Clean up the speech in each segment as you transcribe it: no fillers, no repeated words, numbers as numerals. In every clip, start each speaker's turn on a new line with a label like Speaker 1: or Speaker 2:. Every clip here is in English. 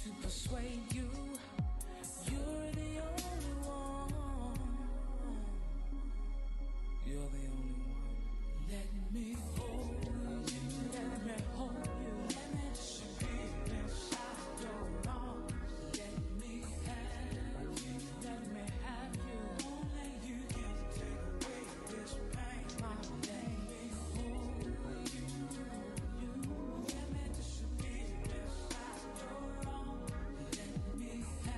Speaker 1: to persuade you. You're the only one. You're the only one. Let me hold you. Let me hold you. Let me just be inside your arms. Let me have you. Let me have you. Only you can take away this pain. My let me hold you. Let me just be inside your arms. Let me have you.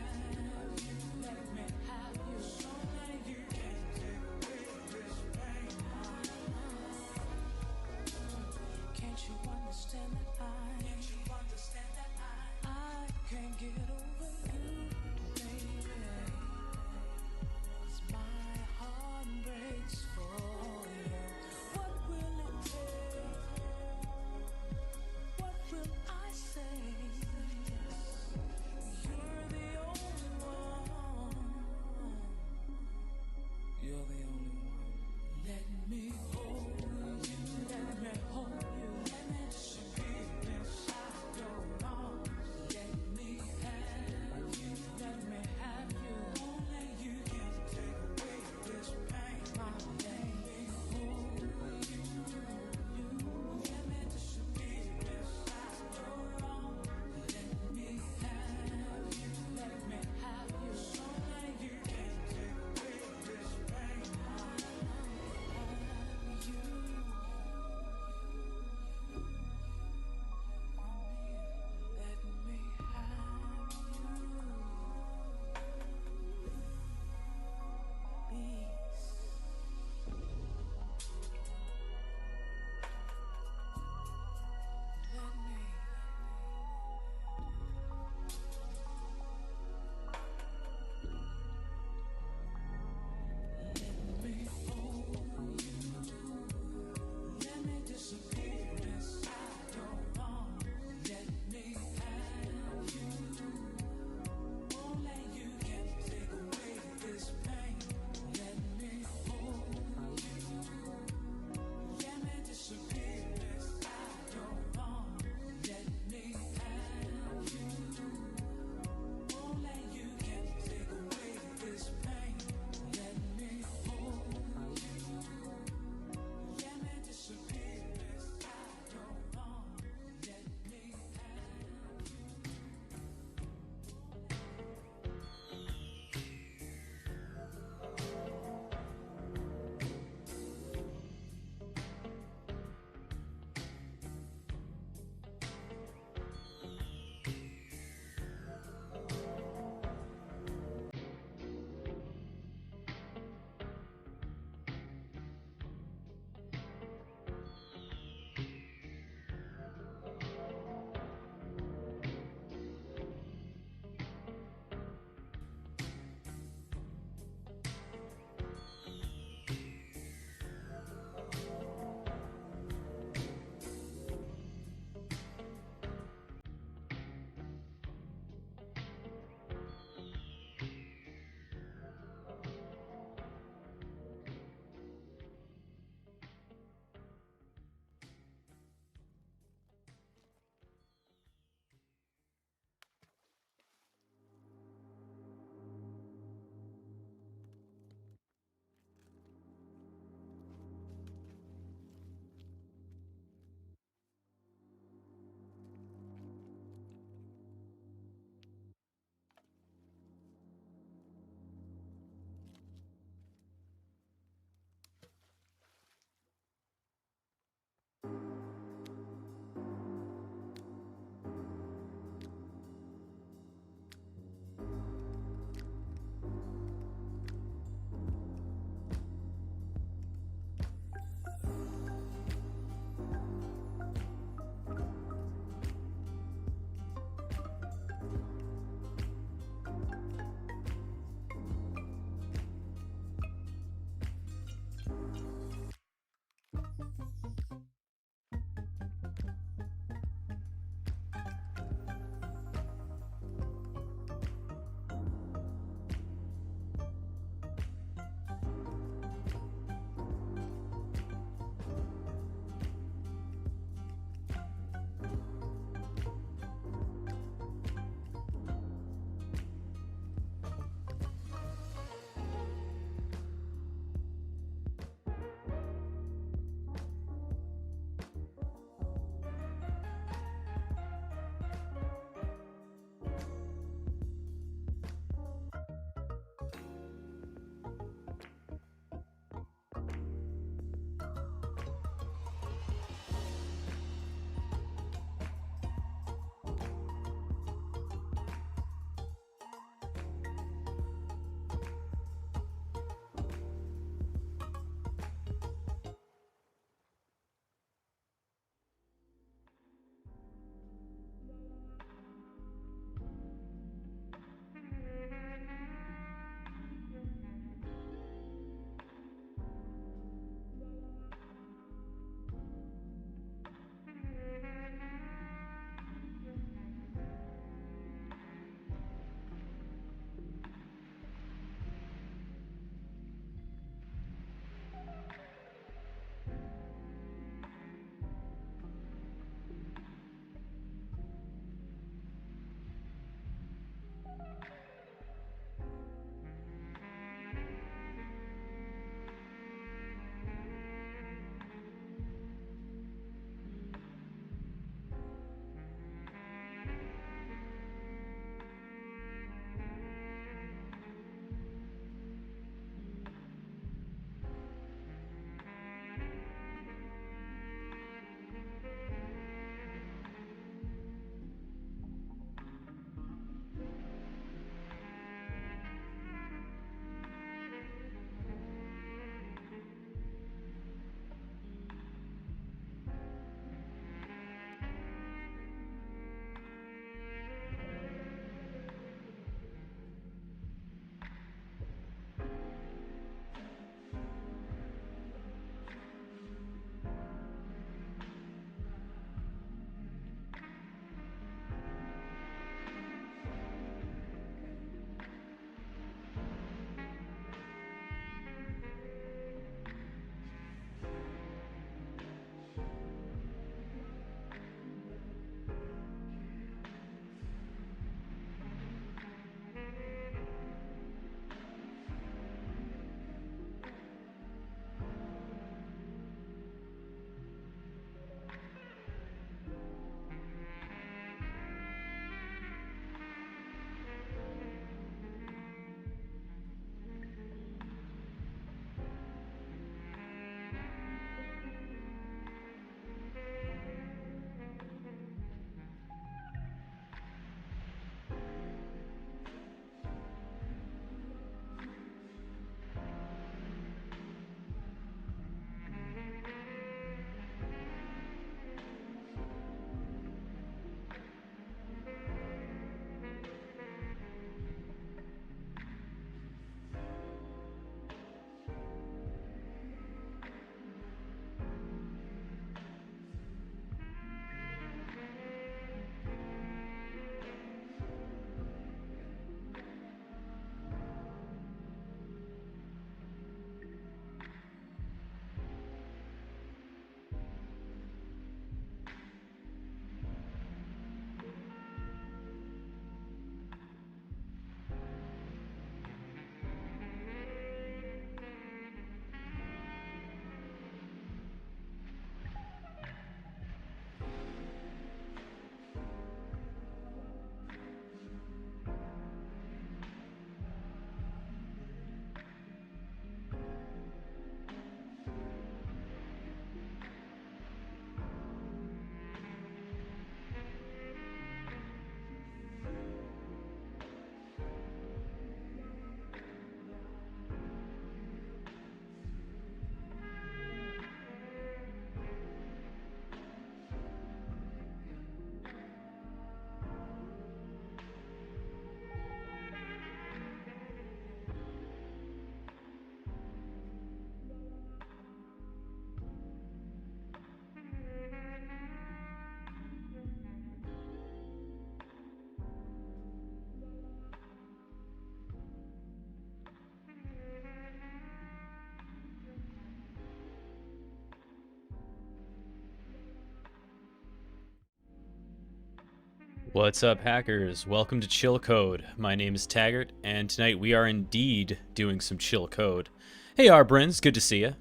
Speaker 2: What's up, hackers? Welcome to Chill Code. My name is Taggart, and tonight we are indeed doing some chill code. Hey, Arbrins, good to see you.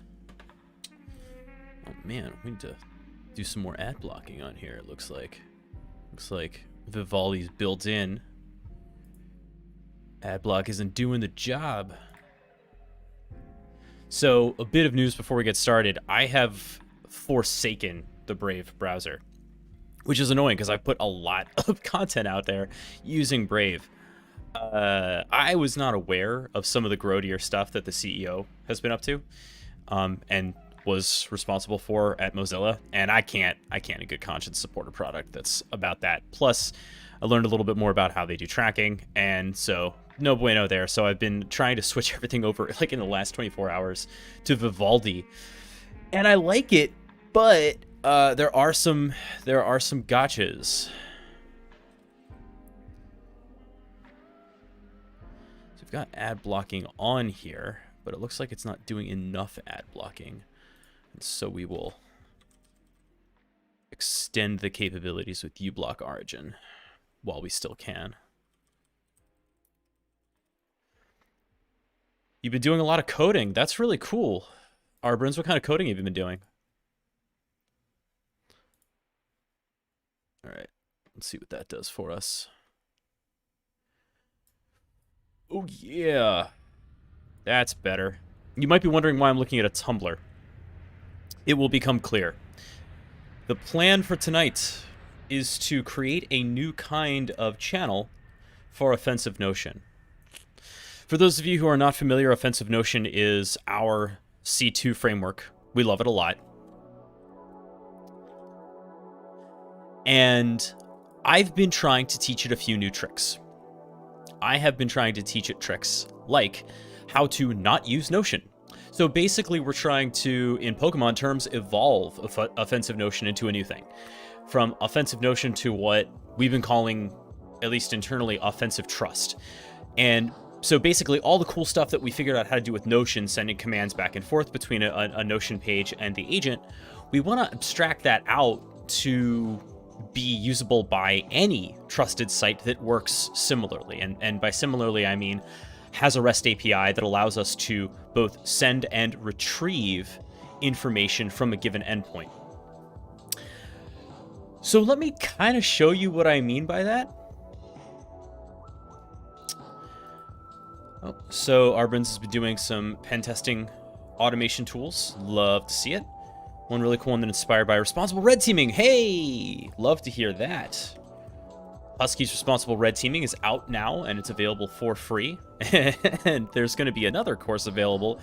Speaker 2: Oh man, we need to do some more ad blocking on here. It looks like Vivaldi's built in. Ad block isn't doing the job. So, a bit of news before we get started. I have forsaken the Brave browser, which is annoying because I put a lot of content out there using Brave. I was not aware of some of the grodier stuff that the CEO has been up to, and was responsible for at Mozilla. And I can't in good conscience support a product that's about that. Plus, I learned a little bit more about how they do tracking, and so no bueno there. So I've been trying to switch everything over, like in the last 24 hours, to Vivaldi, and I like it, but there are some gotchas. So we've got ad blocking on here, but it looks like it's not doing enough ad blocking, and so we will extend the capabilities with uBlock Origin while we still can. You've been doing a lot of coding. That's really cool. Arbrins, what kind of coding have you been doing? All right, let's see what that does for us. Oh, yeah. That's better. You might be wondering why I'm looking at a Tumblr. It will become clear. The plan for tonight is to create a new kind of channel for OffensiveNotion. For those of you who are not familiar, OffensiveNotion is our C2 framework. We love it a lot. And I've been trying to teach it a few new tricks. I have been trying to teach it tricks like how to not use Notion. So basically, we're trying to, in Pokemon terms, evolve OffensiveNotion into a new thing. From OffensiveNotion to what we've been calling, at least internally, Offensive Trust. And so basically, all the cool stuff that we figured out how to do with Notion, sending commands back and forth between a Notion page and the agent, we want to abstract that out to be usable by any trusted site that works similarly. And by similarly, I mean has a REST API that allows us to both send and retrieve information from a given endpoint. So let me kind of show you what I mean by that. So Arbrins has been doing some pen testing automation tools. Love to see it. One really cool one that inspired by responsible red teaming. Hey, love to hear that. Husky's responsible red teaming is out now, and it's available for free. And there's going to be another course available,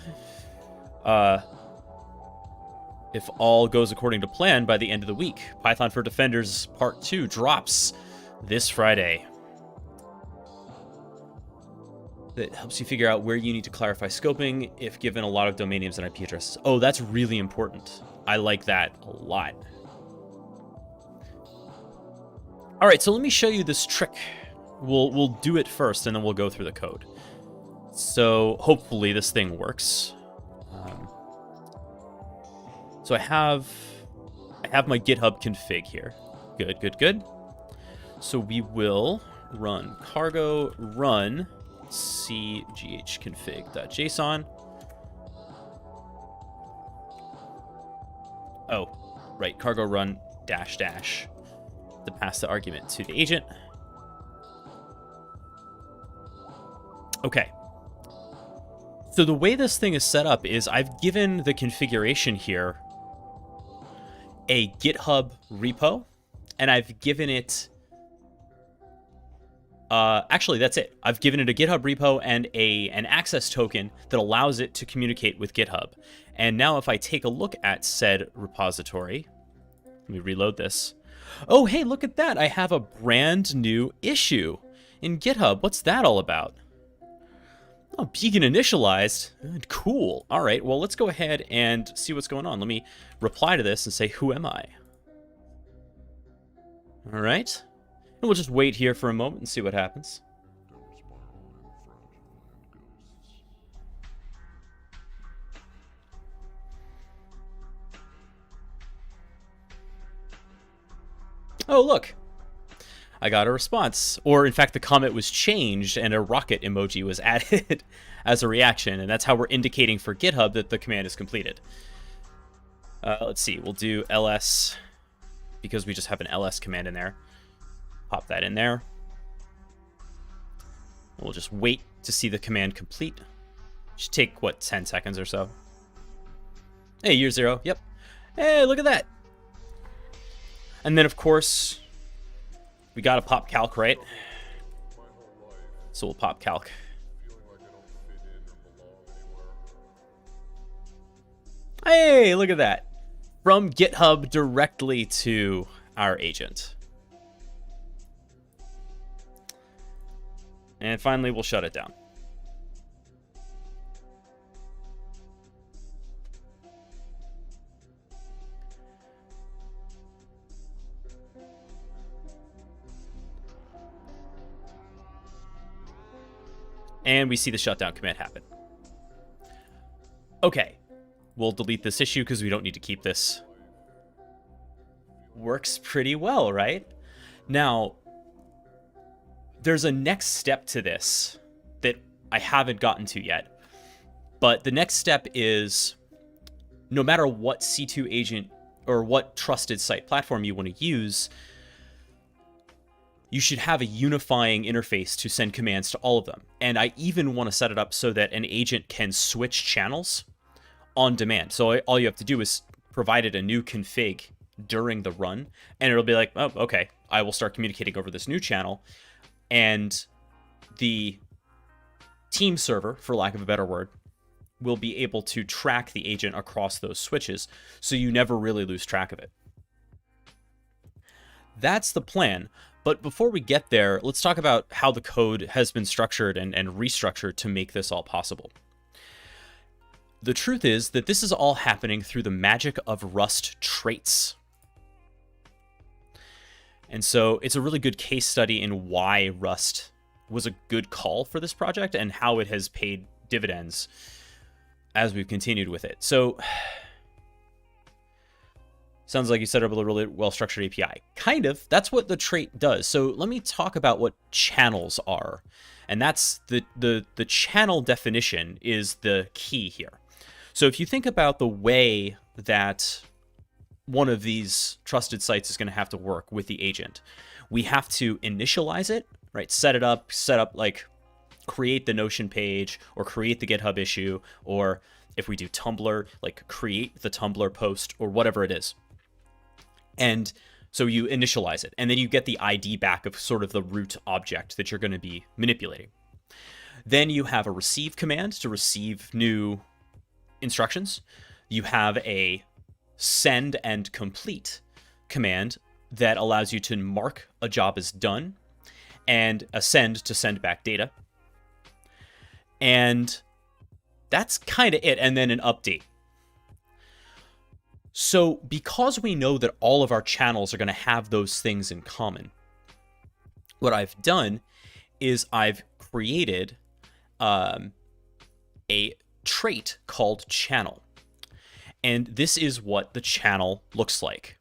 Speaker 2: if all goes according to plan, by the end of the week. Python for Defenders Part 2 drops this Friday. That helps you figure out where you need to clarify scoping if given a lot of domain names and IP addresses. Oh, that's really important. I like that a lot. All right, so let me show you this trick. We'll do it first, and then we'll go through the code. So hopefully this thing works. So I have my GitHub config here. Good. So we will run cargo run cghconfig.json. Oh, right, cargo run dash to pass the argument to the agent. Okay. So the way this thing is set up is I've given the configuration here a GitHub repo, and I've given it actually, that's it. I've given it a GitHub repo and an access token that allows it to communicate with GitHub. And now if I take a look at said repository, let me reload this. Oh, hey, look at that. I have a brand new issue in GitHub. What's that all about? Oh, beacon initialized. Cool. All right, well, let's go ahead and see what's going on. Let me reply to this and say, who am I? All right. And we'll just wait here for a moment and see what happens. Oh, look. I got a response. Or, in fact, the comment was changed and a rocket emoji was added as a reaction. And that's how we're indicating for GitHub that the command is completed. Let's see. We'll do ls, because we just have an ls command in there. Pop that in there. We'll just wait to see the command complete. Should take, what, 10 seconds or so. Hey, year 0. Yep. Hey, look at that. And then, of course, we got to pop calc, right? So we'll pop calc. Hey, look at that. From GitHub directly to our agent. And finally, we'll shut it down. And we see the shutdown command happen. Okay, we'll delete this issue because we don't need to keep this. Works pretty well, right? Now, there's a next step to this that I haven't gotten to yet. But the next step is, no matter what C2 agent or what trusted site platform you want to use, you should have a unifying interface to send commands to all of them. And I even want to set it up so that an agent can switch channels on demand. So all you have to do is provide it a new config during the run, and it'll be like, oh, okay, I will start communicating over this new channel. And the team server, for lack of a better word, will be able to track the agent across those switches, so you never really lose track of it. That's the plan. But before we get there, let's talk about how the code has been structured and restructured to make this all possible. The truth is that this is all happening through the magic of Rust traits. And so it's a really good case study in why Rust was a good call for this project and how it has paid dividends as we've continued with it. So, sounds like you set up a really well-structured API. Kind of. That's what the trait does. So let me talk about what channels are. And that's the channel definition is the key here. So if you think about the way that one of these trusted sites is going to have to work with the agent, we have to initialize it, right? Set up like create the Notion page or create the GitHub issue, or if we do Tumblr, like create the Tumblr post or whatever it is. And so you initialize it, and then you get the ID back of sort of the root object that you're going to be manipulating. Then you have a receive command to receive new instructions. You have a send and complete command that allows you to mark a job as done, and a send to send back data. And that's kind of it. And then an update. So because we know that all of our channels are going to have those things in common, what I've done is I've created a trait called channel. And this is what the channel looks like.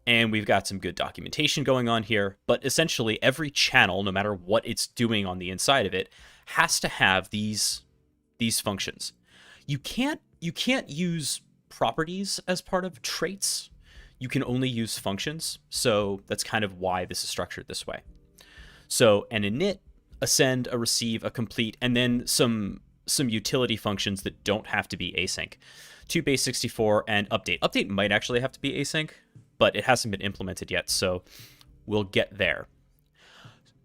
Speaker 2: And we've got some good documentation going on here, but essentially every channel, no matter what it's doing on the inside of it, has to have these functions. You can't use properties as part of traits. You can only use functions. So that's kind of why this is structured this way. So an init, a send, a receive, a complete, and then some utility functions that don't have to be async. To base64 and update. Update might actually have to be async, but it hasn't been implemented yet, so we'll get there.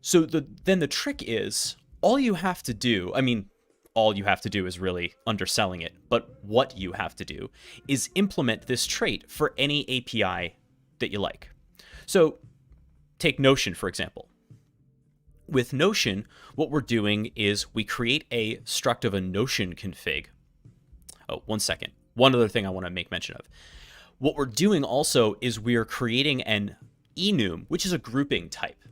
Speaker 2: So then the trick is, all you have to do is really underselling it, but what you have to do is implement this trait for any API that you like. So take Notion, for example. With Notion, what we're doing is we create a struct of a Notion config. Oh, one second. One other thing I want to make mention of. What we're doing also is we are creating an enum, which is a grouping type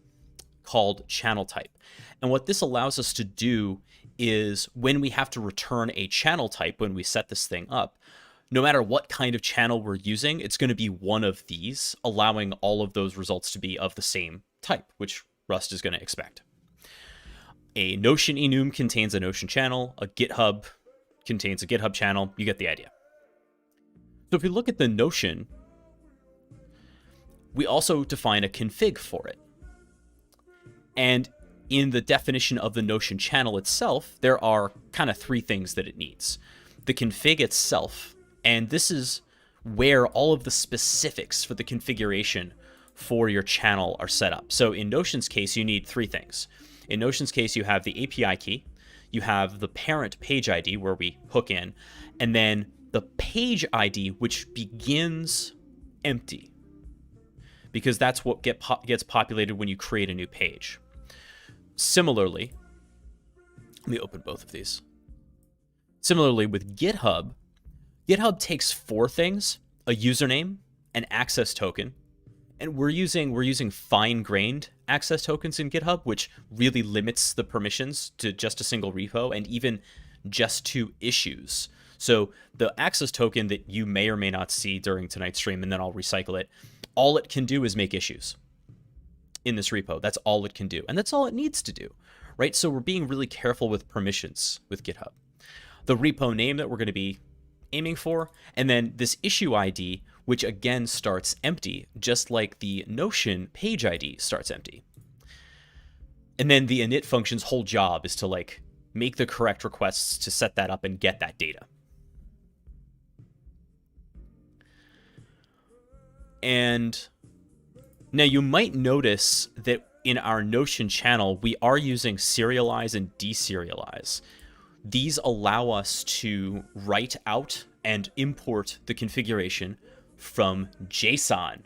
Speaker 2: called channel type. And what this allows us to do is when we have to return a channel type, when we set this thing up, no matter what kind of channel we're using, it's going to be one of these, allowing all of those results to be of the same type, which Rust is going to expect. A Notion enum contains a Notion channel, a GitHub contains a GitHub channel. You get the idea. So if we look at the Notion, we also define a config for it. And in the definition of the Notion channel itself, there are kind of three things that it needs. The config itself, and this is where all of the specifics for the configuration for your channel are set up. So in Notion's case, you need three things. In Notion's case, you have the API key, you have the parent page ID where we hook in, and then the page ID, which begins empty, because that's what gets populated when you create a new page. Similarly, let me open both of these. Similarly, with GitHub, GitHub takes four things: a username, an access token, and we're using fine-grained access tokens in GitHub, which really limits the permissions to just a single repo and even just to issues. So the access token that you may or may not see during tonight's stream, and then I'll recycle it, all it can do is make issues in this repo. That's all it can do. And that's all it needs to do, right? So we're being really careful with permissions with GitHub. the repo name that we're going to be aiming for, and then this issue ID, which again starts empty, just like the Notion page ID starts empty. And then the init function's whole job is to like make the correct requests to set that up and get that data. And now you might notice that in our Notion channel, we are using serialize and deserialize. These allow us to write out and import the configuration from JSON.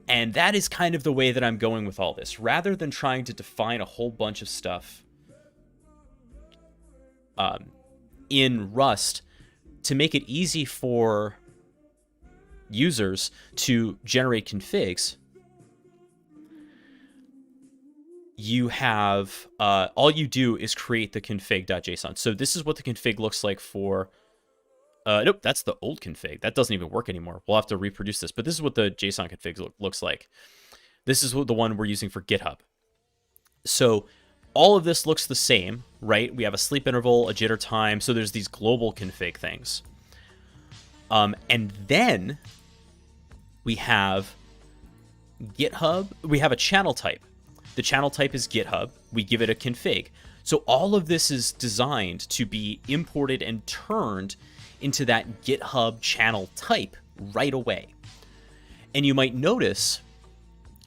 Speaker 2: And that is kind of the way that I'm going with all this. Rather than trying to define a whole bunch of stuff in Rust, to make it easy for users to generate configs, you have, all you do is create the config.json. So this is what the config looks like for, nope, that's the old config. That doesn't even work anymore. We'll have to reproduce this, but this is what the JSON config looks like. This is what the one we're using for GitHub. So all of this looks the same, right? We have a sleep interval, a jitter time. So there's these global config things. And then we have GitHub. We have a channel type. The channel type is GitHub. We give it a config. So all of this is designed to be imported and turned into that GitHub channel type right away. And you might notice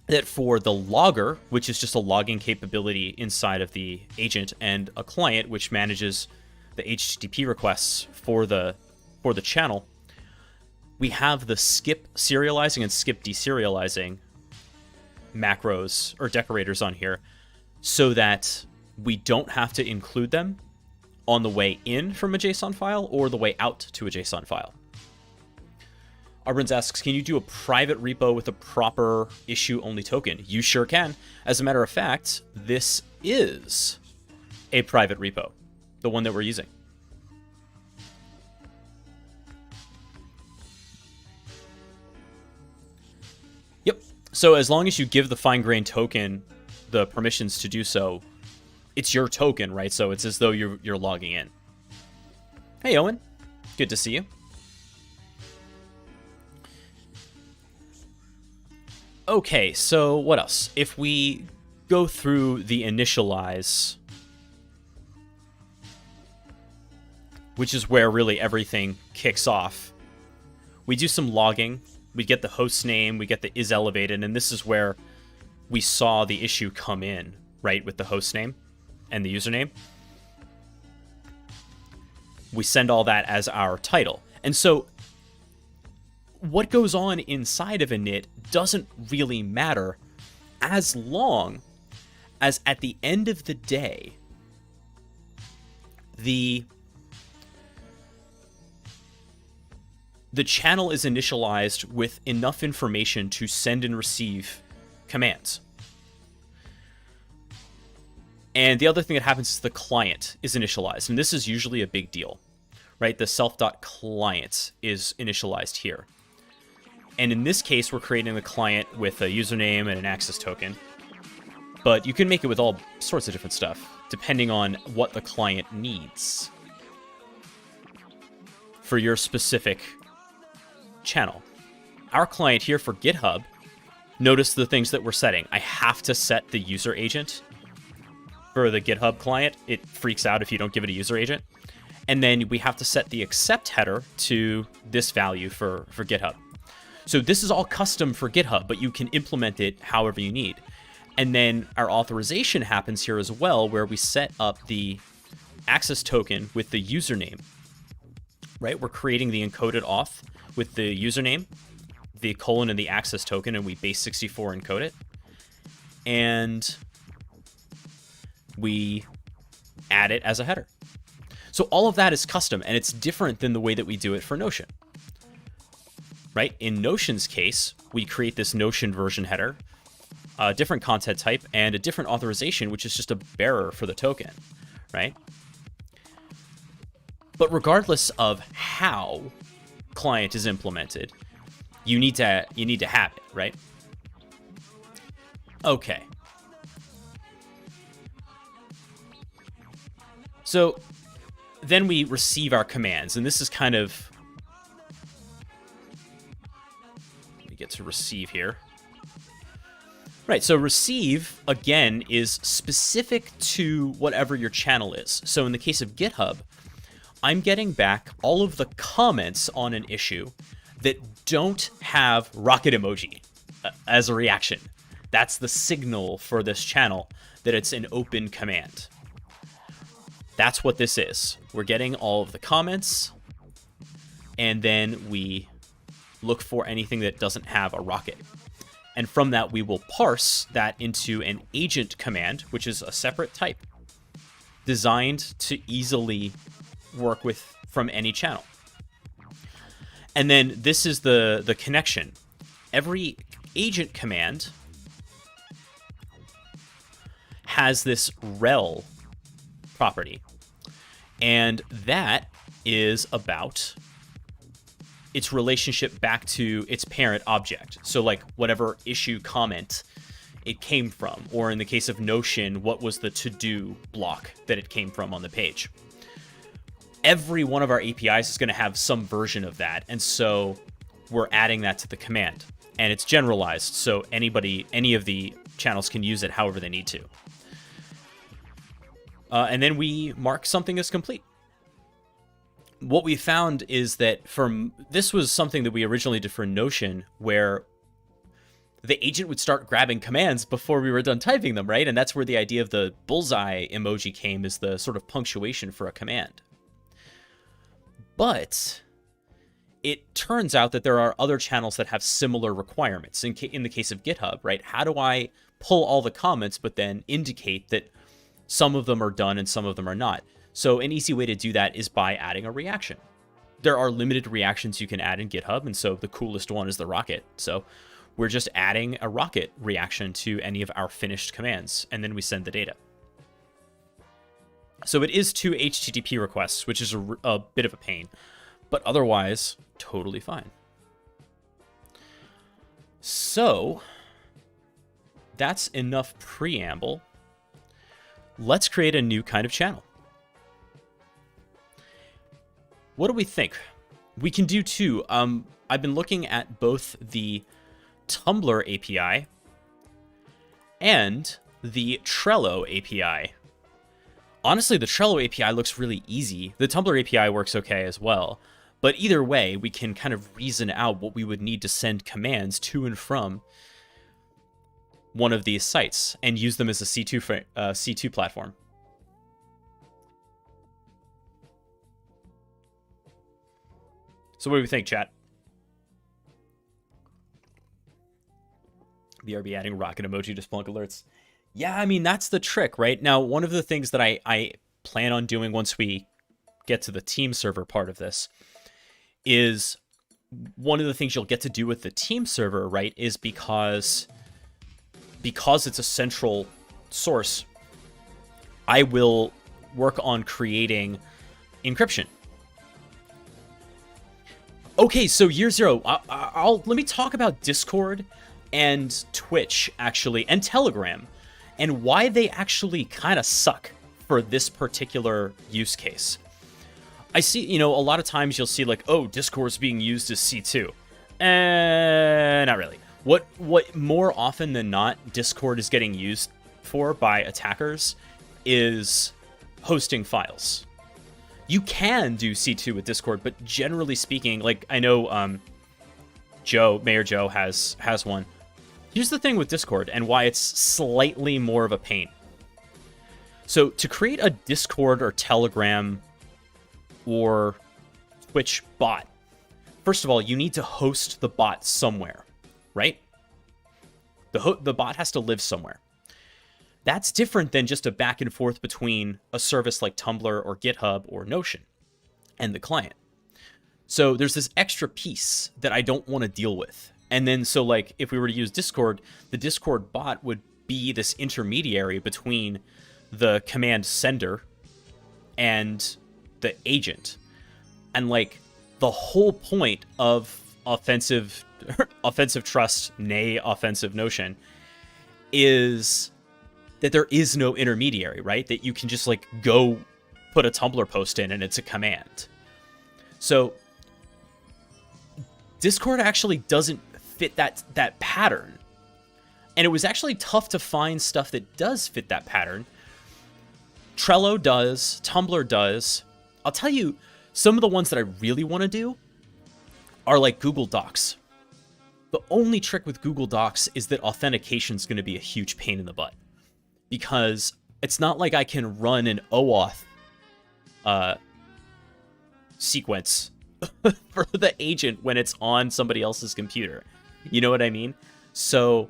Speaker 2: that for the logger, which is just a logging capability inside of the agent, and a client, which manages the HTTP requests for the channel, we have the skip serializing and skip deserializing macros or decorators on here so that we don't have to include them on the way in from a JSON file or the way out to a JSON file. Arbenz asks, can you do a private repo with a proper issue-only token? You sure can. As a matter of fact, this is a private repo, the one that we're using. Yep. So as long as you give the fine-grained token the permissions to do so, it's your token, right? So it's as though you're logging in. Hey, Owen. Good to see you. Okay, so what else? If we go through the initialize, which is where really everything kicks off, we do some logging. We get the host name, we get the is elevated, and this is where we saw the issue come in, right, with the host name and the username. We send all that as our title. And so what goes on inside of init doesn't really matter as long as at the end of the day, the channel is initialized with enough information to send and receive commands. And the other thing that happens is the client is initialized, and this is usually a big deal, right? The self.client is initialized here. And in this case, we're creating the client with a username and an access token. But you can make it with all sorts of different stuff, depending on what the client needs for your specific channel. Our client here for GitHub, notice the things that we're setting. I have to set the user agent for the GitHub client. It freaks out if you don't give it a user agent. And then we have to set the accept header to this value for GitHub. So this is all custom for GitHub, but you can implement it however you need. And then our authorization happens here as well, where we set up the access token with the username, right? We're creating the encoded auth with the username, the colon, and the access token, and we base64 encode it. And we add it as a header. So all of that is custom, and it's different than the way that we do it for Notion. Right? In Notion's case, we create this Notion version header, a different content type, and a different authorization, which is just a bearer for the token, right? But regardless of how client is implemented, you need to have it, right? Okay. So then we receive our commands, and this is kind of... We get to receive here. Right, so receive, again, is specific to whatever your channel is. So in the case of GitHub, I'm getting back all of the comments on an issue that don't have rocket emoji as a reaction. That's the signal for this channel that it's an open command. That's what this is. We're getting all of the comments, and then we look for anything that doesn't have a rocket. And from that, we will parse that into an agent command, which is a separate type, designed to easily work with from any channel. And then this is the connection. Every agent command has this rel property, and that is about its relationship back to its parent object. So like whatever issue comment it came from, or in the case of Notion, what was the to-do block that it came from on the page. Every one of our APIs is going to have some version of that, and so we're adding that to the command. And it's generalized, so any of the channels can use it however they need to. And then we mark something as complete. What we found is that this was something that we originally did for Notion, where the agent would start grabbing commands before we were done typing them, right? And that's where the idea of the bullseye emoji came, as the sort of punctuation for a command. But it turns out that there are other channels that have similar requirements. In the case of GitHub, right? How do I pull all the comments but then indicate that some of them are done and some of them are not? So an easy way to do that is by adding a reaction. There are limited reactions you can add in GitHub, and so the coolest one is the rocket. So we're just adding a rocket reaction to any of our finished commands, and then we send the data. So it is 2 HTTP requests, which is a bit of a pain, but otherwise, totally fine. So that's enough preamble. Let's create a new kind of channel. What do we think? We can do two. I've been looking at both the Tumblr API and the Trello API. Honestly, the Trello API looks really easy. The Tumblr API works okay as well. But either way, we can kind of reason out what we would need to send commands to and from one of these sites and use them as a C2 platform. So what do we think, chat? BRB adding rocket emoji to Splunk alerts. Yeah, I mean, that's the trick, right? Now, one of the things that I plan on doing once we get to the team server part of this is one of the things you'll get to do with the team server, right, is because it's a central source, I will work on creating encryption. Okay, so year zero, let me talk about Discord and Twitch, actually, and Telegram, and why they actually kind of suck for this particular use case. I see, a lot of times you'll see like, oh, Discord's being used as C2. Not really. What more often than not Discord is getting used for by attackers is hosting files. You can do C2 with Discord, but generally speaking, like I know Mayor Joe has one. Here's the thing with Discord and why it's slightly more of a pain. So to create a Discord or Telegram or Twitch bot, first of all, you need to host the bot somewhere, right? The bot has to live somewhere. That's different than just a back and forth between a service like Tumblr or GitHub or Notion and the client. So there's this extra piece that I don't want to deal with. And then so like if we were to use Discord, the Discord bot would be this intermediary between the command sender and the agent. And like the whole point of offensive trust, nay offensive Notion, is that there is no intermediary, right? That you can just like go put a Tumblr post in and it's a command. So Discord actually doesn't fit that pattern. And it was actually tough to find stuff that does fit that pattern. Trello does, Tumblr does. I'll tell you, some of the ones that I really want to do are like Google Docs. The only trick with Google Docs is that authentication is going to be a huge pain in the butt. Because it's not like I can run an OAuth sequence for the agent when it's on somebody else's computer. You know what I mean? So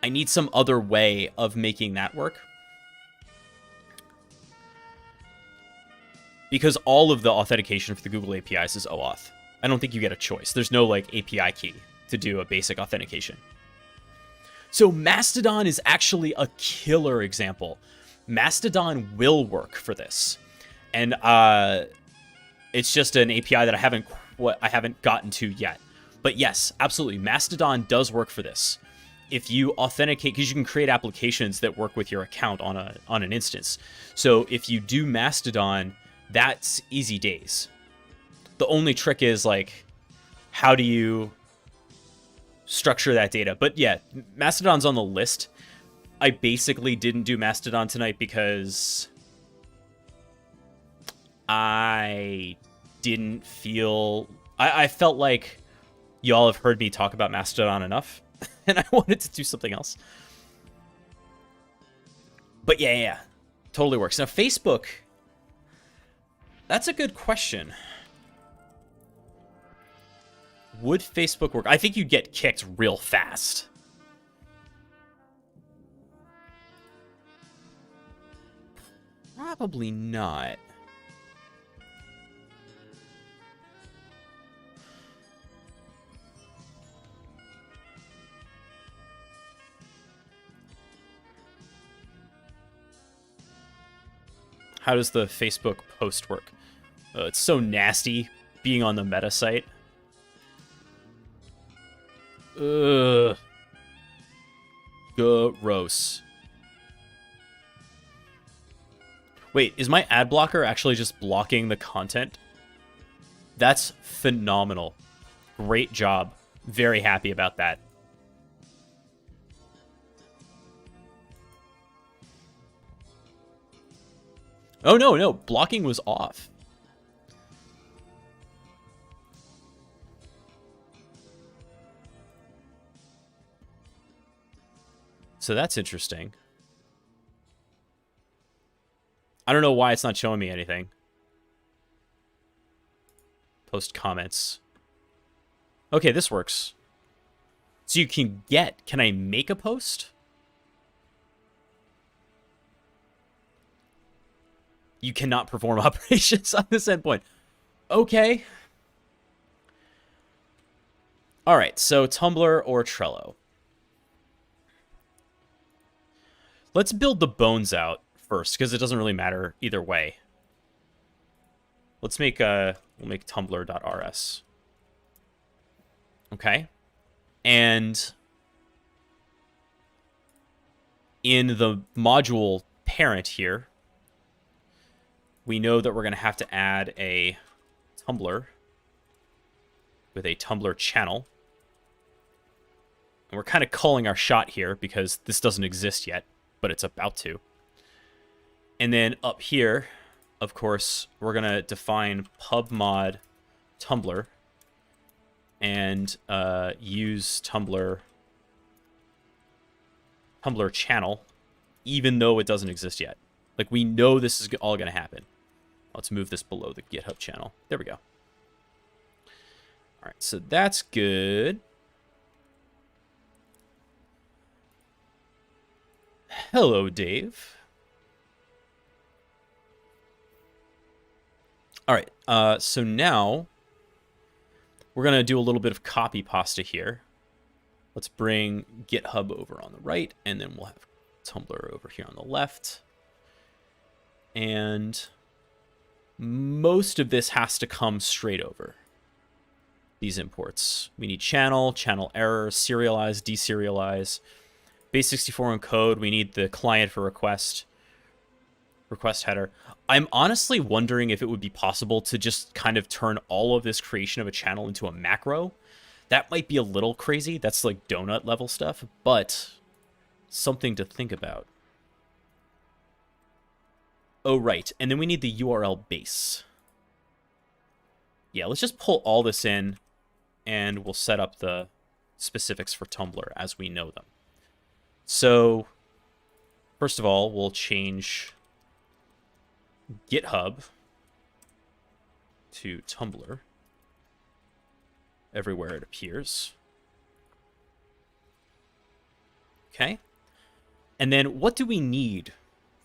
Speaker 2: I need some other way of making that work. Because all of the authentication for the Google APIs is OAuth. I don't think you get a choice. There's no like API key to do a basic authentication. So Mastodon is actually a killer example. Mastodon will work for this. And it's just an API that I haven't gotten to yet. But yes, absolutely, Mastodon does work for this. If you authenticate, because you can create applications that work with your account on an instance. So if you do Mastodon, that's easy days. The only trick is like, how do you structure that data? But yeah, Mastodon's on the list. I basically didn't do Mastodon tonight because I didn't feel... I felt like y'all have heard me talk about Mastodon enough, and I wanted to do something else. But yeah, totally works. Now, Facebook, that's a good question. Would Facebook work? I think you'd get kicked real fast. Probably not. How does the Facebook post work? It's so nasty being on the meta site. Ugh. Gross. Wait, is my ad blocker actually just blocking the content? That's phenomenal. Great job. Very happy about that. Oh, no. Blocking was off. So that's interesting. I don't know why it's not showing me anything. Post comments. Okay, this works. So you can can I make a post? You cannot perform operations on this endpoint. Okay. All right, so Tumblr or Trello. Let's build the bones out first, because it doesn't really matter either way. Let's make we'll make tumblr.rs. Okay. And in the module parent here, we know that we're going to have to add a Tumblr with a Tumblr channel. And we're kind of calling our shot here because this doesn't exist yet, but it's about to. And then up here, of course, we're going to define pubmod Tumblr and use Tumblr channel, even though it doesn't exist yet. Like, we know this is all going to happen. Let's move this below the GitHub channel. There we go. All right, so that's good. Hello, Dave. All right, so now we're going to do a little bit of copy pasta here. Let's bring GitHub over on the right, and then we'll have Tumblr over here on the left. And most of this has to come straight over these imports. We need channel error, serialize, deserialize. Base64 encode, we need the client for request. request header. I'm honestly wondering if it would be possible to just kind of turn all of this creation of a channel into a macro. That might be a little crazy. That's like donut level stuff, but something to think about. Oh, right. And then we need the URL base. Yeah, let's just pull all this in, and we'll set up the specifics for Tumblr as we know them. So, first of all, we'll change GitHub to Tumblr everywhere it appears. Okay. And then what do we need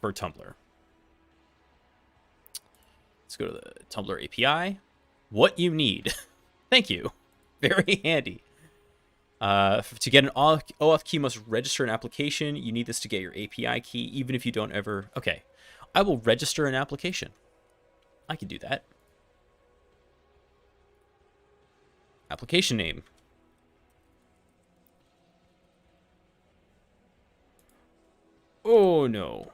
Speaker 2: for Tumblr? Let's go to the Tumblr API. What you need. Thank you. Very handy. To get an OAuth key, you must register an application. You need this to get your API key, even if you don't ever... Okay. I will register an application. I can do that. Application name. Oh, no.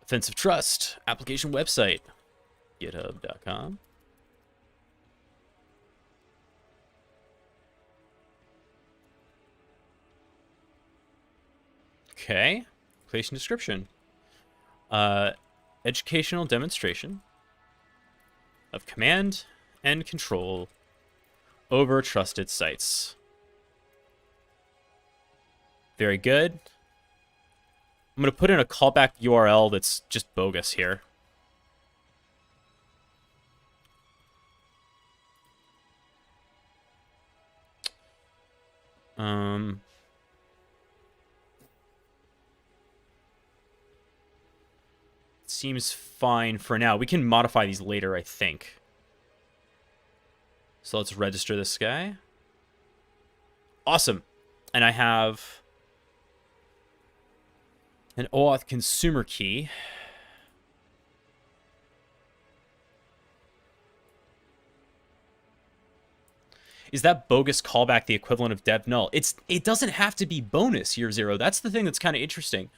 Speaker 2: Offensive Trust. Application website. GitHub.com. Okay. Application description. Educational demonstration of command and control over trusted sites. Very good. I'm going to put in a callback URL that's just bogus here. Seems fine for now. We can modify these later, I think. So let's register this guy. Awesome. And I have an OAuth consumer key. Is that bogus callback the equivalent of dev null? It doesn't have to be bonus year zero. That's the thing that's kind of interesting.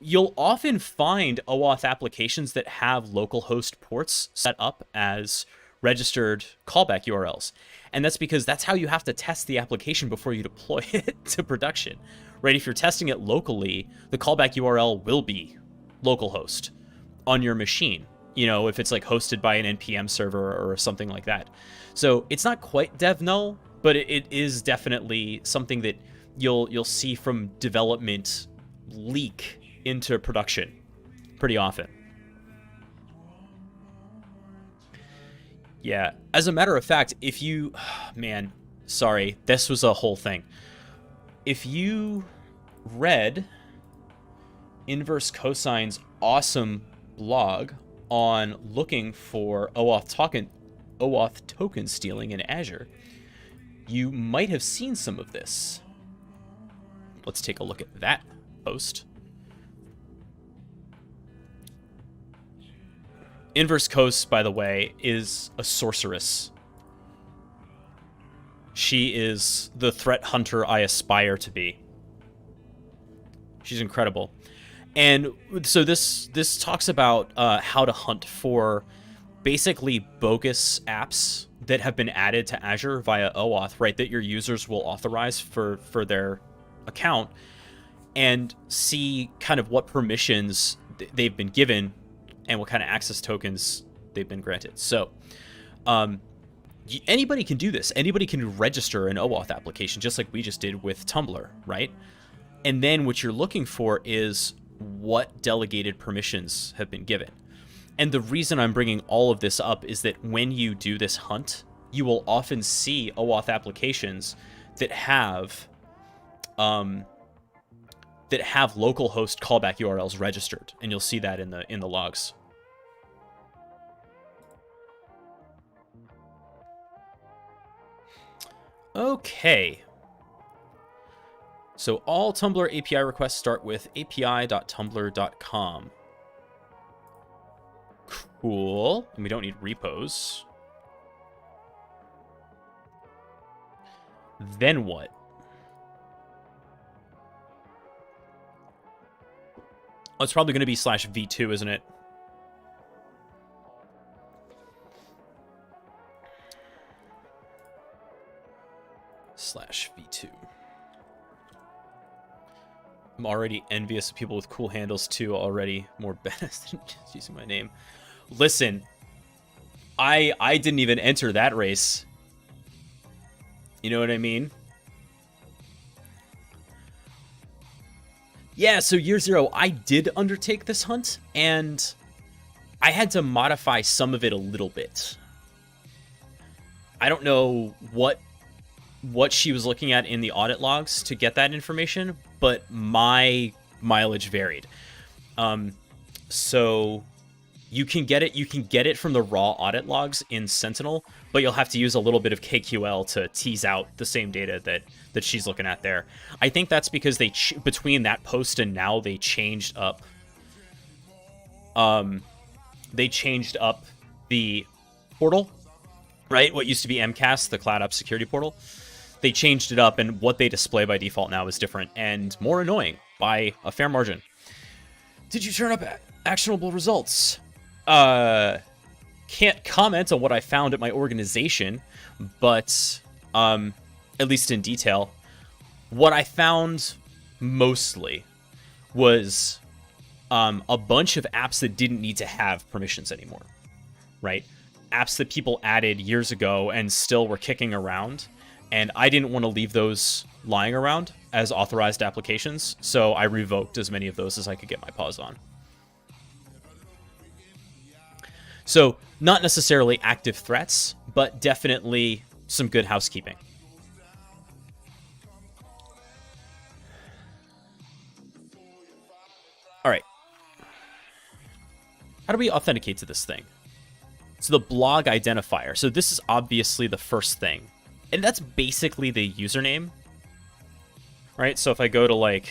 Speaker 2: You'll often find OAuth applications that have localhost ports set up as registered callback URLs. And that's because that's how you have to test the application before you deploy it to production, right? If you're testing it locally, the callback URL will be localhost on your machine, you know, if it's like hosted by an NPM server or something like that. So it's not quite dev null, but it is definitely something that you'll see from development leak into production pretty often. Yeah, as a matter of fact, if you... Man, sorry, this was a whole thing. If you read Inverse Cosign's awesome blog on looking for OAuth token stealing in Azure, you might have seen some of this. Let's take a look at that post. Inverse Cos, by the way, is a sorceress. She is the threat hunter I aspire to be. She's incredible. And so this talks about how to hunt for basically bogus apps that have been added to Azure via OAuth, right, that your users will authorize for their account, and see kind of what permissions they've been given and what kind of access tokens they've been granted. So anybody can do this. Anybody can register an OAuth application, just like we just did with Tumblr, right? And then what you're looking for is what delegated permissions have been given. And the reason I'm bringing all of this up is that when you do this hunt, you will often see OAuth applications that have localhost callback URLs registered, and you'll see that in the logs. Okay. So all Tumblr API requests start with api.tumblr.com. Cool. And we don't need repos. Then what? Oh, it's probably going to be /v2, isn't it? /v2. I'm already envious of people with cool handles too already. More badass than just using my name. Listen, I didn't even enter that race. You know what I mean? Yeah, so year 0, I did undertake this hunt, and I had to modify some of it a little bit. I don't know what she was looking at in the audit logs to get that information, but my mileage varied. So you can get it from the raw audit logs in Sentinel, but you'll have to use a little bit of KQL to tease out the same data that she's looking at there. I think that's because between that post and now they changed up the portal, right? What used to be MCAS, the Cloud App Security Portal. They changed it up, and what they display by default now is different and more annoying by a fair margin. Did you turn up actionable results? Can't comment on what I found at my organization, but at least in detail, what I found mostly was a bunch of apps that didn't need to have permissions anymore, right? Apps that people added years ago and still were kicking around, and I didn't want to leave those lying around as authorized applications, so I revoked as many of those as I could get my paws on. So, not necessarily active threats, but definitely some good housekeeping. All right. How do we authenticate to this thing? So the blog identifier. So this is obviously the first thing. And that's basically the username. Right? So if I go to like...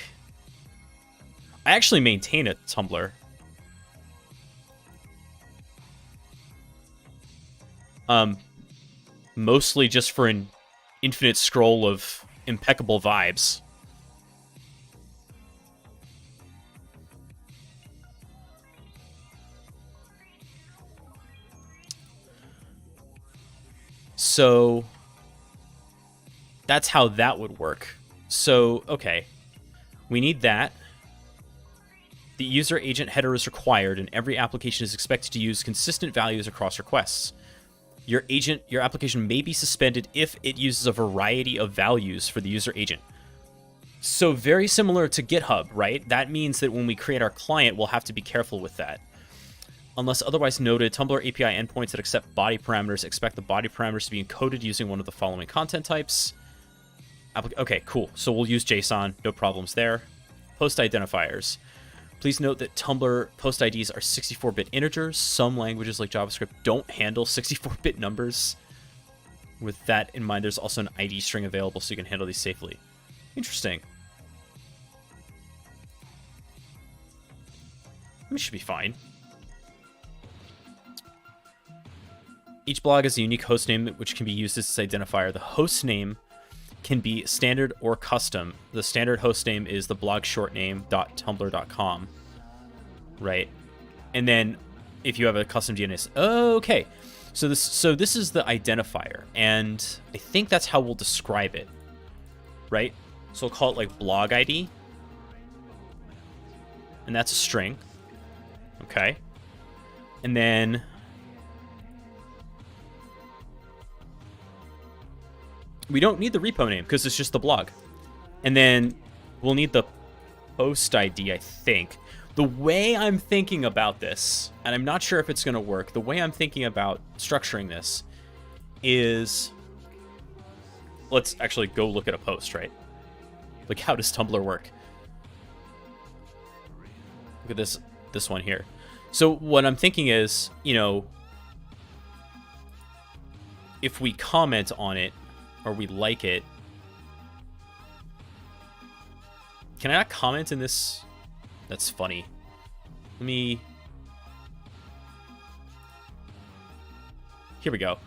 Speaker 2: I actually maintain a Tumblr. Mostly just for an infinite scroll of impeccable vibes. So that's how that would work. So, okay. We need that. The user agent header is required, and every application is expected to use consistent values across requests. Your application may be suspended if it uses a variety of values for the user agent. So very similar to GitHub, right? That means that when we create our client, we'll have to be careful with that. Unless otherwise noted, Tumblr API endpoints that accept body parameters expect the body parameters to be encoded using one of the following content types. Okay, cool. So we'll use JSON. No problems there. Post identifiers. Please note that Tumblr post IDs are 64-bit integers. Some languages like JavaScript don't handle 64-bit numbers. With that in mind, there's also an ID string available so you can handle these safely. Interesting. This should be fine. Each blog has a unique hostname which can be used as its identifier. The hostname can be standard or custom. The standard hostname is the blog short name.tumblr.com, right? And then if you have a custom DNS, okay. So this is the identifier, and I think that's how we'll describe it, right? So we'll call it like blog ID, and that's a string, okay? And then we don't need the repo name because it's just the blog. And then we'll need the post ID, I think. The way I'm thinking about this, and I'm not sure if it's going to work, the way I'm thinking about structuring this is... Let's actually go look at a post, right? Like, how does Tumblr work? Look at this one here. So what I'm thinking is, you know, if we comment on it, or we like it. Can I not comment in this? That's funny. Let me... here we go.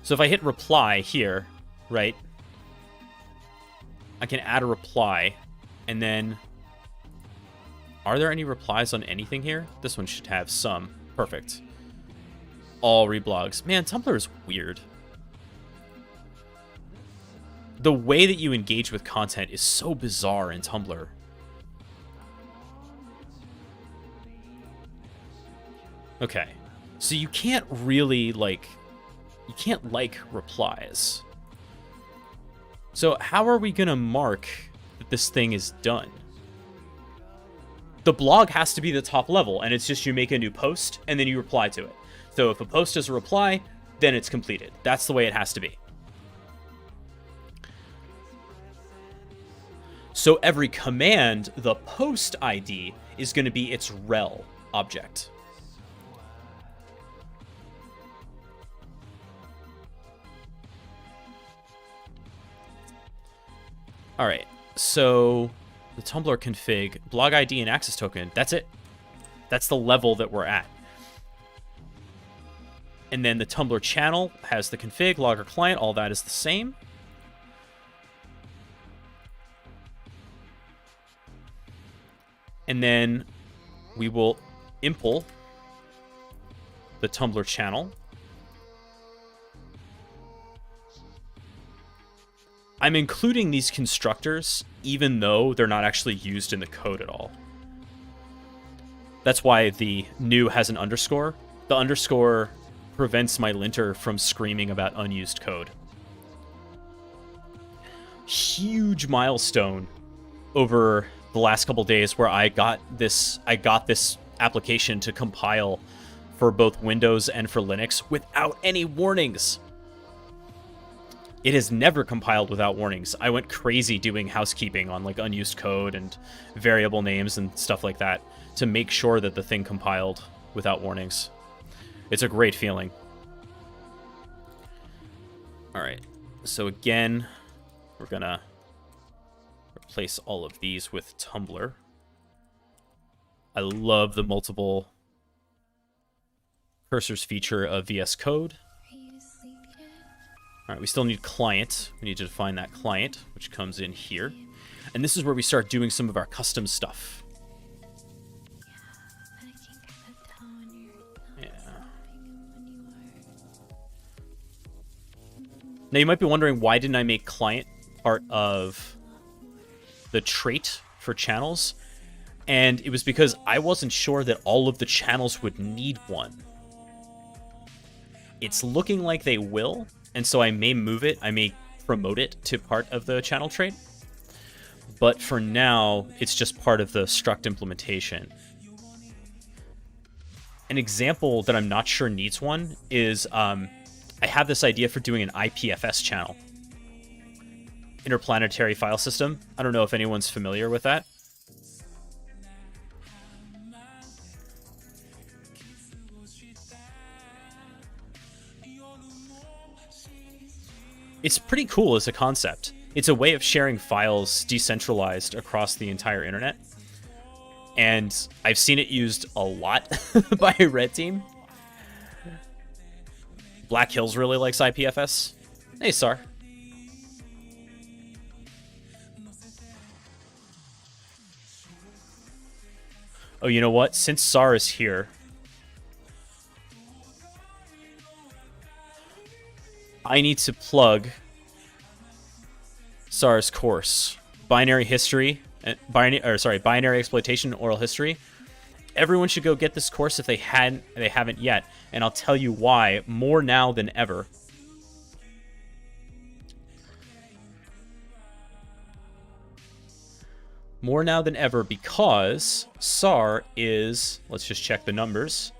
Speaker 2: So if I hit reply here, right, I can add a reply, and then are there any replies on anything here? This one should have some. Perfect. All reblogs. Man, Tumblr is weird. The way that you engage with content is so bizarre in Tumblr. Okay. So you can't really, like, you can't like replies. So how are we going to mark that this thing is done? The blog has to be the top level, and it's just you make a new post, and then you reply to it. So if a post is a reply, then it's completed. That's the way it has to be. So every command, the post ID, is going to be its rel object. All right, so the Tumblr config, blog ID and access token, that's it. That's the level that we're at. And then the Tumblr channel has the config, logger client, all that is the same. And then we will impl the Tumblr channel. I'm including these constructors even though they're not actually used in the code at all. That's why the new has an underscore. The underscore prevents my linter from screaming about unused code. Huge milestone over the last couple days where I got this application to compile for both Windows and for Linux without any warnings. It has never compiled without warnings. I went crazy doing housekeeping on like unused code and variable names and stuff like that to make sure that the thing compiled without warnings. It's a great feeling. All right, so again, we're gonna replace all of these with Tumblr. I love the multiple cursors feature of VS Code. All right, we still need client. We need to define that client, which comes in here. And this is where we start doing some of our custom stuff. Yeah. Now you might be wondering, why didn't I make client part of the trait for channels? And it was because I wasn't sure that all of the channels would need one. It's looking like they will, and so I may move it, I may promote it to part of the channel trait. But for now, it's just part of the struct implementation. An example that I'm not sure needs one is I have this idea for doing an IPFS channel. Interplanetary file system. I don't know if anyone's familiar with that. It's pretty cool as a concept. It's a way of sharing files decentralized across the entire internet. And I've seen it used a lot by Red Team. Black Hills really likes IPFS. Hey, Sar. Oh, you know what? Since Sar is here, I need to plug Sar's course, binary history, binary exploitation, oral history. Everyone should go get this course if they haven't yet, and I'll tell you why more now than ever. More now than ever because SAR is, let's just check the numbers.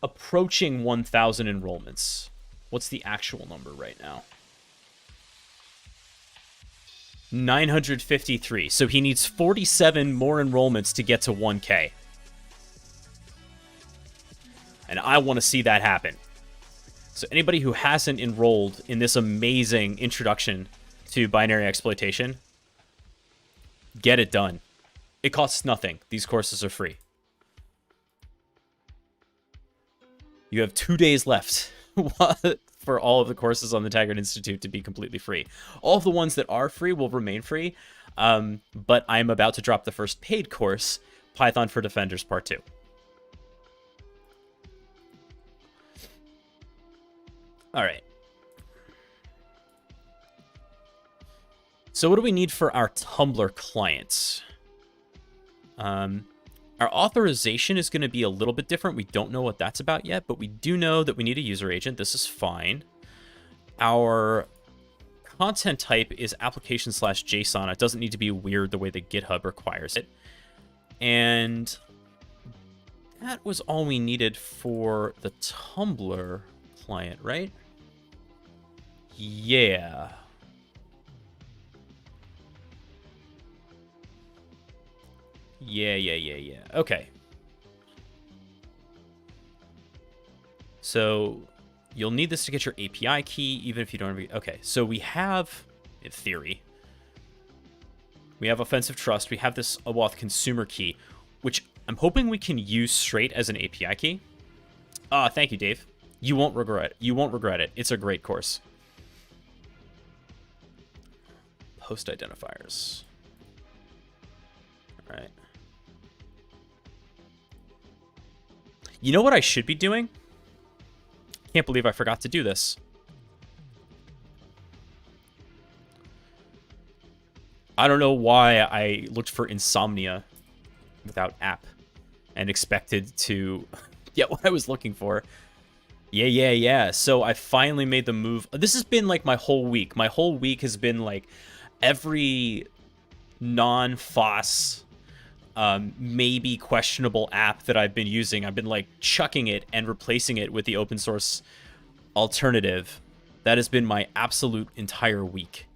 Speaker 2: Approaching 1,000 enrollments. What's the actual number right now? 953. So he needs 47 more enrollments to get to 1K. And I want to see that happen. So anybody who hasn't enrolled in this amazing introduction to binary exploitation, get it done. It costs nothing. These courses are free. You have 2 days left for all of the courses on the Taggart Institute to be completely free. All of the ones that are free will remain free, but I'm about to drop the first paid course, Python for Defenders Part 2. All right. So what do we need for our Tumblr clients? Our authorization is going to be a little bit different. We don't know what that's about yet, but we do know that we need a user agent. This is fine. Our content type is application/JSON. It doesn't need to be weird the way that GitHub requires it. And that was all we needed for the Tumblr client, right? Yeah. Yeah. Okay. So you'll need this to get your API key, even if you don't have... Okay, so we have, in theory, we have Offensive Trust. We have this OAuth consumer key, which I'm hoping we can use straight as an API key. Thank you, Dave. You won't regret it. You won't regret it. It's a great course. Post identifiers. All right. You know what I should be doing? Can't believe I forgot to do this. I don't know why I looked for insomnia without app and expected to get what I was looking for. Yeah. So I finally made the move. This has been like my whole week. My whole week has been like every non-FOSS maybe questionable app that I've been using. I've been like chucking it and replacing it with the open source alternative. That has been my absolute entire week.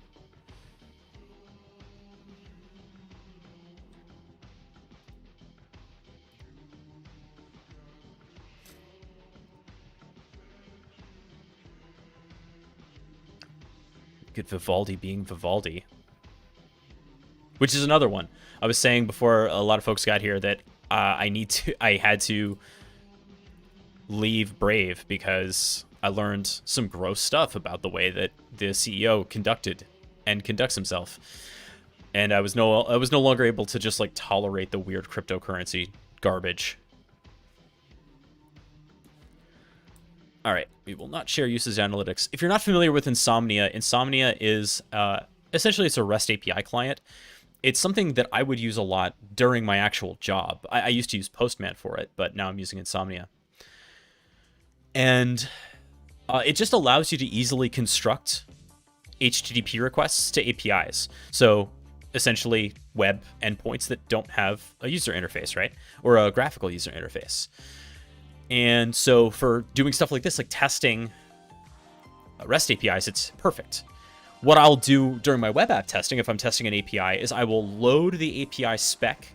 Speaker 2: Good Vivaldi being Vivaldi. Which is another one. I was saying before a lot of folks got here that I had to leave Brave because I learned some gross stuff about the way that the CEO conducted and conducts himself. And I was no longer able to just like tolerate the weird cryptocurrency garbage. All right, we will not share usage analytics. If you're not familiar with Insomnia, Insomnia is essentially it's a REST API client. It's something that I would use a lot during my actual job. I used to use Postman for it, but now I'm using Insomnia. And it just allows you to easily construct HTTP requests to APIs. So essentially web endpoints that don't have a user interface, right? Or a graphical user interface. And so for doing stuff like this, like testing REST APIs, it's perfect. What I'll do during my web app testing, if I'm testing an API, is I will load the API spec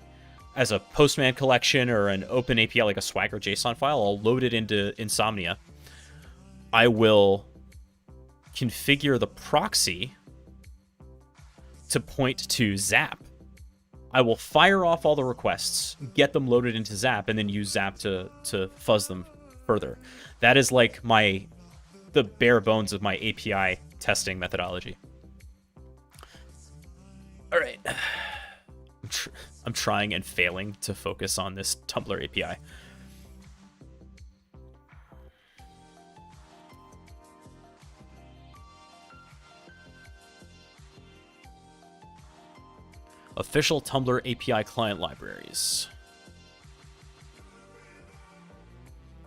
Speaker 2: as a Postman collection or an open API like a Swagger JSON file. I'll load it into Insomnia. I will configure the proxy to point to Zap. I will fire off all the requests, get them loaded into Zap, and then use Zap to fuzz them further. That is like the bare bones of my API testing methodology. All right. I'm trying and failing to focus on this Tumblr API. Official Tumblr API client libraries.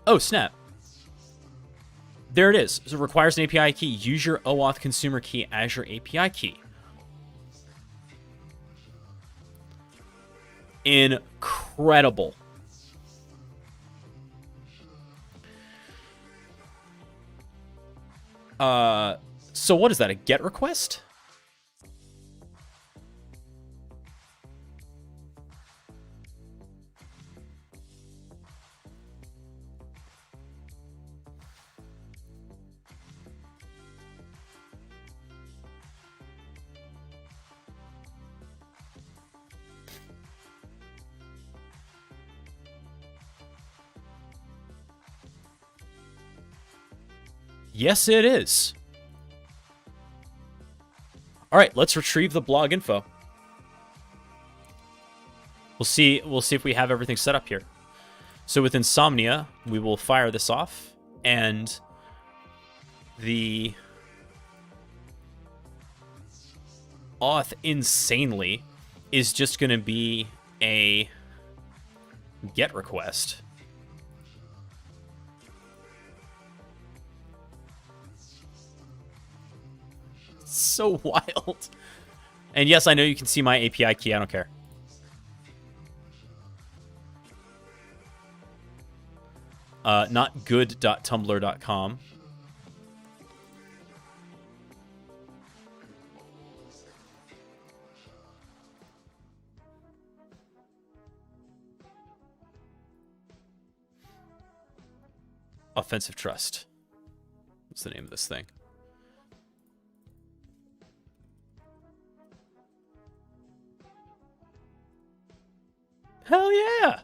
Speaker 2: Oh, snap. There it is. So it requires an API key. Use your OAuth consumer key as your API key. Incredible. So what is that? A GET request? Yes, it is. All right, let's retrieve the blog info. We'll see if we have everything set up here. So with Insomnia, we will fire this off, and the auth insanely is just going to be a GET request. So wild. And yes, I know you can see my API key. I don't care. Not good.tumblr.com. Offensive Trust. What's the name of this thing? Hell yeah!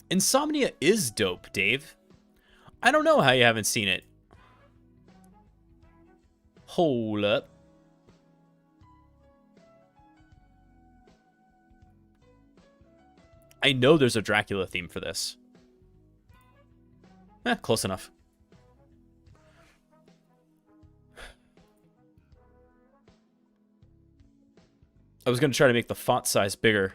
Speaker 2: Insomnia is dope, Dave. I don't know how you haven't seen it. Hold up. I know there's a Dracula theme for this. Close enough. I was going to try to make the font size bigger.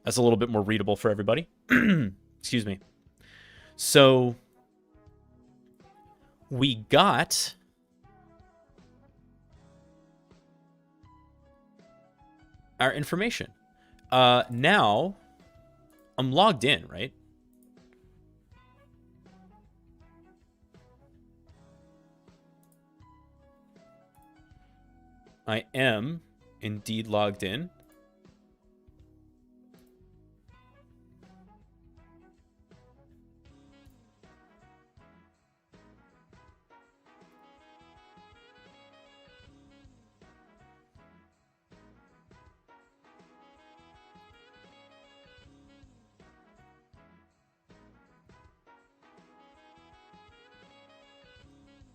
Speaker 2: That's a little bit more readable for everybody. Excuse me. So we got our information. Now I'm logged in, right? I am indeed logged in.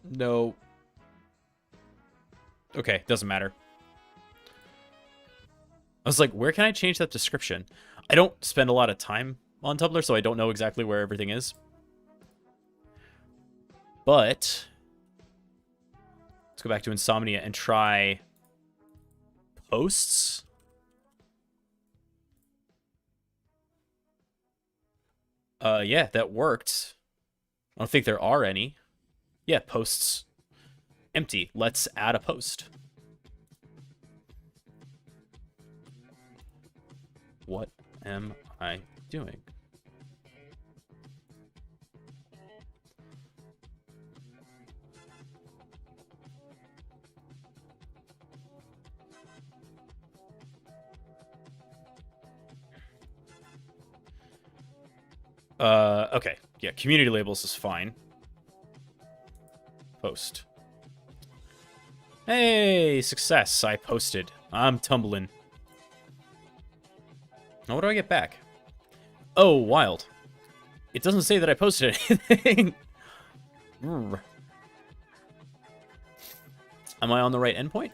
Speaker 2: No. Okay, doesn't matter. I was like, where can I change that description? I don't spend a lot of time on Tumblr, so I don't know exactly where everything is. But let's go back to Insomnia and try posts. Yeah, that worked. I don't think there are any. Yeah, posts. Empty. Let's add a post. What am I doing? Okay. Yeah, community labels is fine. Post. Hey, success. I posted. I'm tumbling. Now, what do I get back? Oh, wild. It doesn't say that I posted anything. Am I on the right endpoint?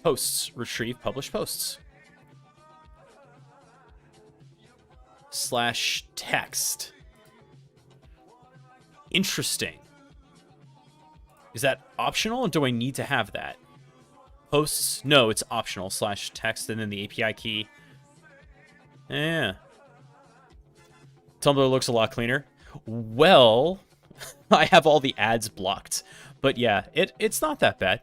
Speaker 2: Posts. Retrieve published posts. /text. Interesting. Is that optional, or do I need to have that? Posts? No, it's optional. /text, and then the API key. Yeah. Tumblr looks a lot cleaner. Well, I have all the ads blocked. But yeah, it's not that bad.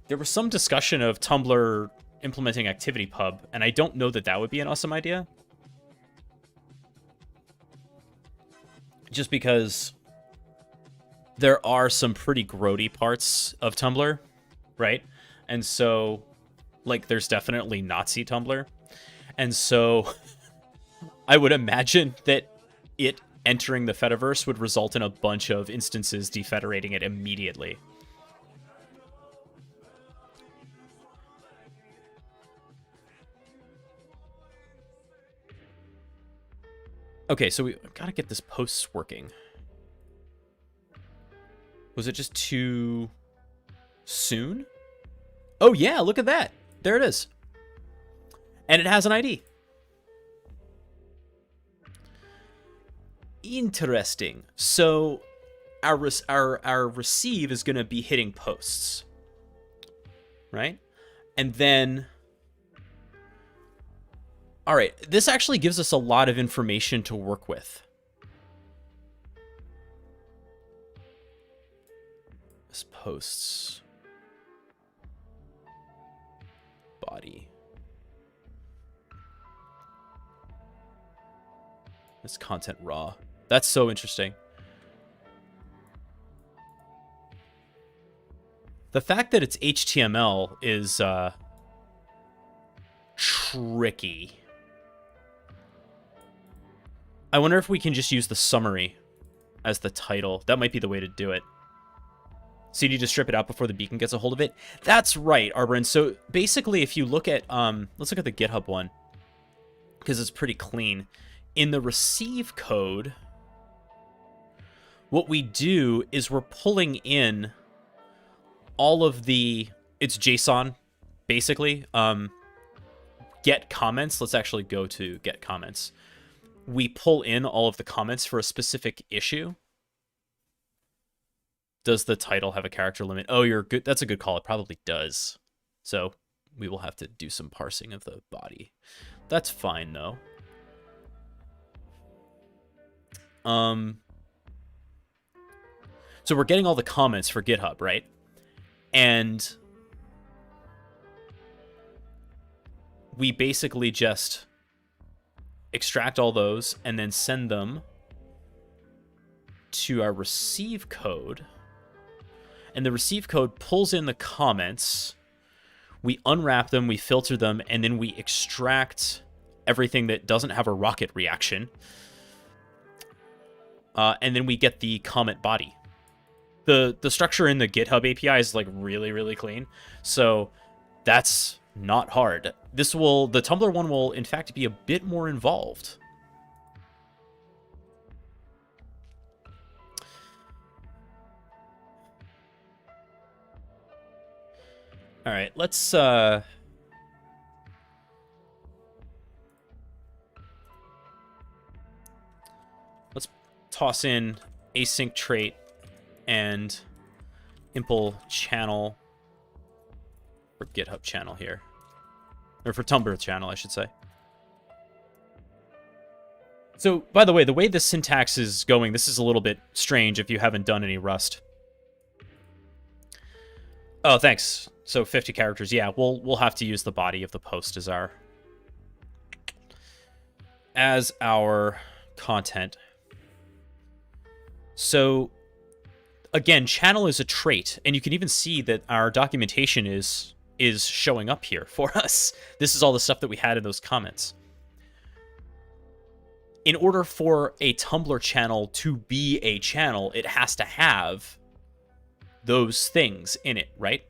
Speaker 2: There was some discussion of Tumblr implementing ActivityPub, and I don't know that that would be an awesome idea. Just because there are some pretty grody parts of Tumblr, right? And so, like, there's definitely Nazi Tumblr. And so I would imagine that it entering the Fediverse would result in a bunch of instances defederating it immediately. Okay, so we gotta get this posts working. Was it just too soon? Oh yeah, look at that. There it is. And it has an ID. Interesting. So our receive is going to be hitting posts, right? And then, all right, this actually gives us a lot of information to work with. This posts body. This content raw. That's so interesting. The fact that it's HTML is tricky. I wonder if we can just use the summary as the title. That might be the way to do it. So you need to strip it out before the beacon gets a hold of it. That's right, Arborin. So basically, if you look at, let's look at the GitHub one, because it's pretty clean. In the receive code, what we do is we're pulling in all of the, it's JSON, basically. Get comments. Let's actually go to get comments. We pull in all of the comments for a specific issue. Does the title have a character limit? Oh, you're good. That's a good call. It probably does. So we will have to do some parsing of the body. That's fine, though. So we're getting all the comments for GitHub, right? And we basically just extract all those and then send them to our receive code. And the receive code pulls in the comments. We unwrap them, we filter them, and then we extract everything that doesn't have a rocket reaction. And then we get the comment body. The structure in the GitHub API is like really, really clean. So that's not hard. The Tumblr one will in fact be a bit more involved. All right, let's toss in async trait and impl channel for GitHub channel here. Or for Tumblr channel, I should say. So, by the way this syntax is going, this is a little bit strange if you haven't done any Rust. Oh, thanks. So 50 characters. Yeah, we'll have to use the body of the post as our content. So again, channel is a trait, and you can even see that our documentation is showing up here for us. This is all the stuff that we had in those comments. In order for a Tumblr channel to be a channel, it has to have those things in it, right?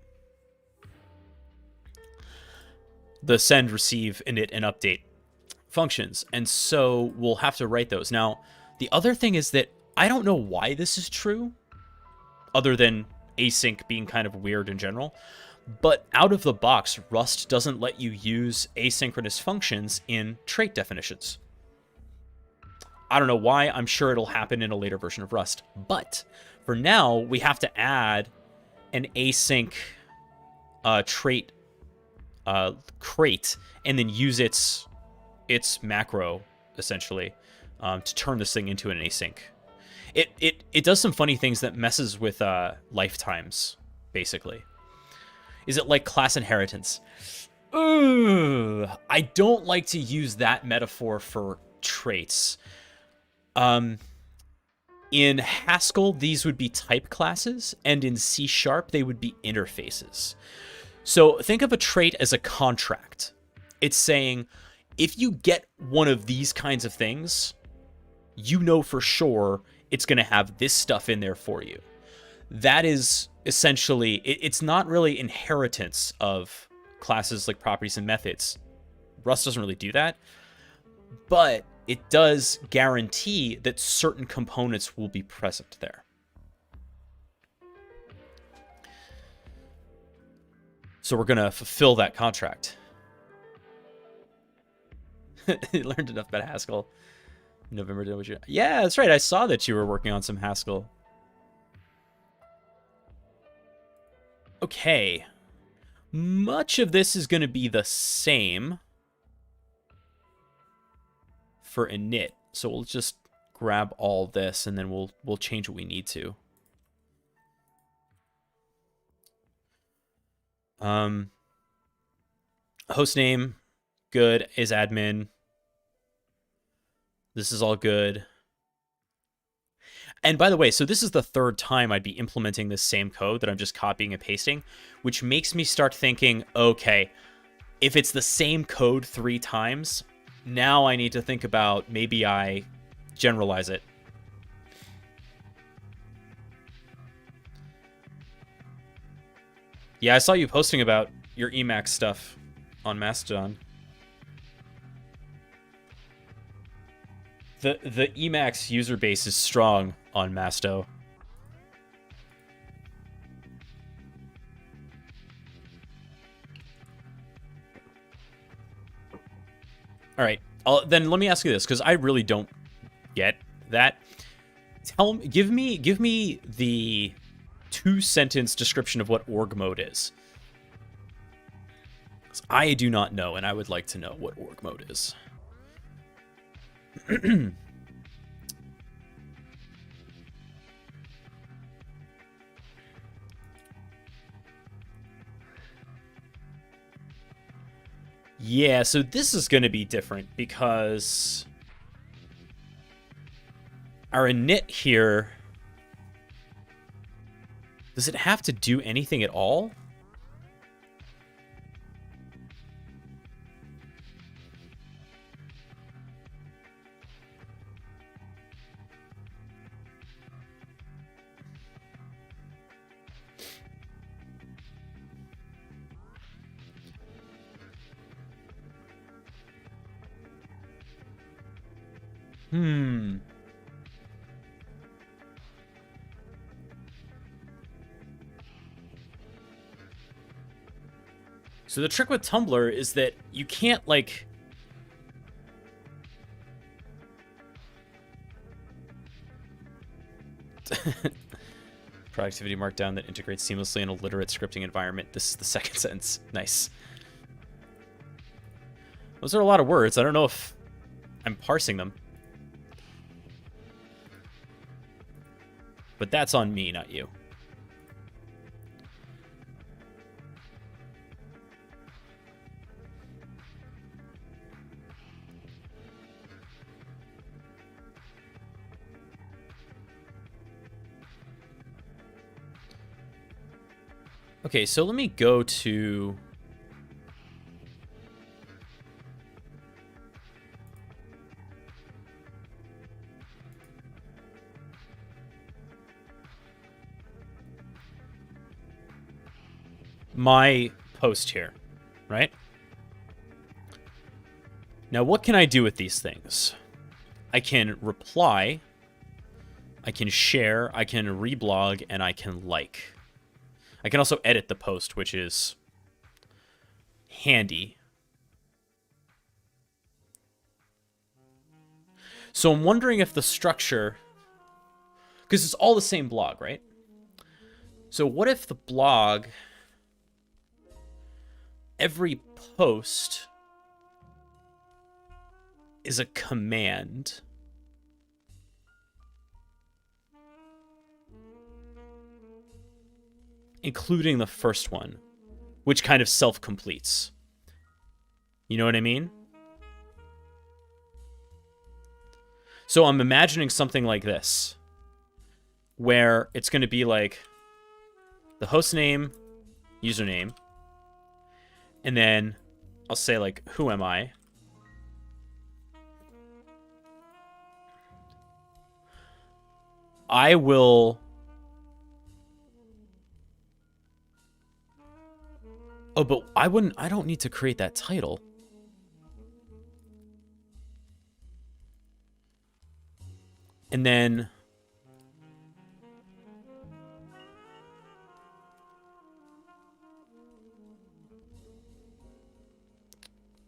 Speaker 2: The send, receive, init, and update functions. And so we'll have to write those. Now, the other thing is that I don't know why this is true, other than async being kind of weird in general. But out of the box, Rust doesn't let you use asynchronous functions in trait definitions. I don't know why. I'm sure it'll happen in a later version of Rust. But for now, we have to add an async trait crate and then use its macro, essentially, to turn this thing into an async. It does some funny things that messes with lifetimes, basically. Is it like class inheritance? Ugh, I don't like to use that metaphor for traits. In Haskell, these would be type classes, and in C# they would be interfaces. So think of a trait as a contract. It's saying, if you get one of these kinds of things, you know for sure it's going to have this stuff in there for you. That is essentially, it's not really inheritance of classes like properties and methods. Rust doesn't really do that, but it does guarantee that certain components will be present there. So we're going to fulfill that contract. You learned enough about Haskell. November, yeah, that's right. I saw that you were working on some Haskell. Okay. Much of this is going to be the same for init. So we'll just grab all this and then we'll change what we need to. Hostname, good, is admin. This is all good. And by the way, so this is the third time I'd be implementing this same code that I'm just copying and pasting, which makes me start thinking, okay, if it's the same code 3 times, now I need to think about maybe I generalize it. Yeah, I saw you posting about your Emacs stuff on Mastodon. The Emacs user base is strong on Masto. All right, then let me ask you this, because I really don't get that. Give me the 2-sentence description of what org mode is. I do not know, and I would like to know what org mode is. Yeah, so this is going to be different because our init here, does it have to do anything at all? So the trick with Tumblr is that you can't, like... Productivity markdown that integrates seamlessly in a literate scripting environment. This is the second sentence. Nice. Those are a lot of words. I don't know if I'm parsing them. But that's on me, not you. Okay, so let me go to... my post here, right? Now, what can I do with these things? I can reply, I can share, I can reblog, and I can like. I can also edit the post, which is handy. So I'm wondering if the structure, because it's all the same blog, right? So what if the blog, every post is a command? Including the first one, which kind of self-completes. You know what I mean? So I'm imagining something like this, where it's going to be like the host name, username, And then I'll say, like, who am I? I will... Oh, but I don't need to create that title. And then...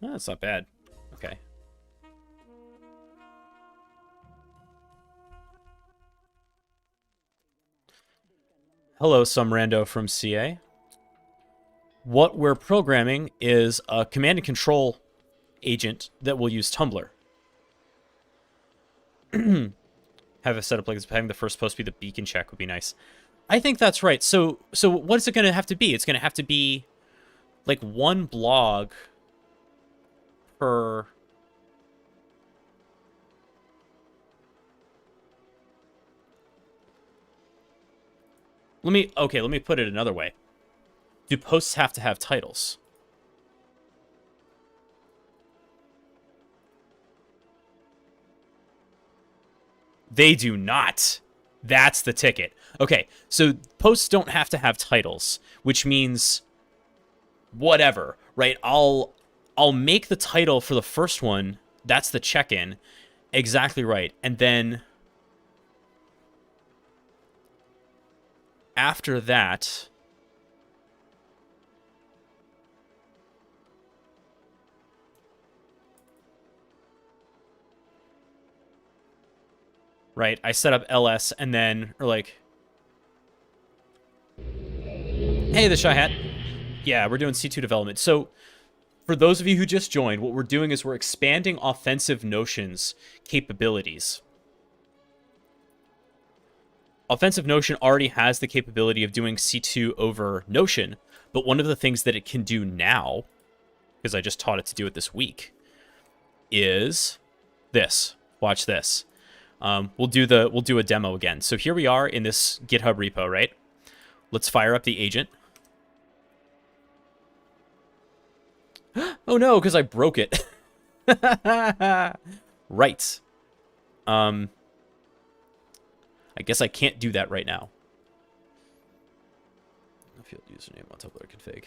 Speaker 2: Oh, that's not bad. Okay. Hello, some rando from CA. What we're programming is a command and control agent that will use Tumblr. Have a set of plugins. Having the first post be the beacon check would be nice. I think that's right. So what's it going to have to be? It's going to have to be like one blog per... Let me put it another way. Do posts have to have titles? They do not. That's the ticket. Okay, so posts don't have to have titles, which means whatever, right? I'll make the title for the first one. That's the check-in. Exactly right. And then after that, right, I set up ls and then, or like, hey, the Shy Hat. Yeah, we're doing C2 development. So for those of you who just joined, what we're doing is we're expanding OffensiveNotion's capabilities. OffensiveNotion already has the capability of doing C2 over Notion, but one of the things that it can do now, because I just taught it to do it this week, is this. Watch this. We'll do a demo again. So here we are in this GitHub repo, right? Let's fire up the agent. Oh no, because I broke it. Right. I guess I can't do that right now. Field username on Tumblr config.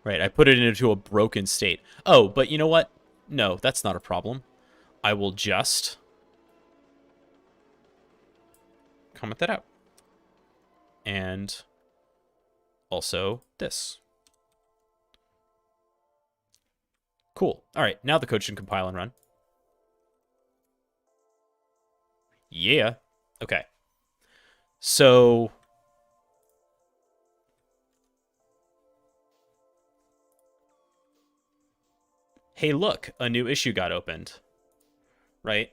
Speaker 2: Right, I put it into a broken state. Oh, but you know what? No, that's not a problem. I will just comment that out. And also this. Cool. All right, now the code should compile and run. Yeah. Okay. So hey, look, a new issue got opened. Right?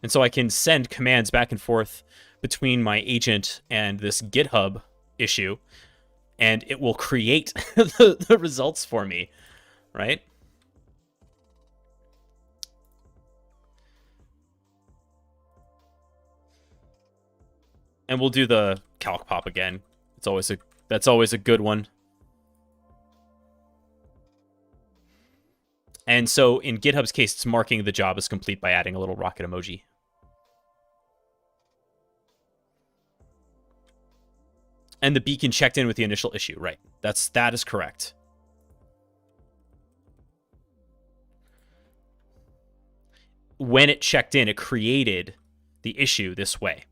Speaker 2: And so I can send commands back and forth between my agent and this GitHub issue, and it will create the results for me, right? And we'll do the calc pop again. That's always a good one. And so in GitHub's case, it's marking the job as complete by adding a little rocket emoji. And the beacon checked in with the initial issue, right? That is correct. When it checked in, it created the issue this way.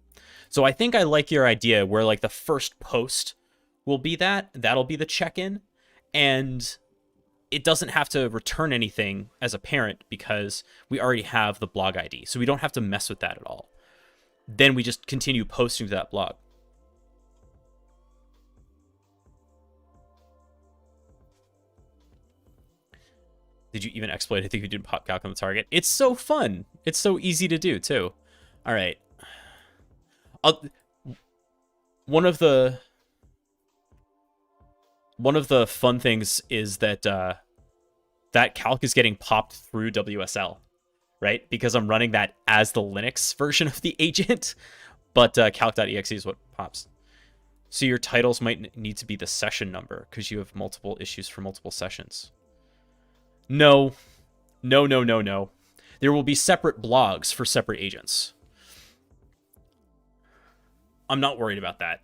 Speaker 2: So I think I like your idea where like the first post will be that'll be the check-in, and it doesn't have to return anything as a parent because we already have the blog ID. So we don't have to mess with that at all. Then we just continue posting to that blog. Did you even exploit? I think you did pop calc on the target. It's so fun. It's so easy to do too. All right. One of the fun things is that that calc is getting popped through WSL, right? Because I'm running that as the Linux version of the agent. But calc.exe is what pops. So your titles might need to be the session number because you have multiple issues for multiple sessions. No. No, no, no, no. There will be separate blogs for separate agents. I'm not worried about that.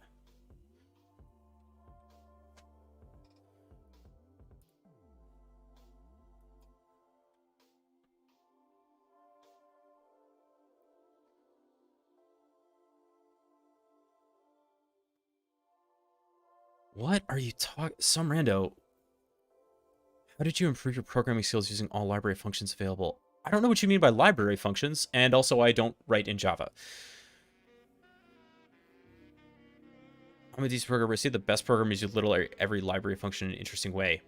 Speaker 2: What are you talking? Some rando. How did you improve your programming skills using all library functions available? I don't know what you mean by library functions, and also I don't write in Java. I'm a decent programmer. See, the best programmers use literally every library function in an interesting way.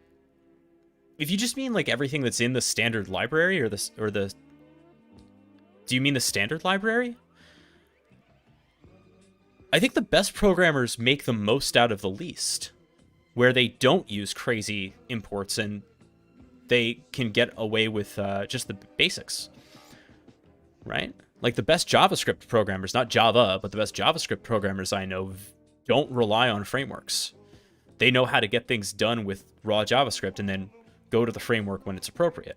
Speaker 2: If you just mean like everything that's in the standard library, or the, do you mean the standard library? I think the best programmers make the most out of the least, where they don't use crazy imports and they can get away with just the basics, right? Like the best JavaScript programmers, not Java, but the best JavaScript programmers I know don't rely on frameworks. They know how to get things done with raw JavaScript and then go to the framework when it's appropriate.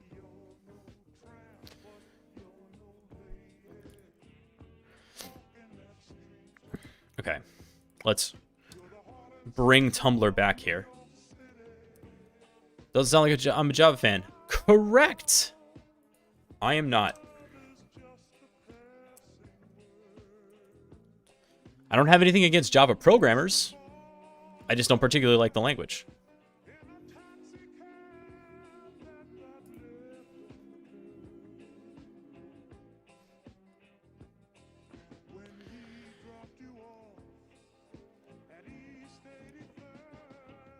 Speaker 2: Okay, let's bring Tumblr back here. Doesn't sound like I'm a Java fan. Correct! I am not. I don't have anything against Java programmers. I just don't particularly like the language.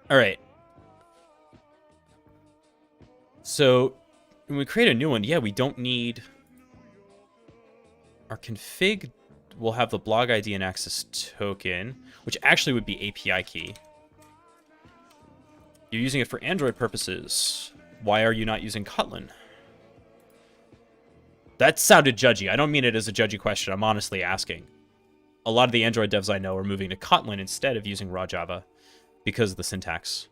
Speaker 2: All right. So when we create a new one, yeah, we don't need our config. We'll have the blog ID and access token, which actually would be API key. You're using it for Android purposes. Why are you not using Kotlin? That sounded judgy. I don't mean it as a judgy question. I'm honestly asking. A lot of the Android devs I know are moving to Kotlin instead of using raw Java because of the syntax.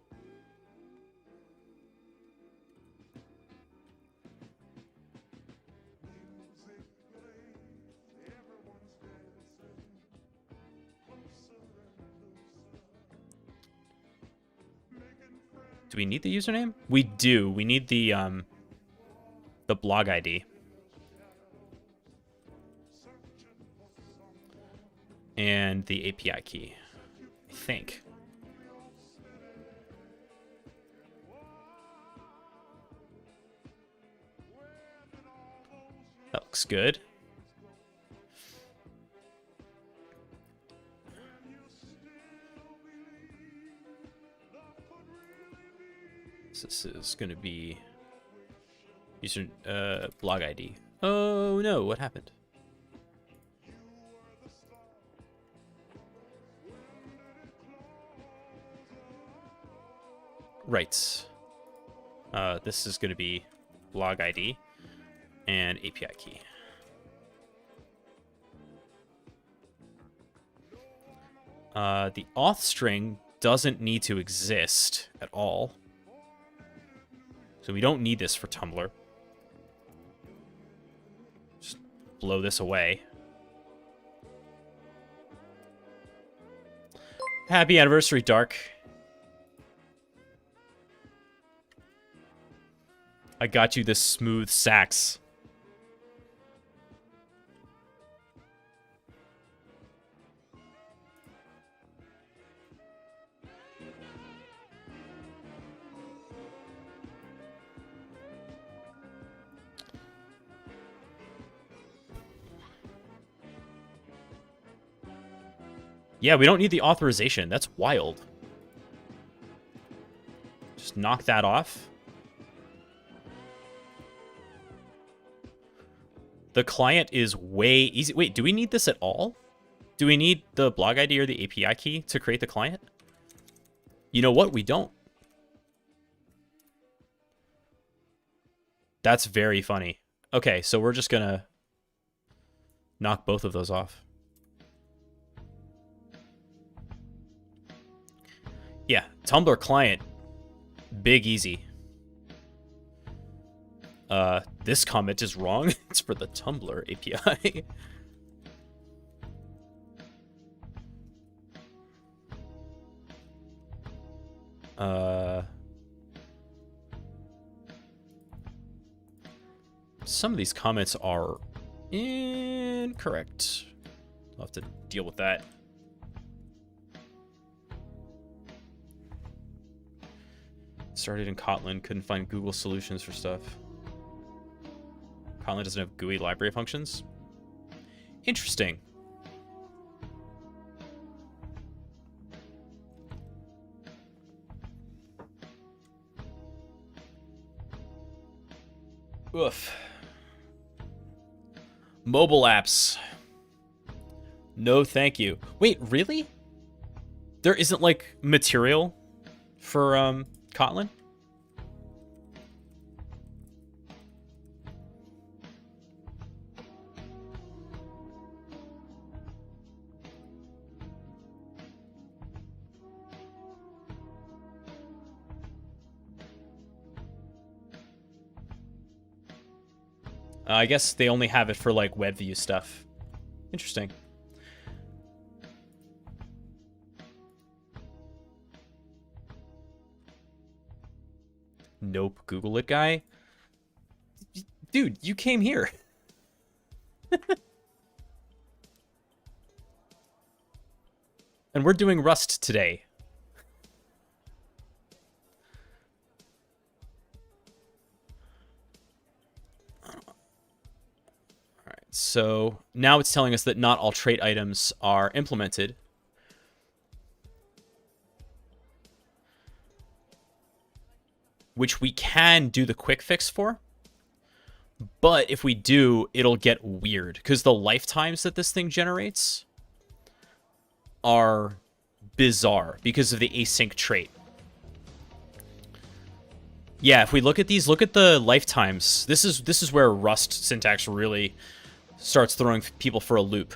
Speaker 2: Do we need the username? We do. We need the blog ID. And the API key, I think. That looks good. This is going to be user blog ID. Oh no, what happened? Right. This is going to be blog ID and API key. The auth string doesn't need to exist at all. So we don't need this for Tumblr. Just blow this away. Happy anniversary, Dark. I got you this smooth sax. Yeah, we don't need the authorization. That's wild. Just knock that off. The client is way easy. Wait, do we need this at all? Do we need the blog ID or the API key to create the client? You know what? We don't. That's very funny. Okay, so we're just gonna knock both of those off. Yeah, Tumblr client, big easy. This comment is wrong. It's for the Tumblr API. Some of these comments are incorrect. I'll have to deal with that. Started in Kotlin, couldn't find Google solutions for stuff. Kotlin doesn't have GUI library functions. Interesting. Oof. Mobile apps. No, thank you. Wait, really? There isn't, like, material for, Kotlin? I guess they only have it for, like, web view stuff. Interesting. Nope, Google it guy. Dude, you came here. And we're doing Rust today. So now it's telling us that not all trait items are implemented. Which we can do the quick fix for. But if we do, it'll get weird. Because the lifetimes that this thing generates are bizarre because of the async trait. Yeah, if we look at these, look at the lifetimes. This is where Rust syntax really starts throwing people for a loop.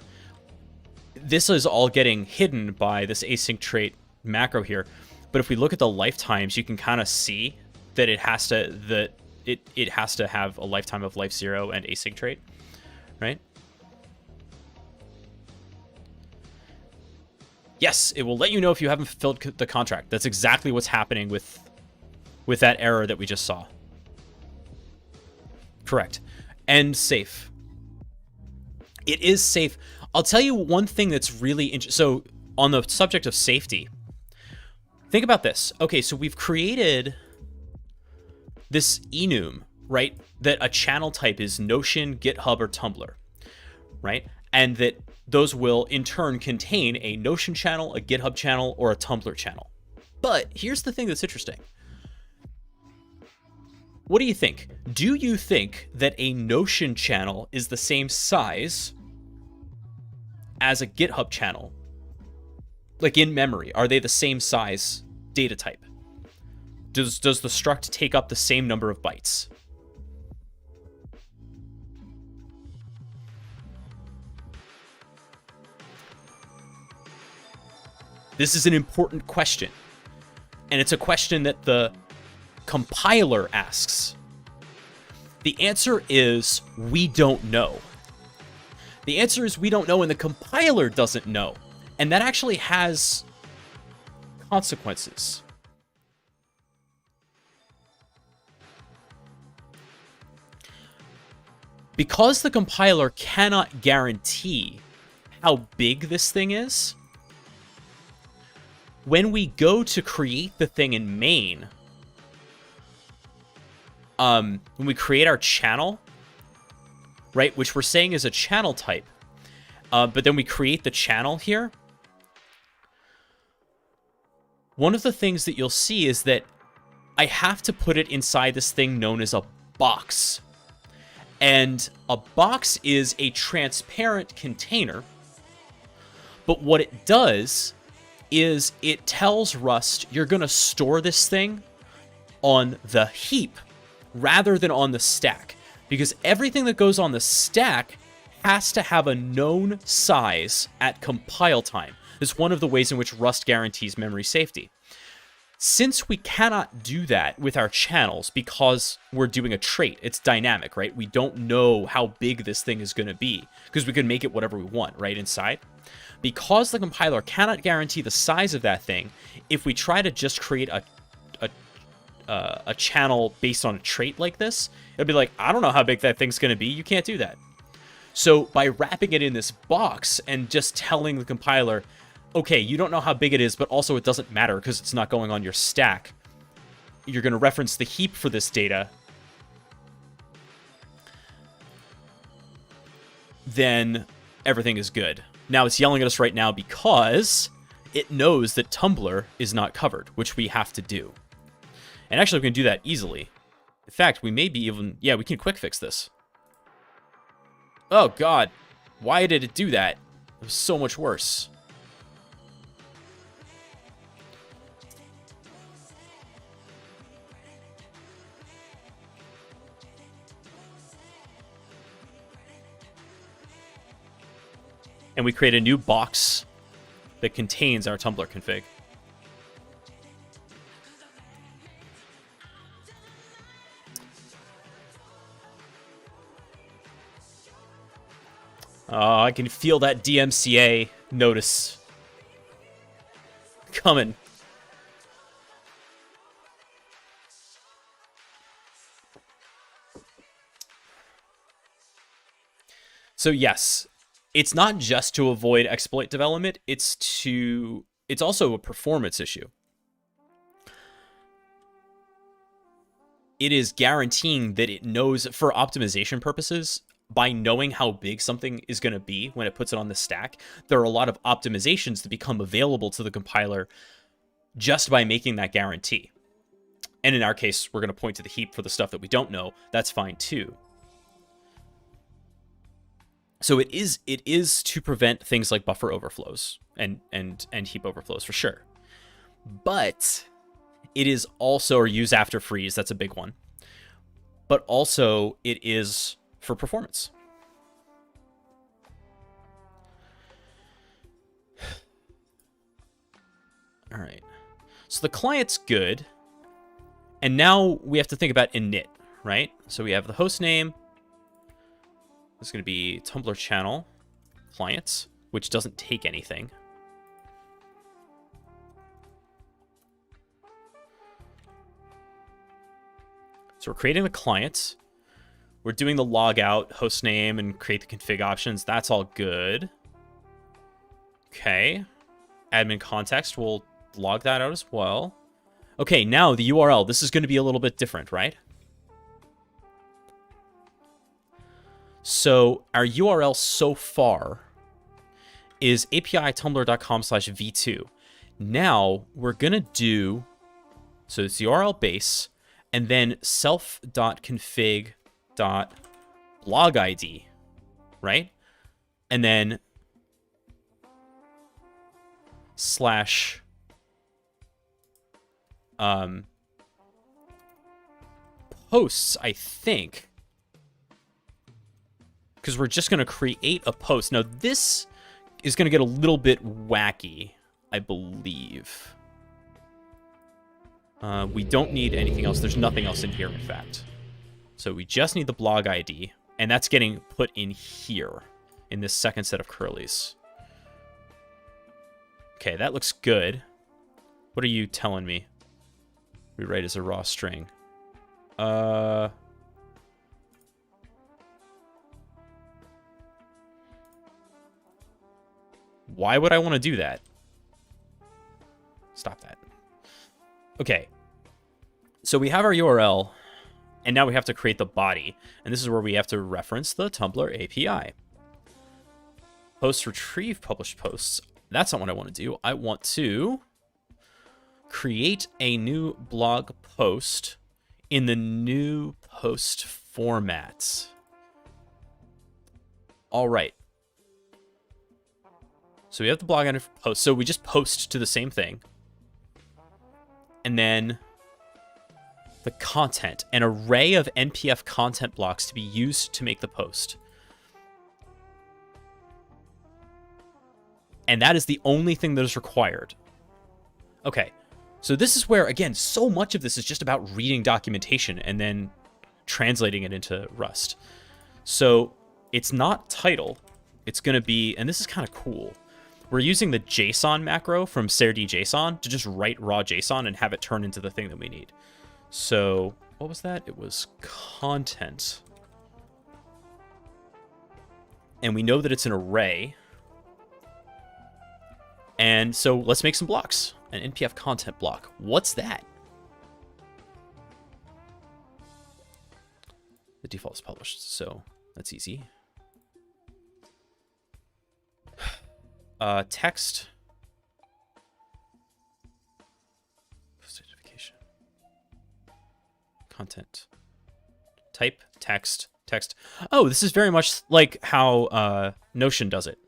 Speaker 2: This is all getting hidden by this async trait macro here. But if we look at the lifetimes, you can kind of see that it has to have a lifetime of life 0 and async trait, right? Yes, it will let you know if you haven't fulfilled the contract. That's exactly what's happening with that error that we just saw. Correct. And safe. It is safe. I'll tell you one thing that's really interesting. So on the subject of safety, think about this. Okay, so we've created this enum, right? That a channel type is Notion, GitHub, or Tumblr, right? And that those will in turn contain a Notion channel, a GitHub channel, or a Tumblr channel. But here's the thing that's interesting. What do you think? Do you think that a Notion channel is the same size as a GitHub channel? Like in memory, are they the same size data type? Does the struct take up the same number of bytes? This is an important question. And it's a question that the compiler asks. The answer is we don't know. The answer is we don't know, and the compiler doesn't know. And that actually has consequences. Because the compiler cannot guarantee how big this thing is, when we go to create the thing in main, when we create our channel, right, which we're saying is a channel type, but then we create the channel here, one of the things that you'll see is that I have to put it inside this thing known as a box. And a box is a transparent container, but what it does is it tells Rust you're going to store this thing on the heap rather than on the stack, because everything that goes on the stack has to have a known size at compile time. It's one of the ways in which Rust guarantees memory safety. Since we cannot do that with our channels because we're doing a trait, it's dynamic, right? We don't know how big this thing is going to be because we can make it whatever we want, right, inside. Because the compiler cannot guarantee the size of that thing, if we try to just create a channel based on a trait like this, it'll be like, I don't know how big that thing's going to be. You can't do that. So by wrapping it in this box and just telling the compiler, okay, you don't know how big it is, but also it doesn't matter because it's not going on your stack. You're going to reference the heap for this data. Then everything is good. Now it's yelling at us right now because it knows that Tumblr is not covered, which we have to do. And actually, we can do that easily. In fact, we may be even... Yeah, we can quick fix this. Oh, God. Why did it do that? It was so much worse. And we create a new box that contains our Tumblr config. Oh, I can feel that DMCA notice coming. So yes, it's not just to avoid exploit development, it's also a performance issue. It is guaranteeing that it knows, for optimization purposes, by knowing how big something is going to be when it puts it on the stack, there are a lot of optimizations that become available to the compiler just by making that guarantee. And in our case, we're going to point to the heap for the stuff that we don't know. That's fine too. So it is to prevent things like buffer overflows and heap overflows for sure. But it is also, or use after freeze, that's a big one. But also it is for performance. All right. So the client's good. And now we have to think about init, right? So we have the host name. It's going to be Tumblr channel clients, which doesn't take anything. So we're creating the client. We're doing the logout, host name, and create the config options. That's all good. Okay. Admin context, we'll log that out as well. Okay, now the URL. This is going to be a little bit different, right? So our URL so far is api.tumblr.com/v2. Now we're going to do, so it's the URL base, and then self.config.blogid, right? And then slash posts, I think. Because we're just going to create a post. Now, this is going to get a little bit wacky, I believe. We don't need anything else. There's nothing else in here, in fact. So we just need the blog ID, and that's getting put in here, in this second set of curlies. Okay, that looks good. What are you telling me? Rewrite as a raw string. Why would I want to do that? Stop that. Okay. So we have our URL, and now we have to create the body. And this is where we have to reference the Tumblr API. Post retrieve published posts. That's not what I want to do. I want to create a new blog post in the new post format. All right. So we have the blog end post. So we just post to the same thing. And then the content, an array of NPF content blocks to be used to make the post. And that is the only thing that is required. Okay, So this is where, again, so much of this is just about reading documentation and then translating it into Rust. So it's not title. It's going to be, and this is kind of cool. We're using the JSON macro from serde.json to just write raw JSON and have it turn into the thing that we need. So what was that? It was content. And we know that it's an array. And so let's make some blocks. An npf content block. What's that? The default is published, so that's easy. Text. Post notification. Content. Type, text, text. Oh, this is very much like how Notion does it.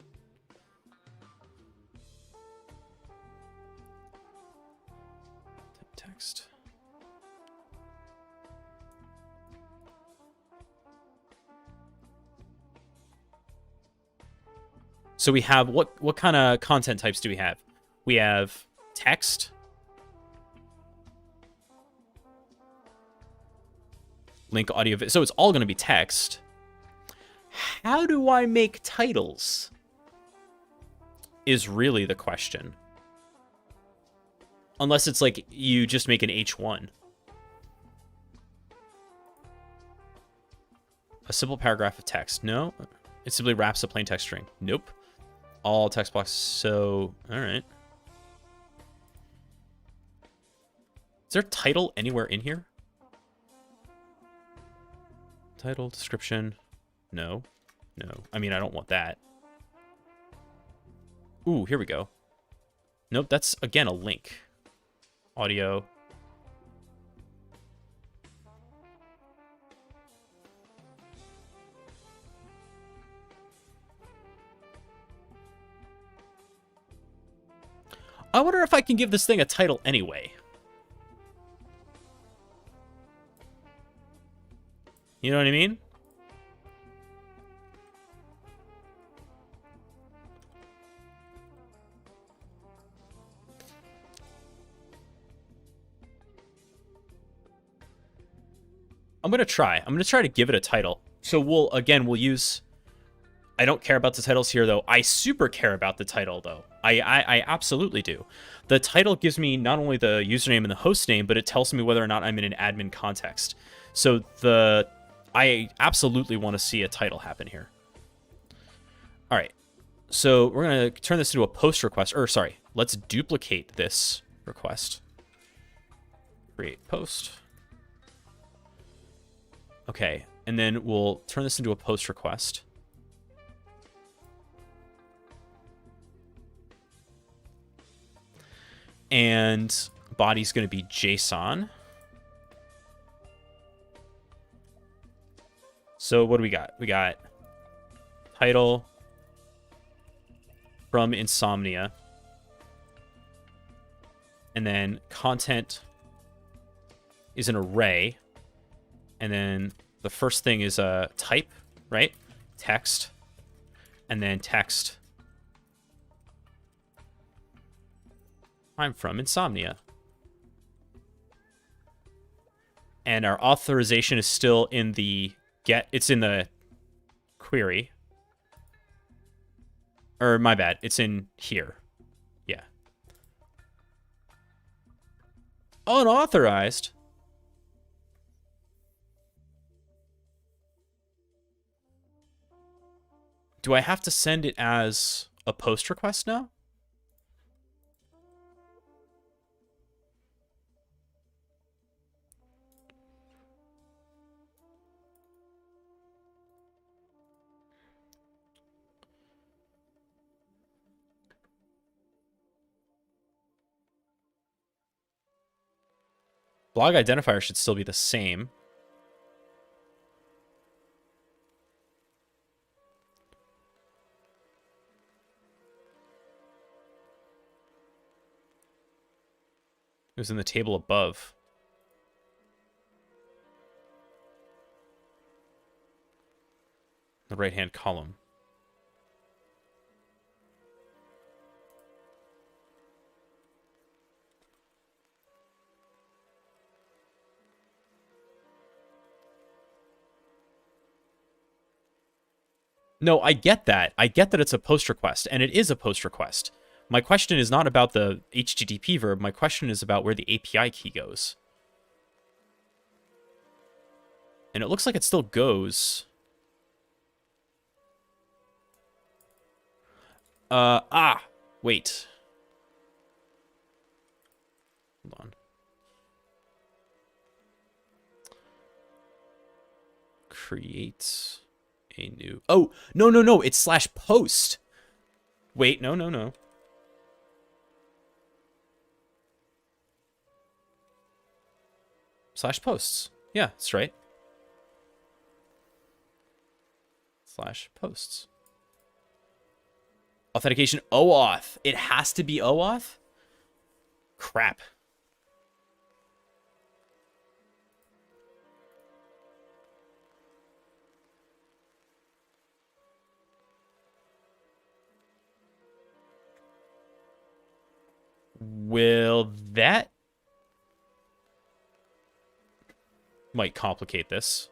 Speaker 2: Text. So we have, what kind of content types do we have? We have text, link, audio, so it's all going to be text. How do I make titles? Is really the question. Unless it's like you just make an H1. A simple paragraph of text. No. It simply wraps a plain text string. Nope. All text blocks. So, all right. Is there a title anywhere in here? Title, description. No. No. I mean, I don't want that. Ooh, here we go. Nope, that's, again, a link. Audio. I wonder if I can give this thing a title anyway. You know what I mean? I'm going to try. I'm going to try to give it a title. So we'll use... I don't care about the titles here, though. I super care about the title, though. I absolutely do. The title gives me not only the username and the host name, but it tells me whether or not I'm in an admin context. So I absolutely want to see a title happen here. All right. So we're going to turn this into a post request. Or, sorry, let's duplicate this request. Create post. Okay. And then we'll turn this into a post request. And body's going to be JSON. So what do we got? We got title from Insomnia. And then content is an array. And then the first thing is a type, right? Text. And then text. I'm from Insomnia. And our authorization is still in the get. It's in the query. Or my bad. It's in here. Yeah. Unauthorized. Do I have to send it as a post request now? Blog identifier should still be the same. It was in the table above. The right-hand column. No, I get that. I get that it's a post request, and it is a post request. My question is not about the HTTP verb. My question is about where the API key goes. And it looks like it still goes. Wait. Hold on. Create a new... Oh, no. It's slash post. Wait, no. Slash posts. Yeah, that's right. Slash posts. Authentication OAuth. It has to be OAuth? Crap. Will that... might complicate this.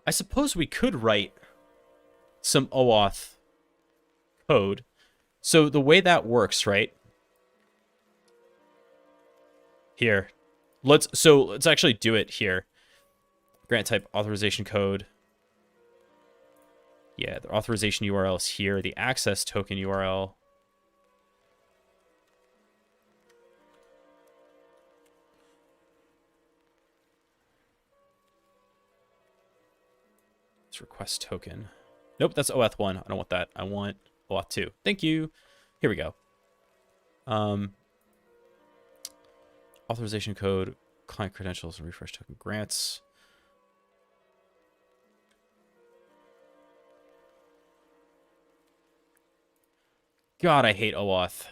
Speaker 2: I suppose we could write some OAuth code. So the way that works, right? Here. Let's actually do it here. Grant type authorization code. Yeah, the authorization URL is here. The access token URL. It's request token. Nope, that's OAuth 1. I don't want that. I want OAuth 2. Thank you. Here we go. Authorization code, client credentials, and refresh token grants. God, I hate OAuth.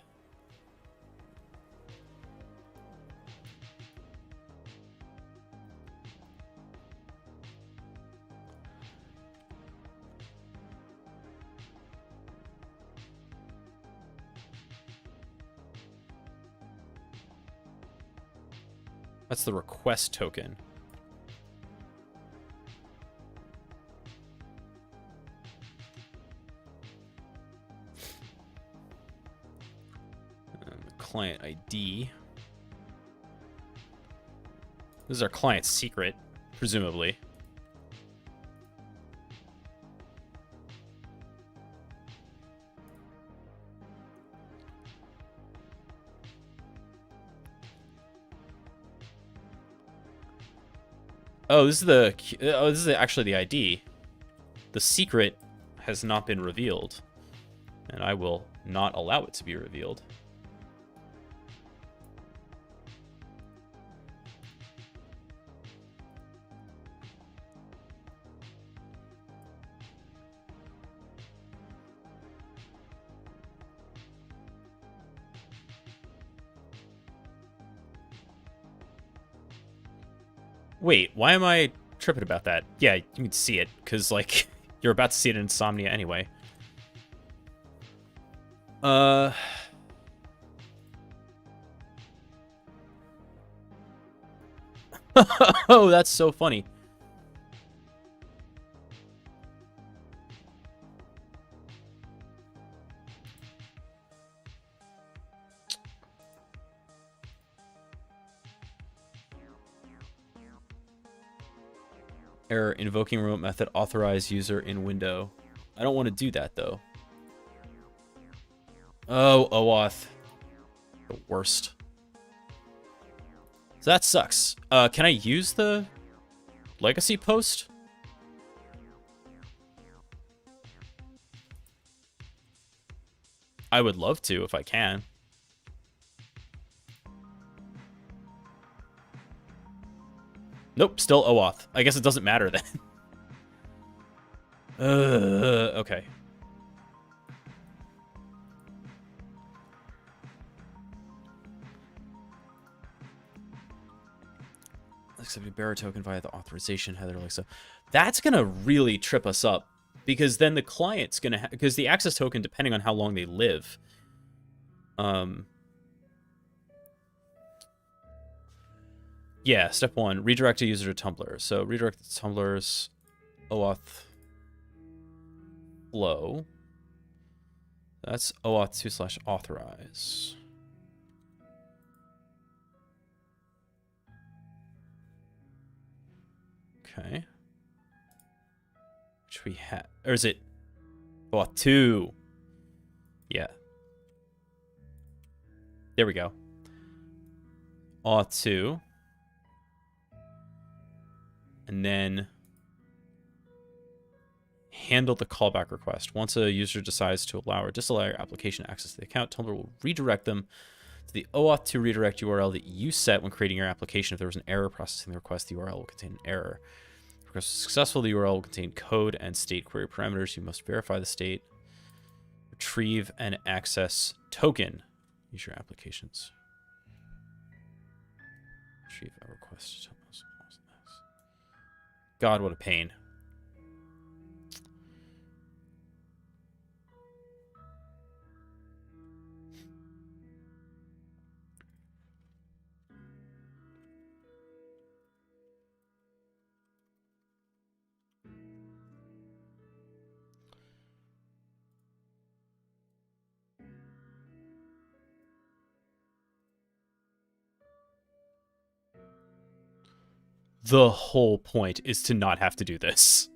Speaker 2: That's the request token. And the client ID. This is our client secret, presumably. Oh, this is actually the ID. The secret has not been revealed, and I will not allow it to be revealed. Wait, why am I tripping about that? Yeah, you can see it, because, like, you're about to see it in Insomnia anyway. Oh, that's so funny. Error, invoking remote method, authorize user in window. I don't want to do that, though. Oh, OAuth. The worst. So that sucks. Can I use the legacy post? I would love to if I can. Nope, still OAuth. I guess it doesn't matter then. Okay. Accepting bearer token via the authorization header like so. That's gonna really trip us up because then the client's gonna because the access token, depending on how long they live, Yeah, step 1, redirect a user to Tumblr. So redirect to Tumblr's OAuth flow. That's OAuth 2/authorize. Okay. Which we have, or is it OAuth 2? Yeah. There we go. OAuth 2. And then handle the callback request. Once a user decides to allow or disallow your application access to the account, Tumblr will redirect them to the OAuth 2 redirect URL that you set when creating your application. If there was an error processing the request, the URL will contain an error. If the request is successful, the URL will contain code and state query parameters. You must verify the state. Retrieve and access token. Use your applications. Retrieve a request. God, what a pain. The whole point is to not have to do this.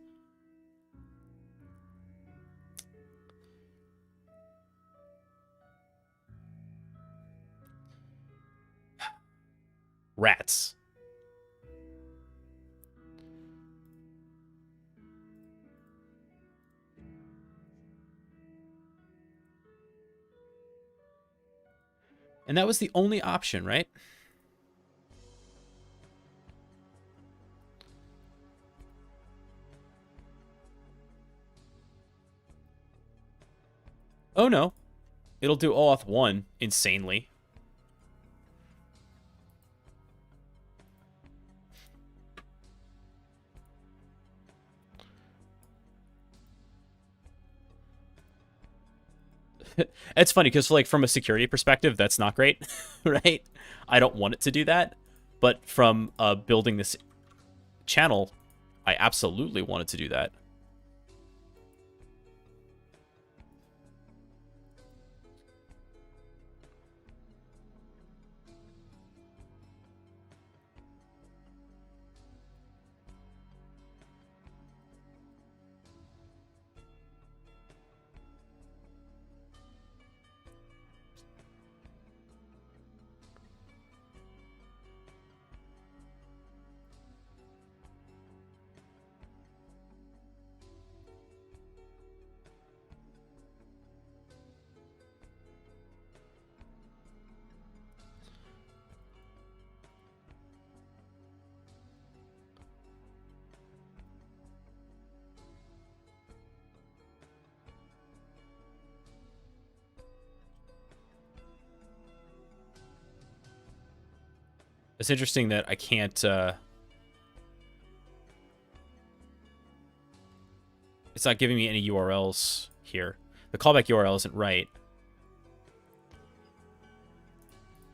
Speaker 2: Rats. And that was the only option, right? Oh no. It'll do OAuth 1 insanely. It's funny because, like, from a security perspective, that's not great, right? I don't want it to do that. But from building this channel, I absolutely wanted to do that. It's interesting that I can't... it's not giving me any URLs here. The callback URL isn't right.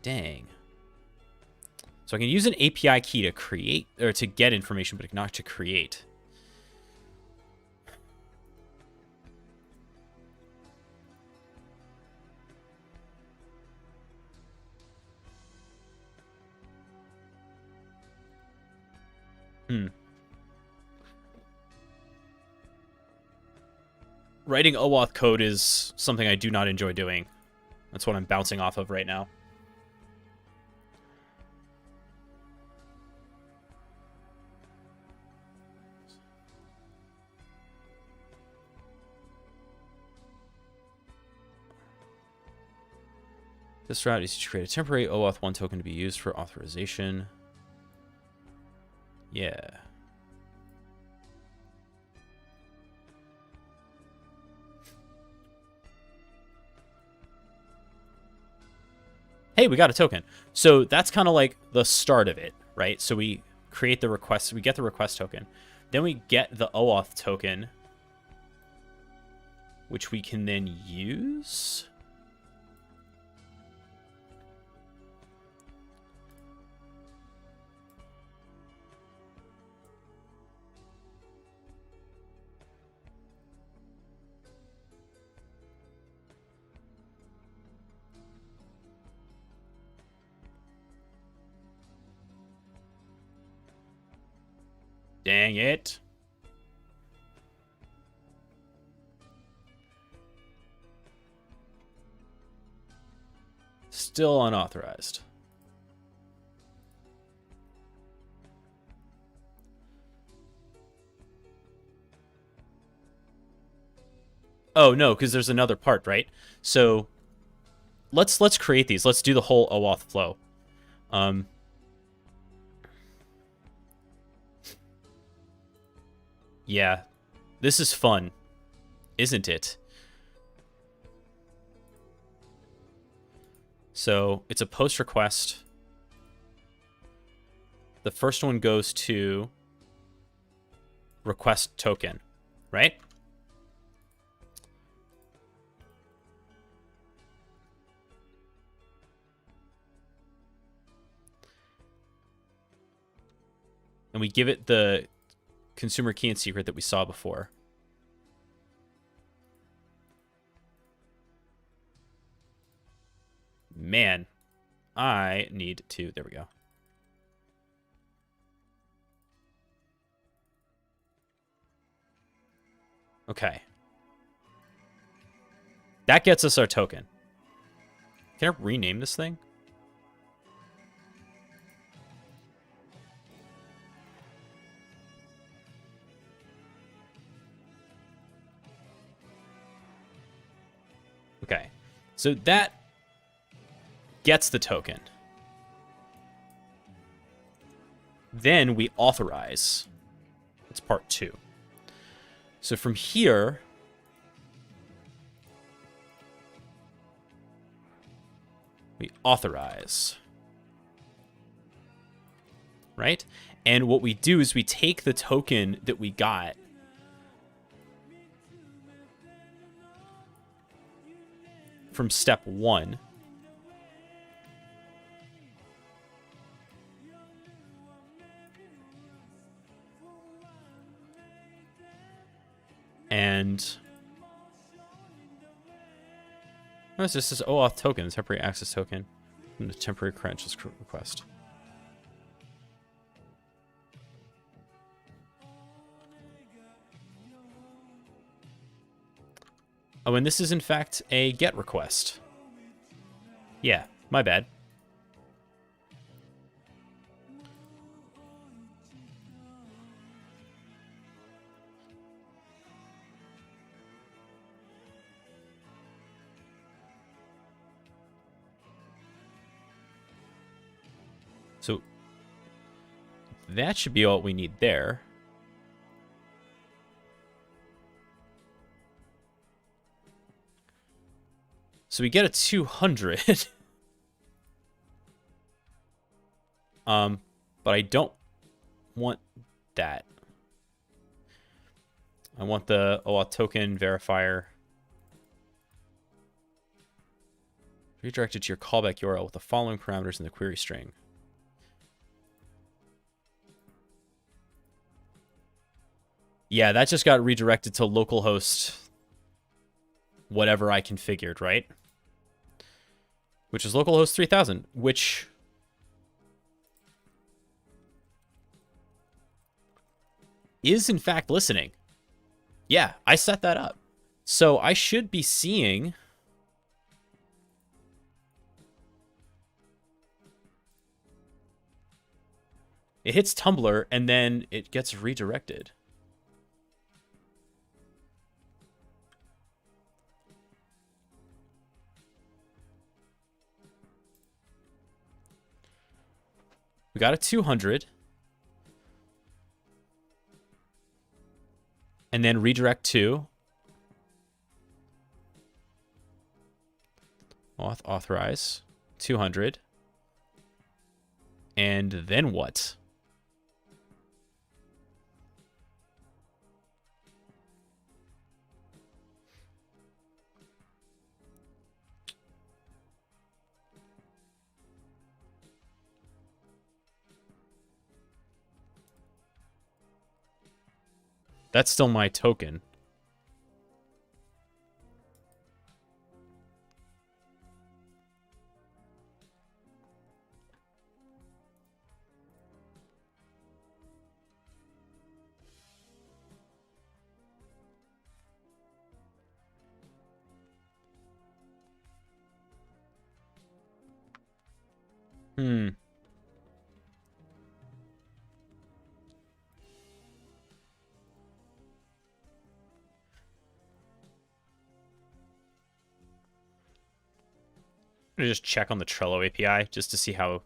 Speaker 2: Dang. So I can use an API key to create, or to get information, but not to create. Writing OAuth code is something I do not enjoy doing. That's what I'm bouncing off of right now. This route is to create a temporary OAuth 1 token to be used for authorization. Yeah. Hey, we got a token. So that's kind of like the start of it, right? So we create the request, we get the request token. Then we get the OAuth token, which we can then use. Dang it. Still unauthorized. Oh, no, because there's another part, right? So let's create these. Let's do the whole OAuth flow. Yeah, this is fun, isn't it? So it's a post request. The first one goes to request token, right? And we give it the consumer key and secret that we saw before. Man, I need to... There we go. Okay. That gets us our token. Can I rename this thing? Okay. So that gets the token. Then we authorize. It's part 2. So from here, we authorize. Right? And what we do is we take the token that we got from step 1. And this is OAuth token, temporary access token, and the temporary credentials request. Oh, and this is in fact a GET request. Yeah, my bad. So that should be all we need there. So we get a 200. But I don't want that. I want the OAuth token verifier redirected to your callback URL with the following parameters in the query string. Yeah, that just got redirected to localhost whatever I configured, right? Which is localhost 3000, which is in fact listening. Yeah, I set that up. So I should be seeing it hits Tumblr and then it gets redirected. We got a 200. And then redirect to authorize 200. And then what? That's still my token. Hmm. I'm gonna just check on the Trello API just to see how.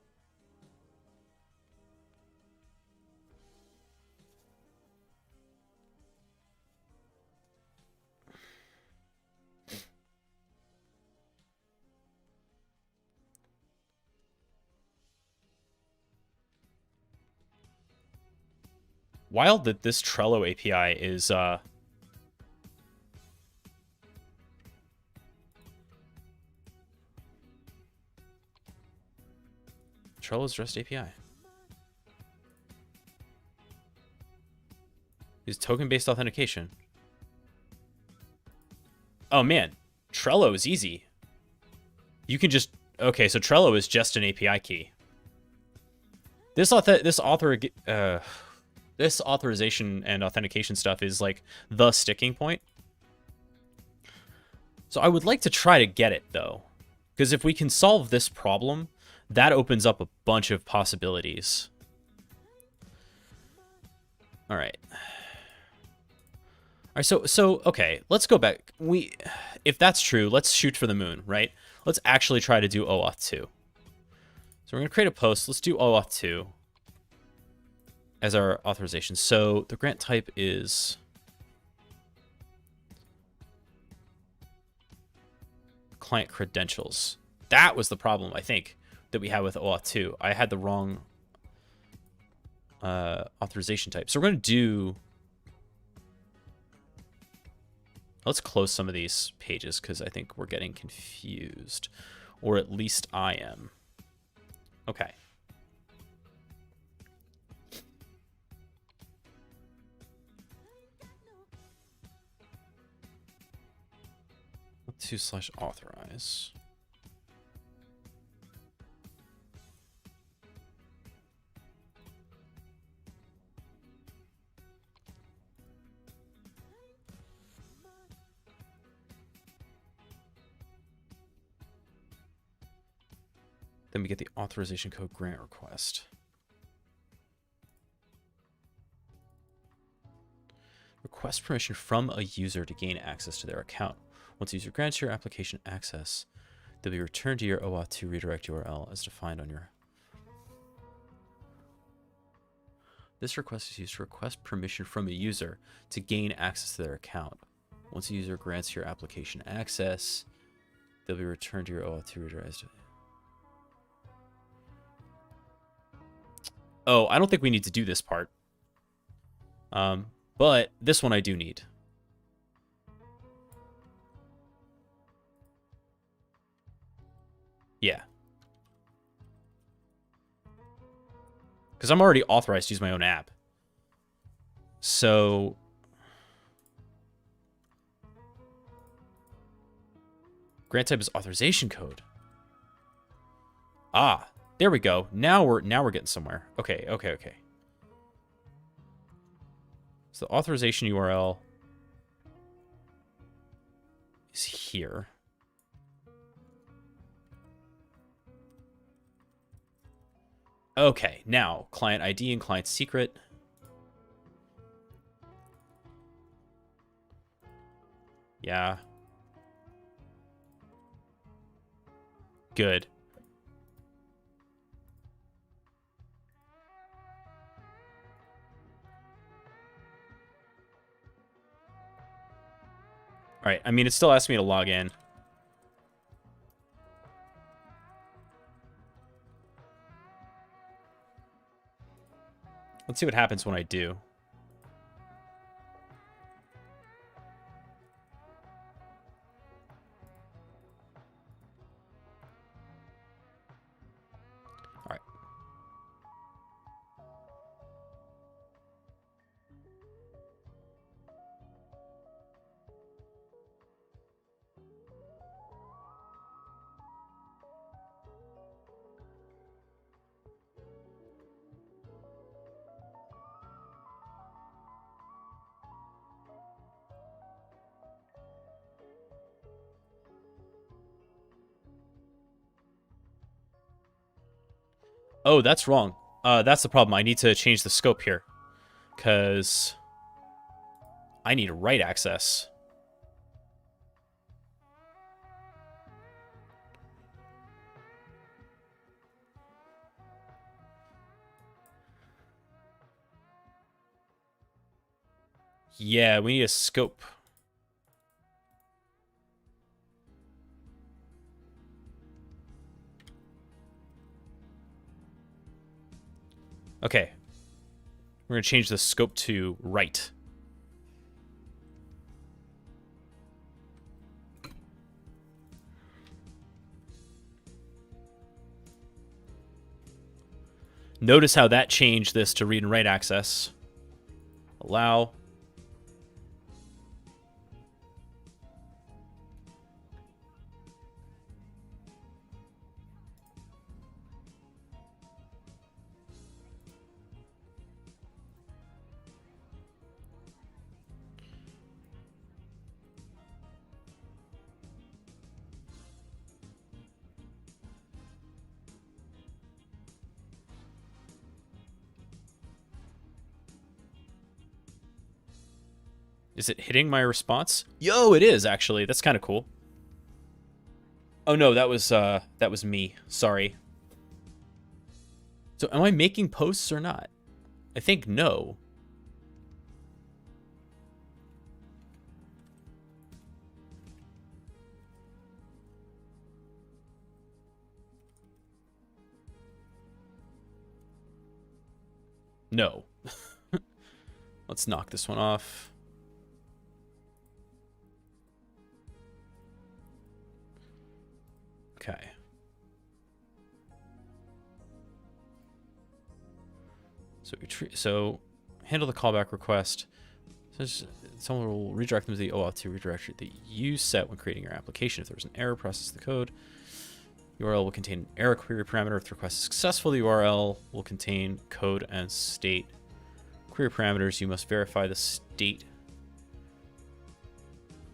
Speaker 2: Wild that this Trello API is Trello's REST API. Is token-based authentication. Oh man, Trello is easy. You can just okay. So Trello is just an API key. This authorization and authentication stuff is like the sticking point. So I would like to try to get it though, because if we can solve this problem, that opens up a bunch of possibilities. All right. All right, so okay, let's go back. If that's true, let's shoot for the moon, right? Let's actually try to do OAuth 2. So we're going to create a post. Let's do OAuth 2 as our authorization. So the grant type is client credentials. That was the problem, I think, that we had with OAuth 2. I had the wrong authorization type. So we're going to do... Let's close some of these pages because I think we're getting confused. Or at least I am. Okay. /authorize. Then we get the authorization code grant request. Request permission from a user to gain access to their account. Once the user grants your application access, they'll be returned to your OAuth 2 redirect URL as defined on your... This request is used to request permission from a user to gain access to their account. Once the user grants your application access, they'll be returned to your OAuth 2 redirect. Oh, I don't think we need to do this part. But this one I do need. Yeah. Because I'm already authorized to use my own app. So... grant type is authorization code. Ah, there we go. Now we're getting somewhere. Okay. So the authorization URL is here. Okay, now client ID and client secret. Yeah. Good. All right, I mean, it still asks me to log in. Let's see what happens when I do. All right. Oh, that's wrong. That's the problem. I need to change the scope here. Because I need write access. Yeah, we need a scope. Okay. We're going to change the scope to write. Notice how that changed this to read and write access. Allow. Is it hitting my response? Yo, it is actually. That's kind of cool. Oh no, that was me. Sorry. So am I making posts or not? I think no. No. Let's knock this one off. Okay. So handle the callback request. So someone will redirect them to the OAuth to redirect that you set when creating your application. If there's an error, process the code. URL will contain an error query parameter. If the request is successful, the URL will contain code and state query parameters. You must verify the state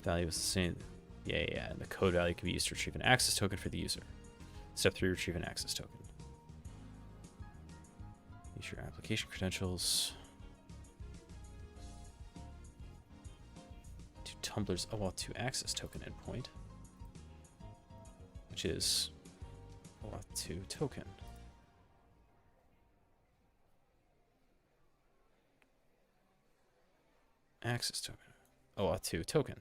Speaker 2: value is the same. Yeah. And the code value can be used to retrieve an access token for the user. Step 3, retrieve an access token. Use your application credentials to Tumblr's OAuth 2 access token endpoint, which is OAuth 2 token. Access token. OAuth 2 token.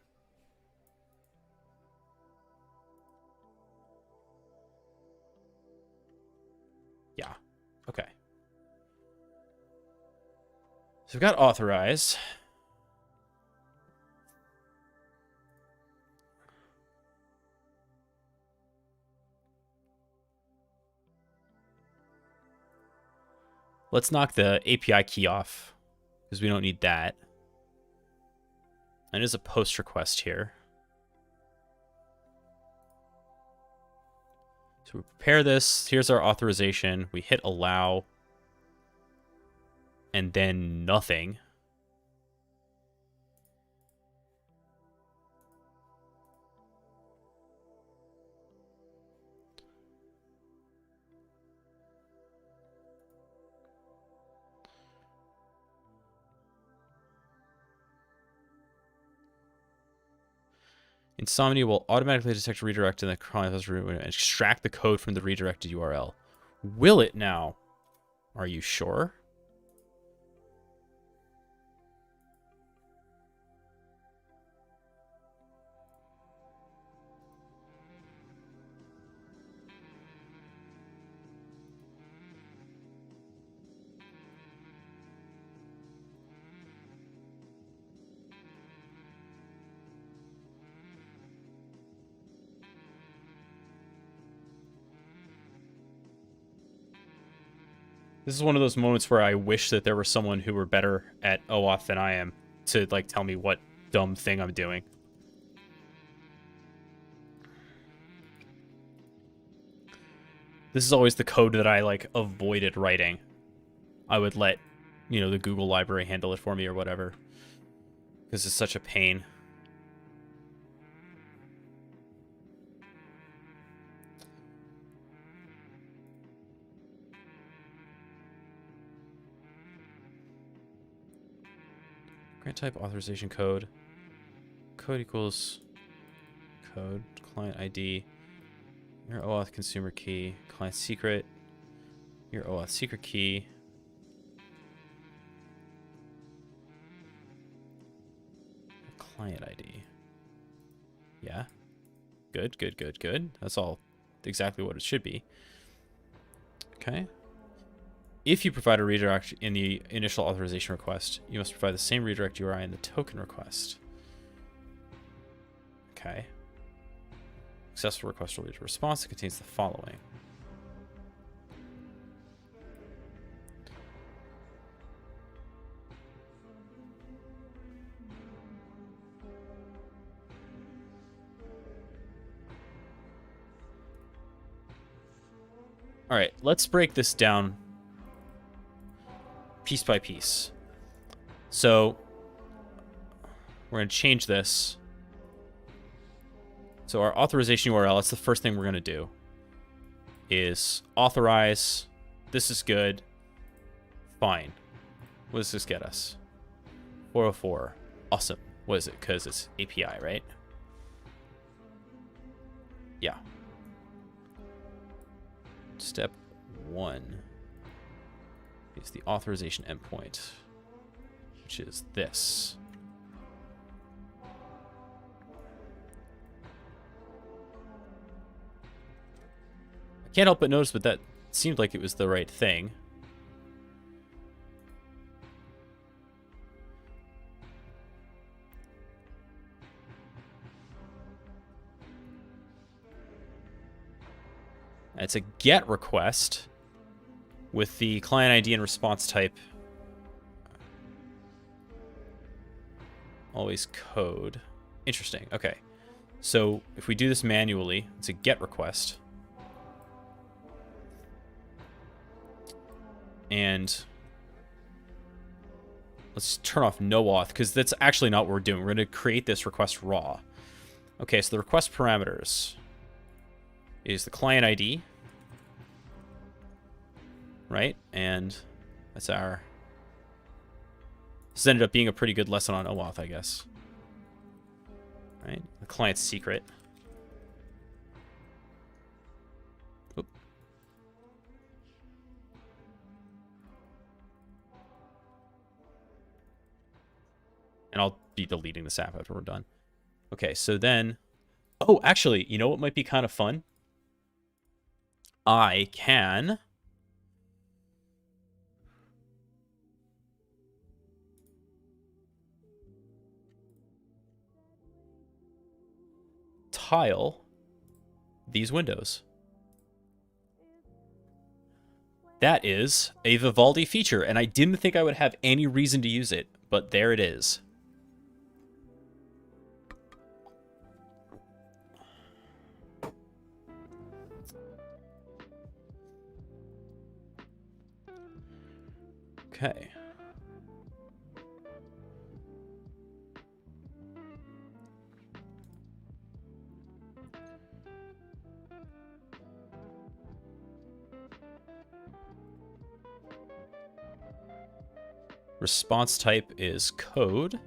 Speaker 2: Yeah. Okay. So we've got authorize. Let's knock the API key off because we don't need that. And there's a post request here. So we prepare this. Here's our authorization. We hit allow. And then nothing. Insomnia will automatically detect a redirect in the client and extract the code from the redirected URL. Will it now? Are you sure? This is one of those moments where I wish that there was someone who were better at OAuth than I am to like tell me what dumb thing I'm doing. This is always the code that I like avoided writing. I would let, you know, the Google library handle it for me or whatever, because it's such a pain. Grant type authorization code. Code equals code. Client ID. Your OAuth consumer key. Client secret. Your OAuth secret key. Client ID. Yeah. Good, good, good, good. That's all exactly what it should be. Okay. If you provide a redirect in the initial authorization request, you must provide the same redirect URI in the token request. Okay. Successful request will lead to a response that contains the following. All right, let's break this down piece by piece. So we're going to change this. So our authorization URL, that's the first thing we're going to do, is authorize. This is good. Fine. What does this get us? 404. Awesome. What is it? Because it's API, right? Yeah. Step 1 is the authorization endpoint, which is this. I can't help but notice, but that seemed like it was the right thing. It's a GET request with the client ID and response type always code. Interesting. Okay. So if we do this manually, it's a GET request. And let's turn off no auth, because that's actually not what we're doing. We're going to create this request raw. Okay, so the request parameters is the client ID, right? And that's our... This ended up being a pretty good lesson on OAuth, I guess. Right? The client's secret. Oop. And I'll be deleting this app after we're done. Okay, so then... Oh, actually, you know what might be kind of fun? I can... tile these windows. That is a Vivaldi feature, and I didn't think I would have any reason to use it, but there it is. Okay. Response type is code.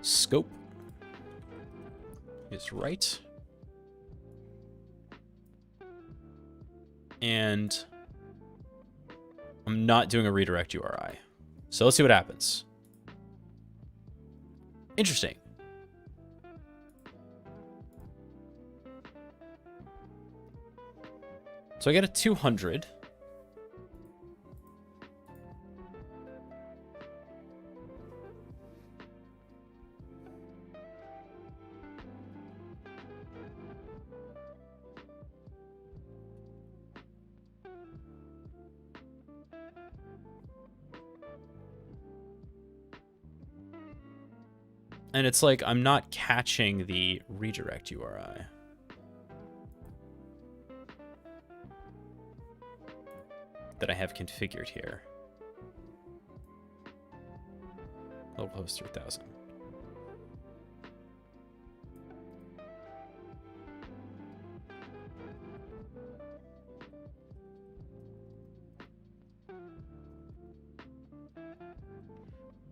Speaker 2: Scope is right. And I'm not doing a redirect URI. So let's see what happens. Interesting. So I get a 200. And it's like I'm not catching the redirect URI. That I have configured here. Localhost 3000.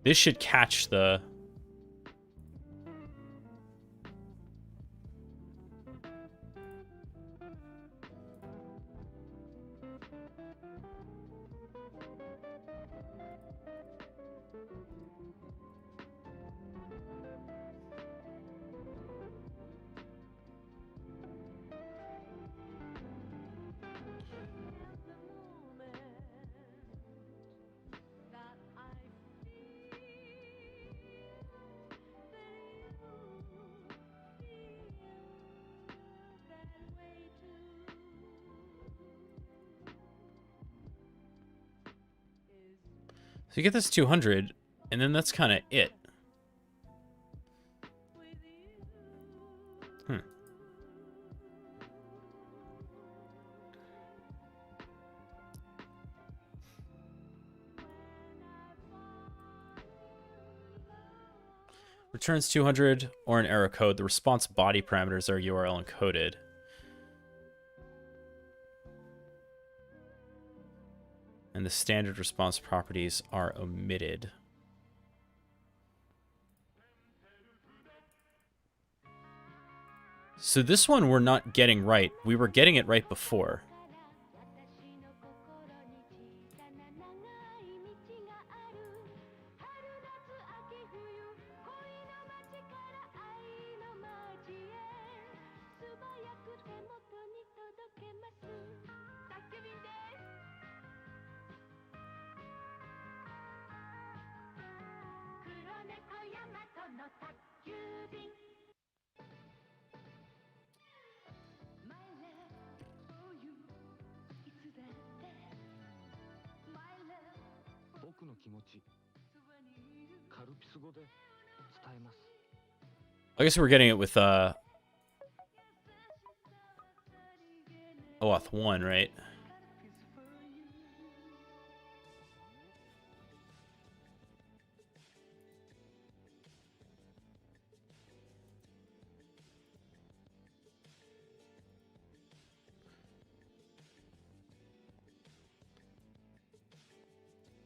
Speaker 2: This should catch the... So you get this 200, and then that's kind of it. Returns 200 or an error code. The response body parameters are URL encoded. And the standard response properties are omitted. So this one we're not getting right. We were getting it right before. I guess we're getting it with OAuth 1, right?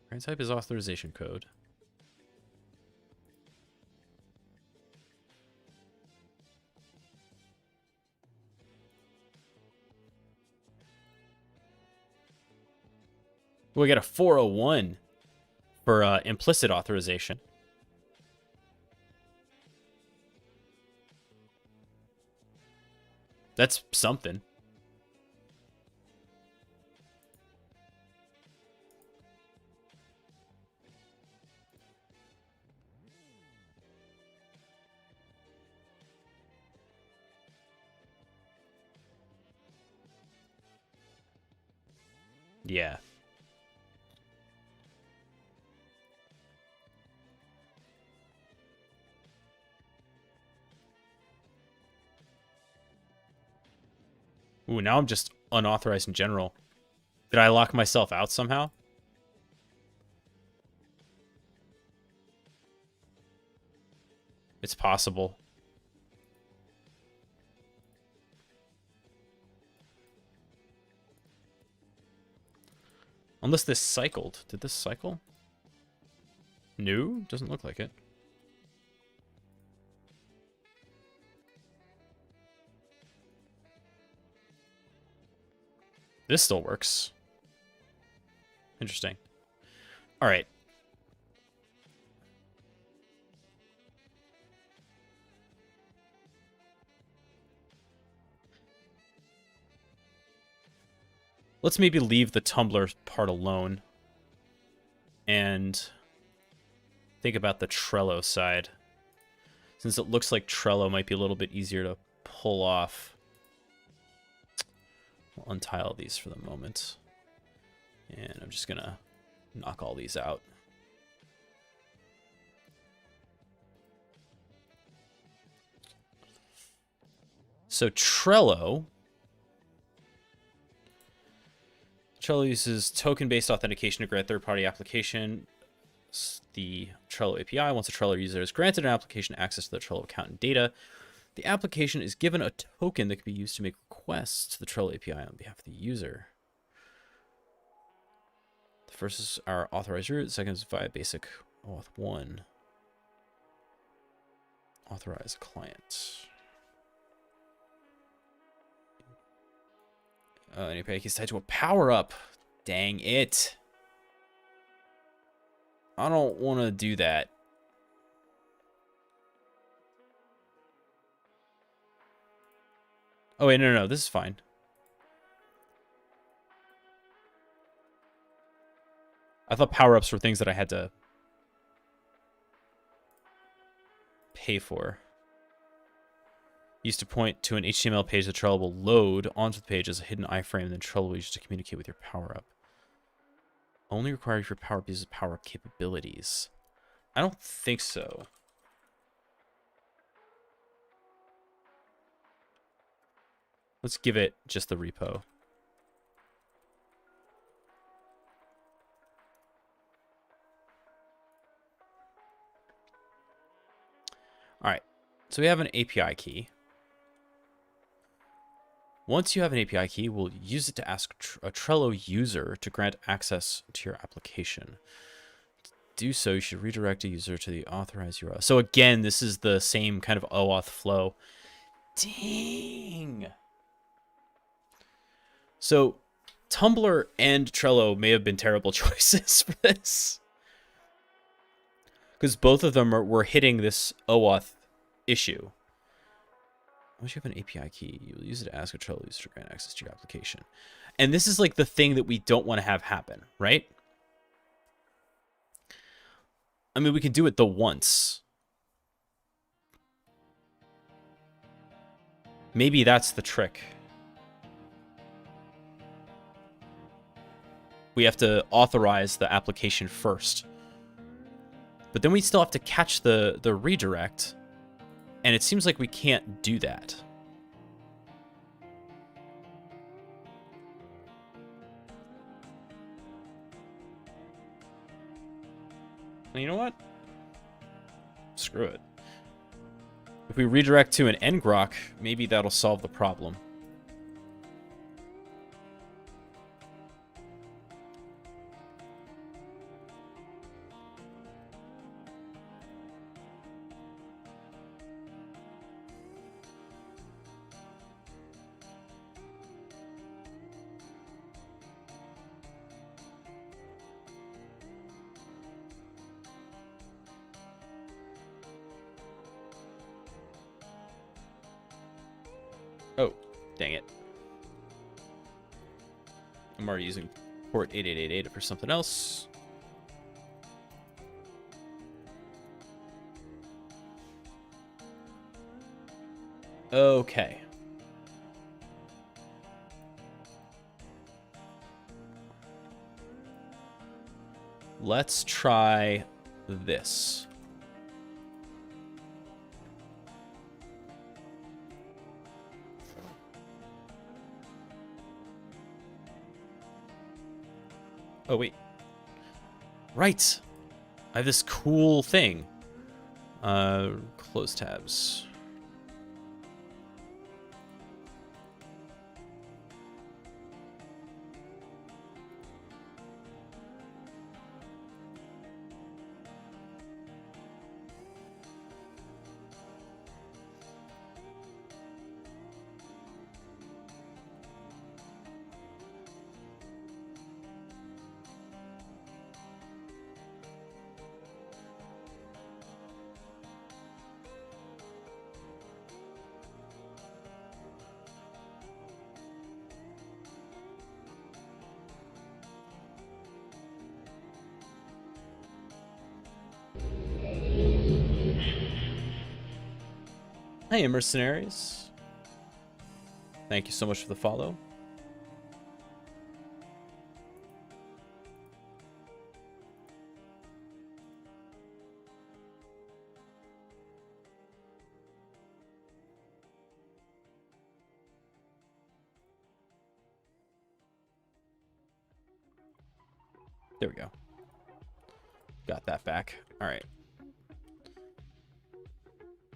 Speaker 2: Grant type is authorization code. We got a 401 for implicit authorization. That's something. Yeah. Ooh, now I'm just unauthorized in general. Did I lock myself out somehow? It's possible. Unless this cycled. Did this cycle? No, doesn't look like it. This still works. Interesting. All right. Let's maybe leave the Tumblr part alone and think about the Trello side, since it looks like Trello might be a little bit easier to pull off. We'll untile these for the moment, and I'm just gonna knock all these out. So Trello uses token-based authentication to grant third-party application the Trello API. Once a Trello user is granted an application access to the Trello account and data, the application is given a token that can be used to make requests to the Trello API on behalf of the user. The first is our authorized route. The second is via basic OAuth 1. Authorize client. Any API keys tied to a power up. Dang it. I don't want to do that. Oh, wait, no, this is fine. I thought power-ups were things that I had to pay for. Used to point to an HTML page that Trello will load onto the page as a hidden iframe, and then Trello will use it to communicate with your power-up. Only required if your power-up uses power-up capabilities. I don't think so. Let's give it just the repo. All right, so we have an API key. Once you have an API key, we'll use it to ask a Trello user to grant access to your application. To do so, you should redirect a user to the authorized URL. So again, this is the same kind of OAuth flow. Dang. So Tumblr and Trello may have been terrible choices for this, because both of them were hitting this OAuth issue. Once you have an API key, you'll use it to ask a Trello user to grant access to your application. And this is like the thing that we don't want to have happen, right? I mean, we can do it the once. Maybe that's the trick. We have to authorize the application first. But then we still have to catch the redirect. And it seems like we can't do that. And you know what? Screw it. If we redirect to an ngrok, maybe that'll solve the problem. Oh, dang it. I'm already using port 8888 for something else. Okay. Let's try this. Oh, wait. Right. I have this cool thing. Close tabs. Hey, mercenaries. Thank you so much for the follow. There we go. Got that back. All right.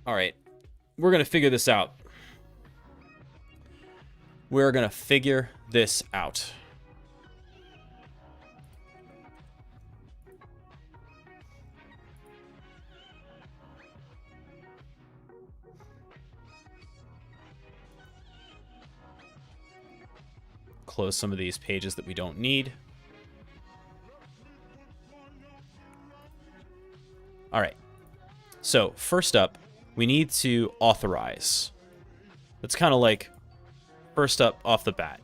Speaker 2: All right. We're going to figure this out. We're going to figure this out. close some of these pages that we don't need. All right. So first up, we need to authorize. That's kind of like first up off the bat.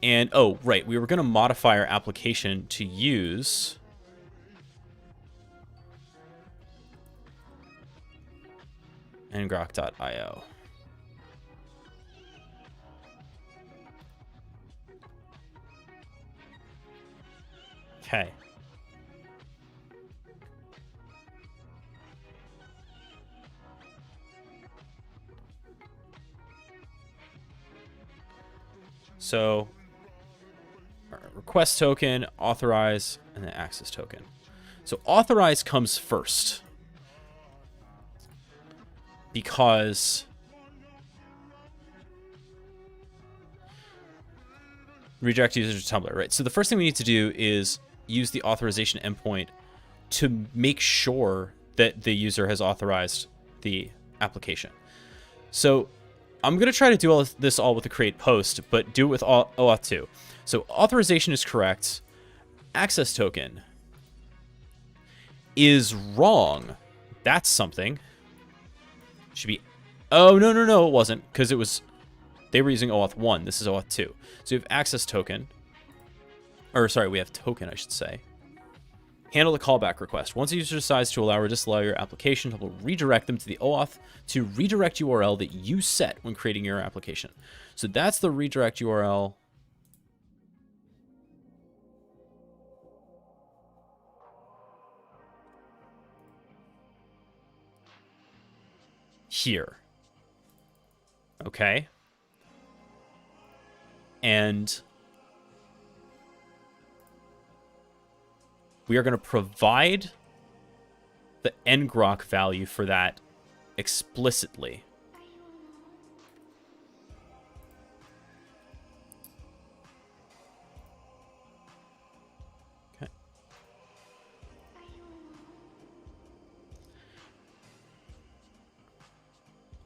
Speaker 2: And, oh, right, we were going to modify our application to use ngrok.io. Okay. So, request token, authorize, and then access token. So authorize comes first because redirect user to Tumblr, right? So the first thing we need to do is use the authorization endpoint to make sure that the user has authorized the application. So I'm going to try to do all this all with the create post, but do it with OAuth 2. So authorization is correct. Access token is wrong. That's something. Should be... Oh, no, it wasn't, because it was... They were using OAuth 1. This is OAuth 2. So we have access token. Or, sorry, we have token, I should say. Handle the callback request. Once a user decides to allow or disallow your application, it will redirect them to the OAuth to redirect URL that you set when creating your application. So that's the redirect URL. Here. Okay. And we are going to provide the ngrok value for that explicitly. Okay.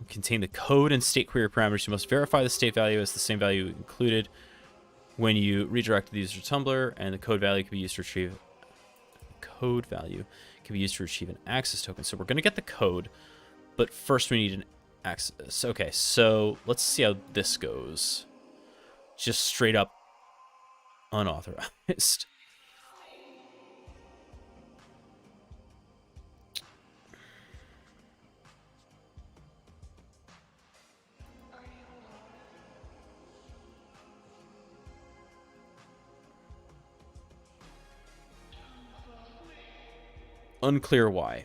Speaker 2: Contain the code and state query parameters. You must verify the state value as the same value included when you redirect the user to Tumblr, and the code value can be used to retrieve an access token. So we're going to get the code, but first we need an access. Okay, so let's see how this goes. Just straight up unauthorized. Unclear why.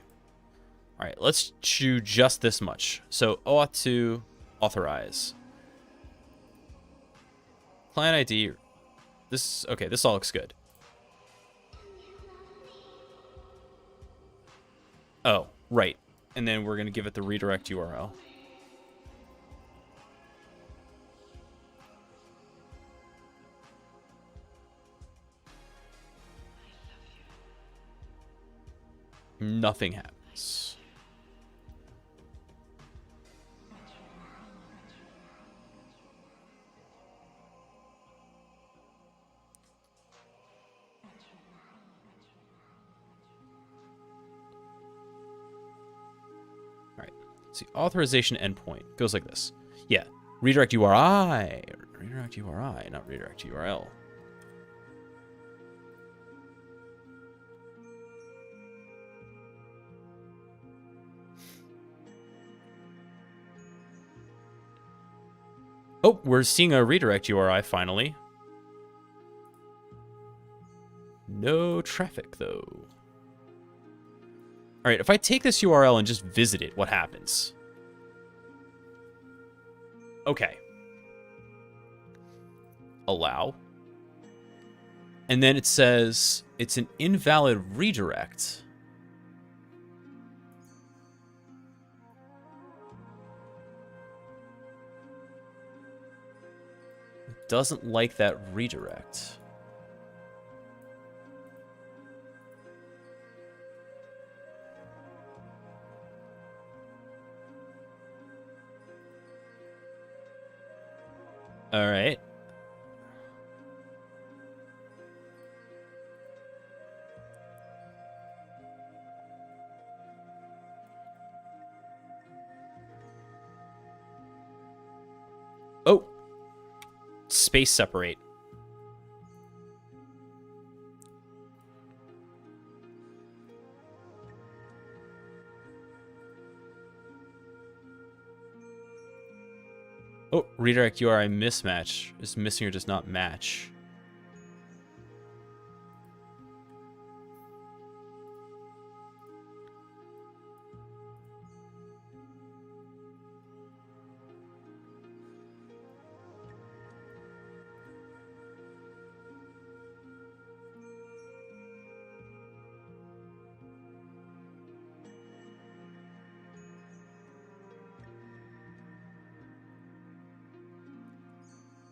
Speaker 2: All right, let's do just this much. So OAuth 2 authorize. Client ID. This okay. This all looks good. Oh, right. And then we're gonna give it the redirect URL. Nothing happens. All right. See, authorization endpoint goes like this. Yeah, redirect URI. Redirect URI, not redirect URL. Oh, we're seeing a redirect URI finally. No traffic, though. All right, if I take this URL and just visit it, what happens? Okay. Allow. And then it says it's an invalid redirect. Doesn't like that redirect. All right. Oh, space separate. Oh, redirect URI mismatch is missing or does not match.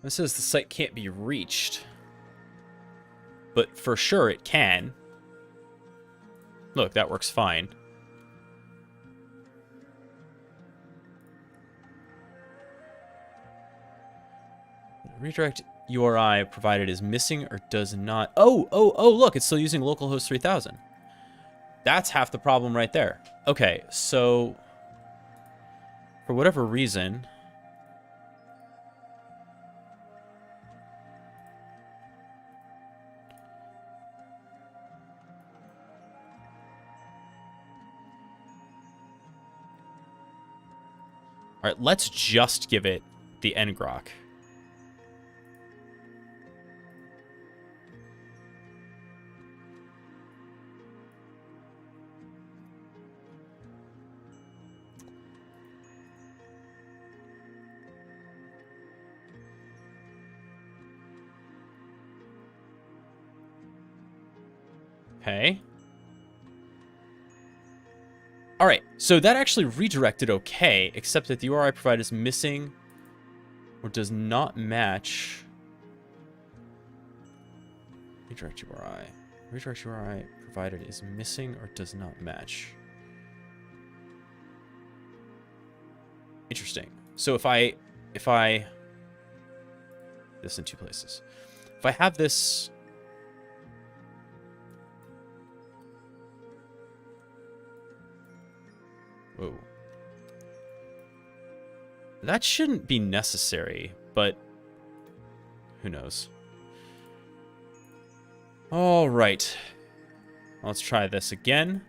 Speaker 2: It says the site can't be reached. But for sure it can. Look, that works fine. Redirect URI provided is missing or does not. Oh, look, it's still using localhost 3000. That's half the problem right there. Okay, so for whatever reason, all right, let's just give it the ngrok. Okay. All right, so that actually redirected okay, except that the URI provided is missing or does not match. Redirect URI. Redirect URI provided is missing or does not match. Interesting. So if I this in two places. If I have this whoa. That shouldn't be necessary, but who knows? All right. Let's try this again.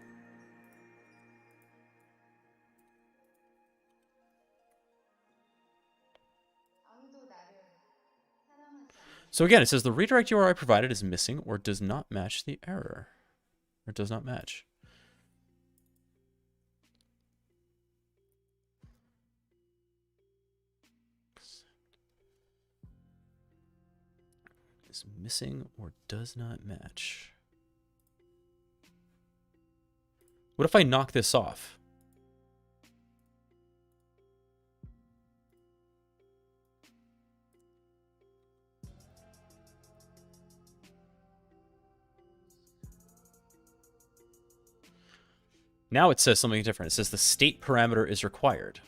Speaker 2: So again, it says the redirect URI provided is missing or does not match the error. Or does not match. Is missing or does not match. What if I knock this off? Now it says something different. It says the state parameter is required,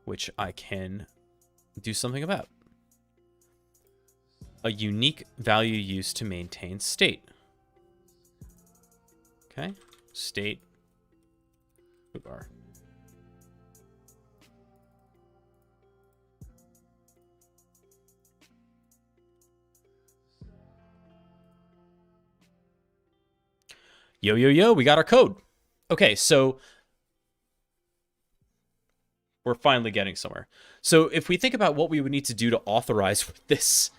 Speaker 2: which I can do something about. A unique value used to maintain state. Okay, state bar. Yo, we got our code. Okay, so we're finally getting somewhere. So if we think about what we would need to do to authorize with this,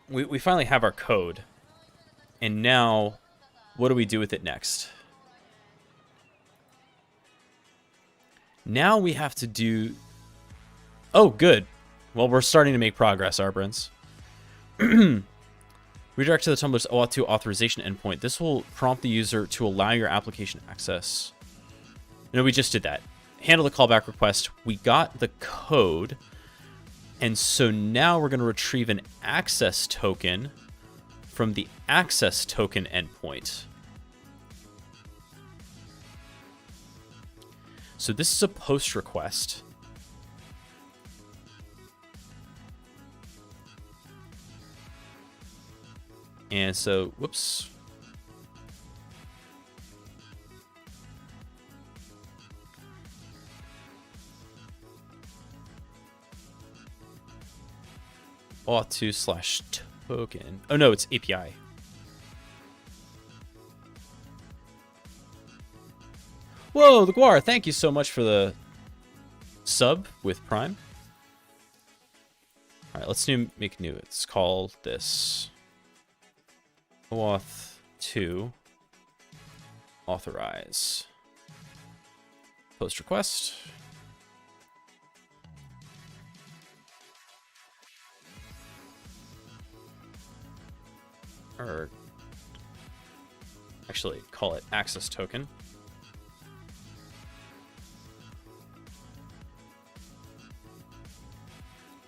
Speaker 2: we finally have our code. And now, what do we do with it next? Now we have to do... Oh, good. Well, we're starting to make progress, Arbrins. Redirect to the Tumblr's OAuth 2 authorization endpoint. This will prompt the user to allow your application access. No, we just did that. Handle the callback request. We got the code. And so now we're going to retrieve an access token from the access token endpoint. So this is a post request. And so, whoops. Auth2/token. Oh no, it's API. Whoa, the Guar, thank you so much for the sub with Prime. All right, let's make new. Let's call this OAuth2 authorize. Post request. Or actually call it access token.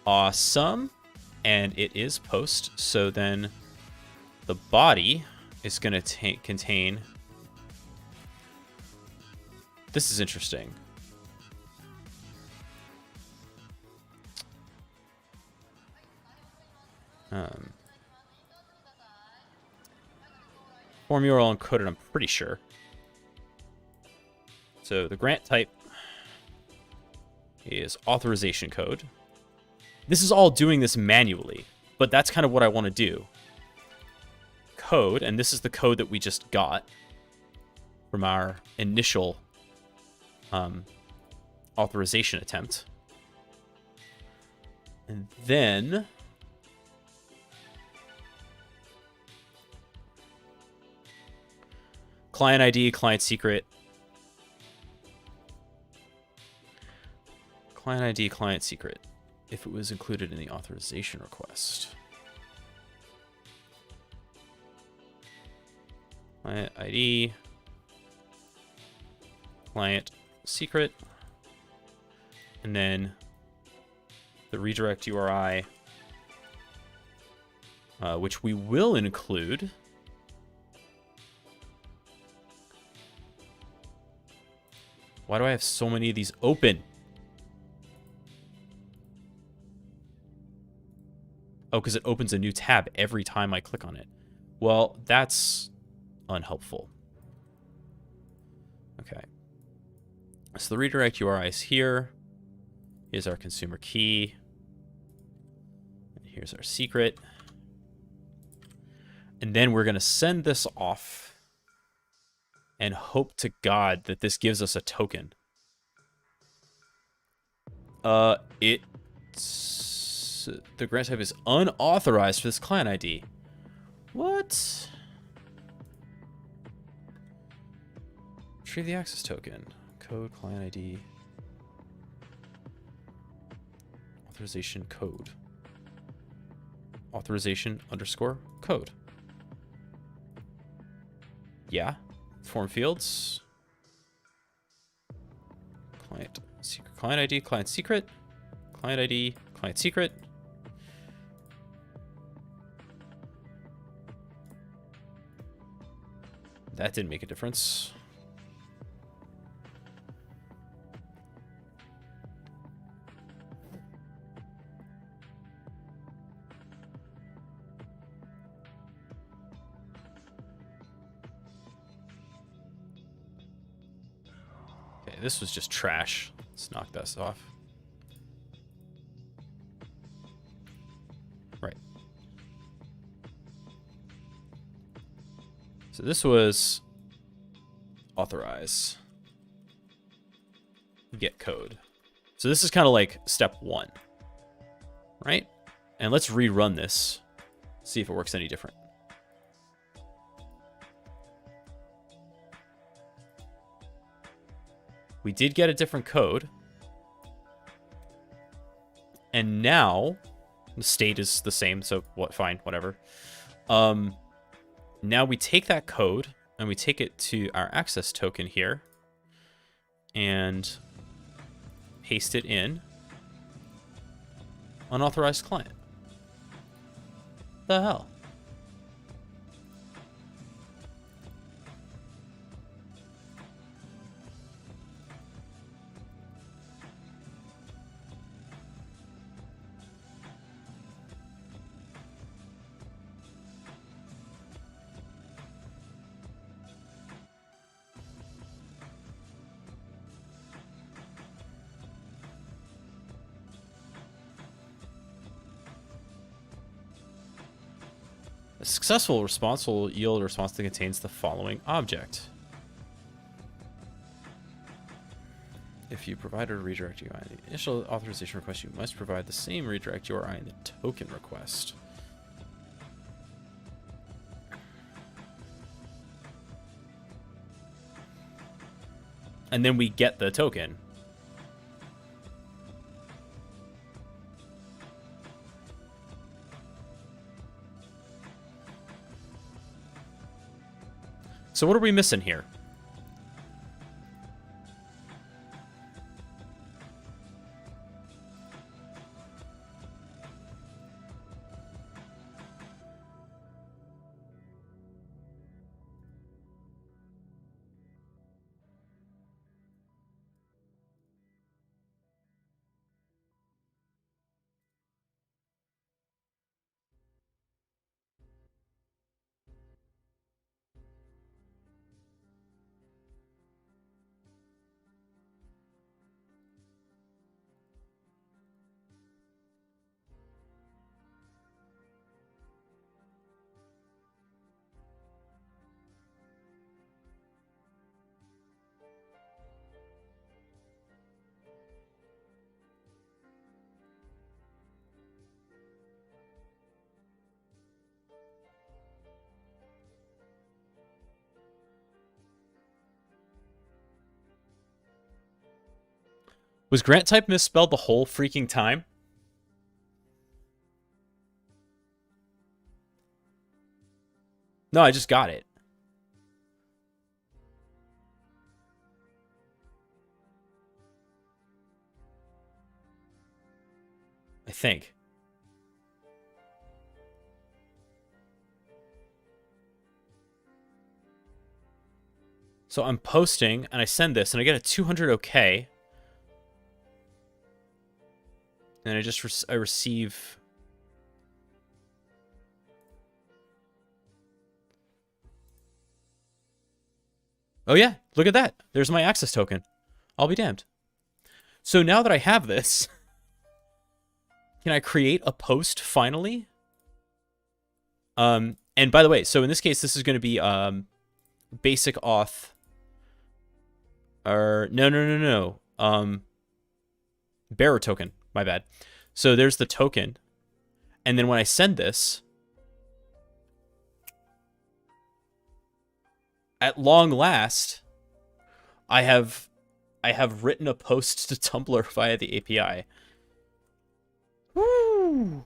Speaker 2: Awesome. And it is post. So then the body is going to contain. This is interesting. Form URL encoded, I'm pretty sure. So the grant type is authorization code. This is all doing this manually, but that's kind of what I want to do. Code, and this is the code that we just got from our initial authorization attempt. And then client ID, client secret. Client ID, client secret. If it was included in the authorization request. Client ID. Client secret. And then the redirect URI, which we will include. Why do I have so many of these open? Oh, because it opens a new tab every time I click on it. Well, that's unhelpful. Okay. So the redirect URI is here. Here's our consumer key. And here's our secret. And then we're going to send this off and hope to God that this gives us a token. The grant type is unauthorized for this client ID. What? Retrieve the access token. Code, client ID. Authorization code. Authorization underscore code. Yeah. Form fields. Client secret. Client ID, client secret. Client ID, client secret. That didn't make a difference. Okay, this was just trash. Let's knock this off. Right. So this was authorize. Get code. So this is kind of like step one, right? And let's rerun this. See if it works any different. We did get a different code. And now the state is the same, so what? Fine, whatever. Now we take that code and we take it to our access token here and paste it in unauthorized client. The hell? A successful response will yield a response that contains the following object. If you provided a redirect URI in the initial authorization request, you must provide the same redirect URI in the token request. And then we get the token. So what are we missing here? Was grant type misspelled the whole freaking time? No, I just got it. I think. So I'm posting, and I send this, and I get a 200 OK. And I receive... Oh yeah, look at that. There's my access token. I'll be damned. So now that I have this, can I create a post finally? And by the way, so in this case, this is going to be basic auth. Or no. Bearer token. My bad. So there's the token. And then when I send this, at long last, I have written a post to Tumblr via the API. Woo!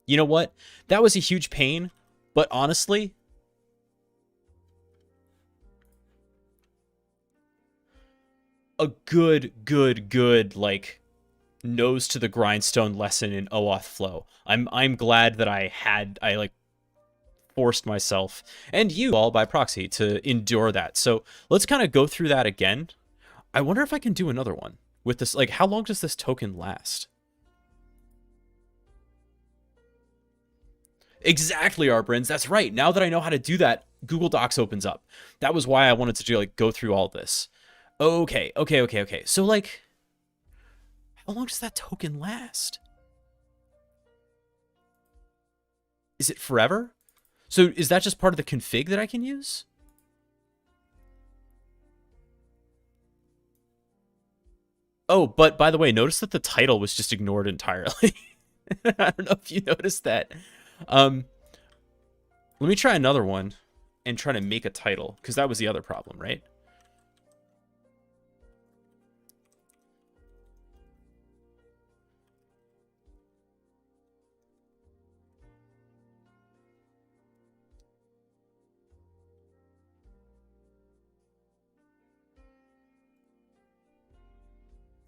Speaker 2: You know what? That was a huge pain, but honestly, a good like nose to the grindstone lesson in OAuth flow. I'm glad that I like forced myself and you all by proxy to endure that. So let's kind of go through that again. I wonder if I can do another one with this. Like, how long does this token last? Exactly, Arbrins. That's right. Now that I know how to do that, Google Docs opens up. That was why I wanted to do, like, go through all this. Okay. So, like, how long does that token last? Is it forever? So is that just part of the config that I can use? Oh, but by the way, notice that the title was just ignored entirely. I don't know if you noticed that. Let me try another one and try to make a title, because that was the other problem, right?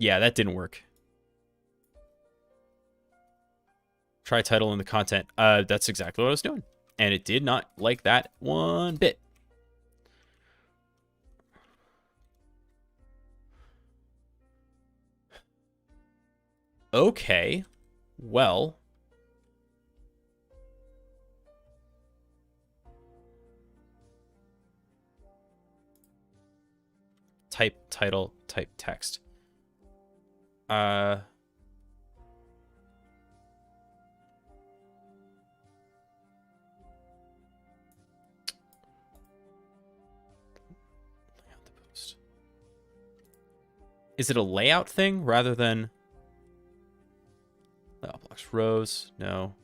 Speaker 2: Yeah, that didn't work. Try title in the content. That's exactly what I was doing. And it did not like that one bit. Okay. Well. Type title, type text. Is it a layout thing rather than layout blocks? Rows? No.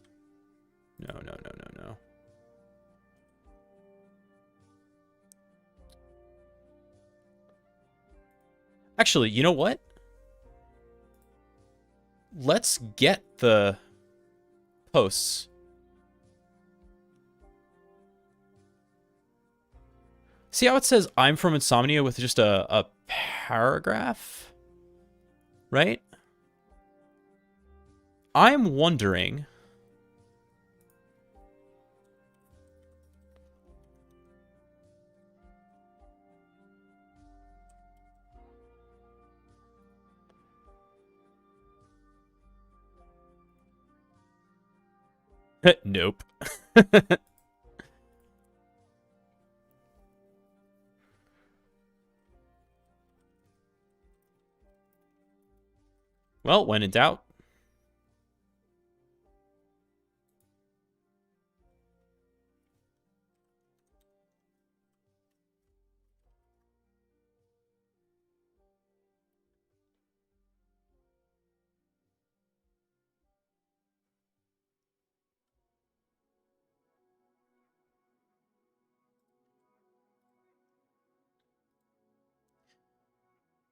Speaker 2: No, no, no, no, no. Actually, you know what? Let's get the posts. See how it says I'm from Insomnia with just a paragraph? Right? I'm wondering... Nope. Well, when in doubt.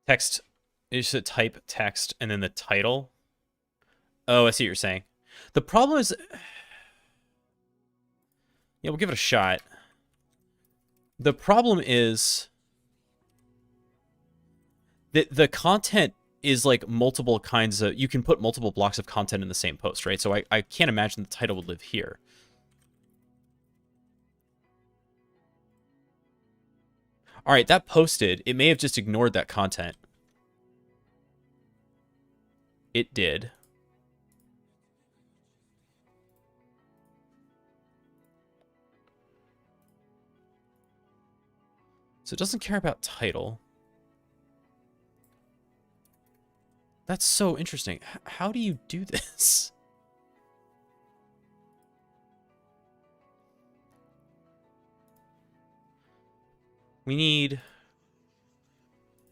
Speaker 2: Text. You should type text and then the title. Oh, I see what you're saying. The problem is... Yeah, we'll give it a shot. The problem is... The content is like multiple kinds of... You can put multiple blocks of content in the same post, right? So I can't imagine the title would live here. All right, that posted. It may have just ignored that content. It did. So it doesn't care about title. That's so interesting. How do you do this? We need...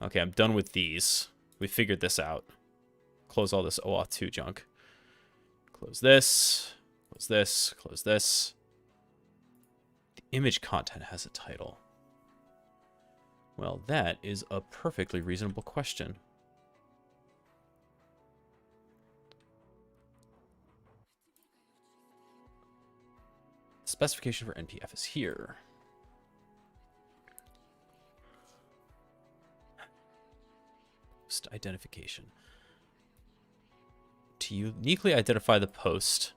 Speaker 2: Okay, I'm done with these. We figured this out. Close all this OAuth 2 junk. Close this. Close this. Close this. The image content has a title. Well, that is a perfectly reasonable question. Specification for NPF is here. Post identification. To uniquely identify the post,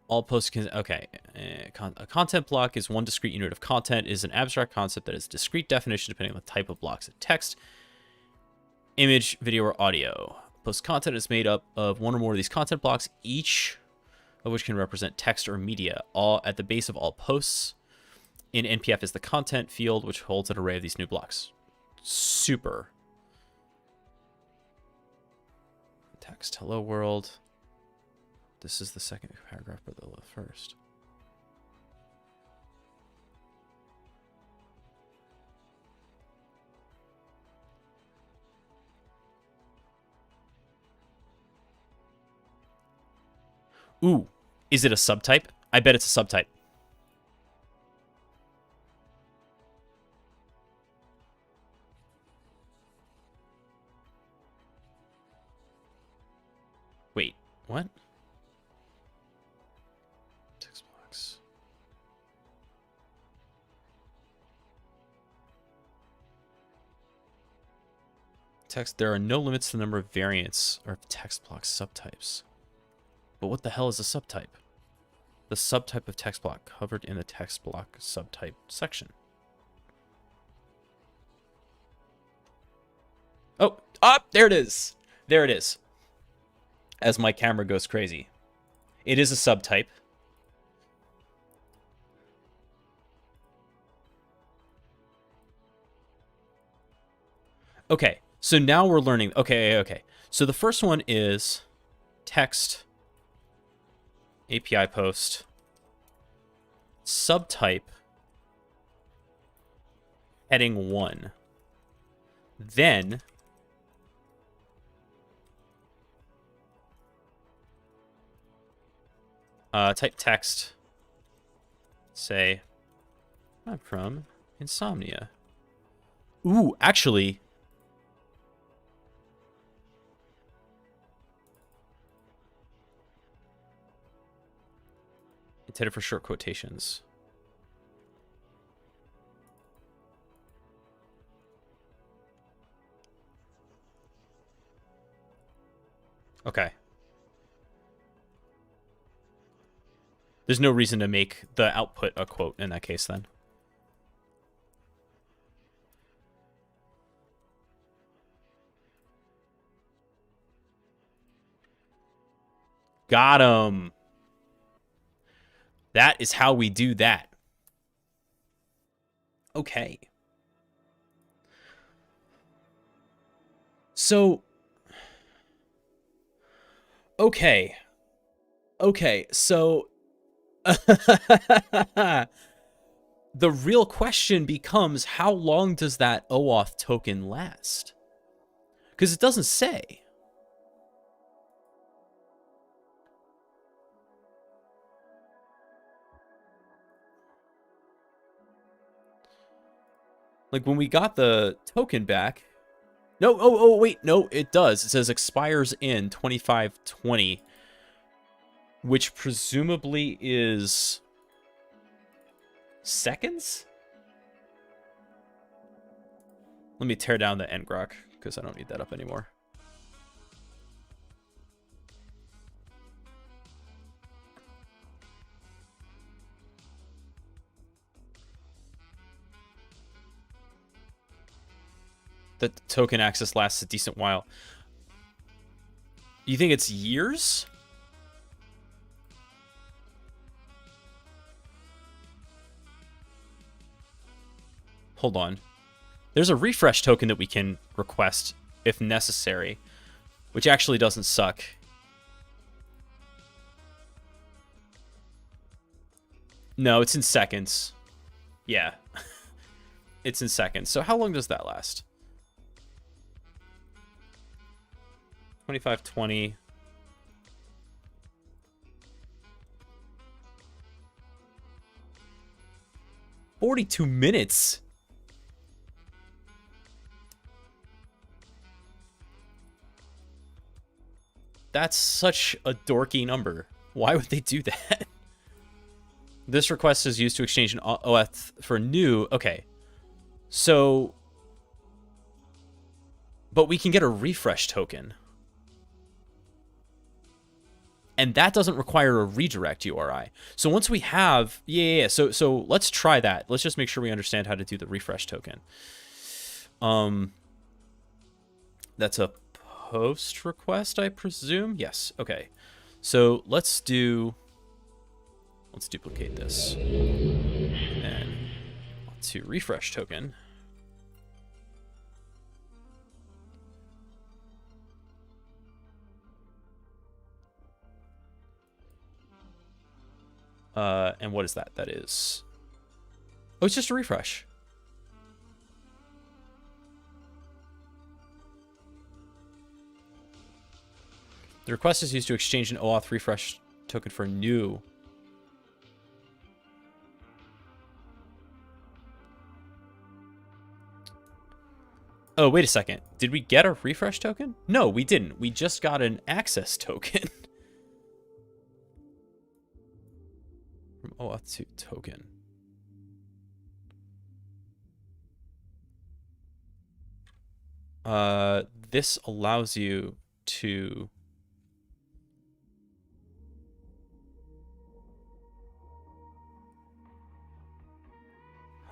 Speaker 2: all posts can... Okay. A content block is one discrete unit of content. It is an abstract concept that has discrete definition depending on the type of blocks of text, image, video, or audio. Post content is made up of one or more of these content blocks, each of which can represent text or media. All at the base of all posts in NPF is the content field, which holds an array of these new blocks. Super. Text, hello world. This is the second paragraph, but the first. Ooh, is it a subtype? I bet it's a subtype. Wait, what? Text blocks. Text, there are no limits to the number of variants or text block subtypes. But what the hell is a subtype? The subtype of text block covered in the text block subtype section. Oh, there it is. There it is. As my camera goes crazy. It is a subtype. Okay, so now we're learning. Okay. So the first one is text API post subtype heading 1. Then Type text. Say, I'm from Insomnia. Ooh, actually, intended for short quotations. Okay. There's no reason to make the output a quote in that case, then. Got him. That is how we do that. Okay. So... Okay, so the real question becomes, how long does that OAuth token last? Because it doesn't say. Like when we got the token back. No, oh, wait, no, it does. It says expires in 2520, which presumably is seconds? Let me tear down the ngrok, because I don't need that up anymore. The token access lasts a decent while. You think it's years? Hold on. There's a refresh token that we can request if necessary, which actually doesn't suck. No, it's in seconds. Yeah. It's in seconds. So how long does that last? 2520. $42 minutes. That's such a dorky number. Why would they do that? This request is used to exchange an OAuth for new. Okay. So, but we can get a refresh token. And that doesn't require a redirect URI. So once we have, so let's try that. Let's just make sure we understand how to do the refresh token. That's a post request, I presume. Yes. Okay. So let's duplicate this. And to refresh token. And what is that? That is... Oh, it's just a refresh. The request is used to exchange an OAuth refresh token for new. Oh, wait a second. Did we get a refresh token? No, we didn't. We just got an access token. From OAuth to token. This allows you to...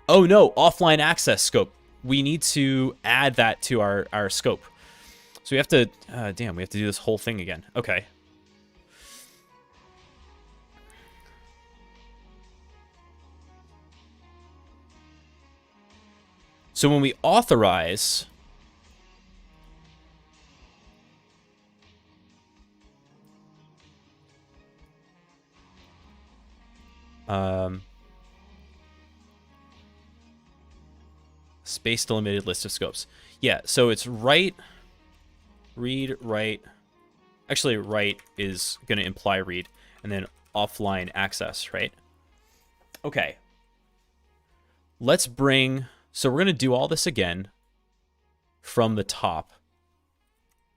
Speaker 2: Oh no, offline access scope. We need to add that to our scope. So we have to, damn, we have to do this whole thing again. Okay. So when we authorize, space delimited list of scopes. Yeah, so it's write, read, write. Actually, write is going to imply read. And then offline access, right? Okay. Let's bring... So we're going to do all this again from the top.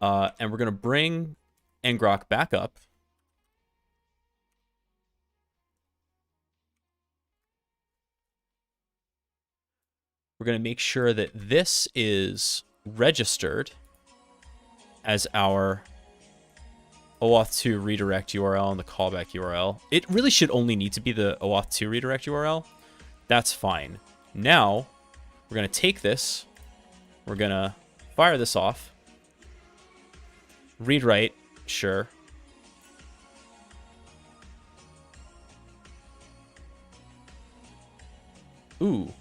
Speaker 2: And we're going to bring ngrok back up. We're going to make sure that this is registered as our OAuth 2 redirect URL and the callback URL. It really should only need to be the OAuth 2 redirect URL. That's fine. Now, we're going to take this. We're going to fire this off. Read write, sure. Ooh.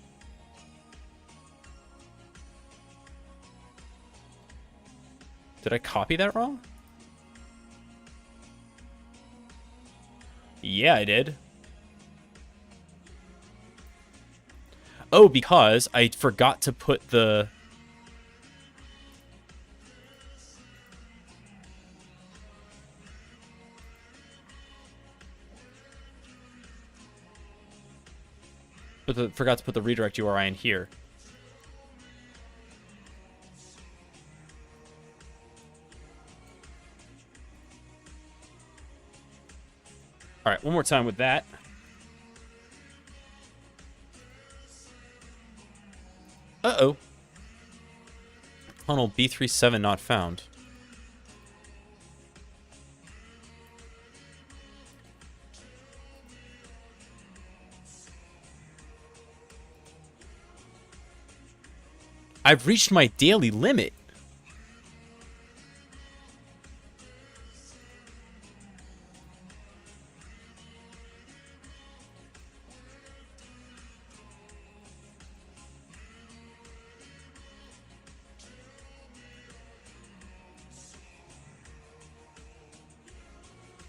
Speaker 2: Did I copy that wrong? Yeah, I did. Oh, because I forgot to put the... forgot to put the redirect URI in here. All right, one more time with that. Uh-oh. Tunnel B37 not found. I've reached my daily limit.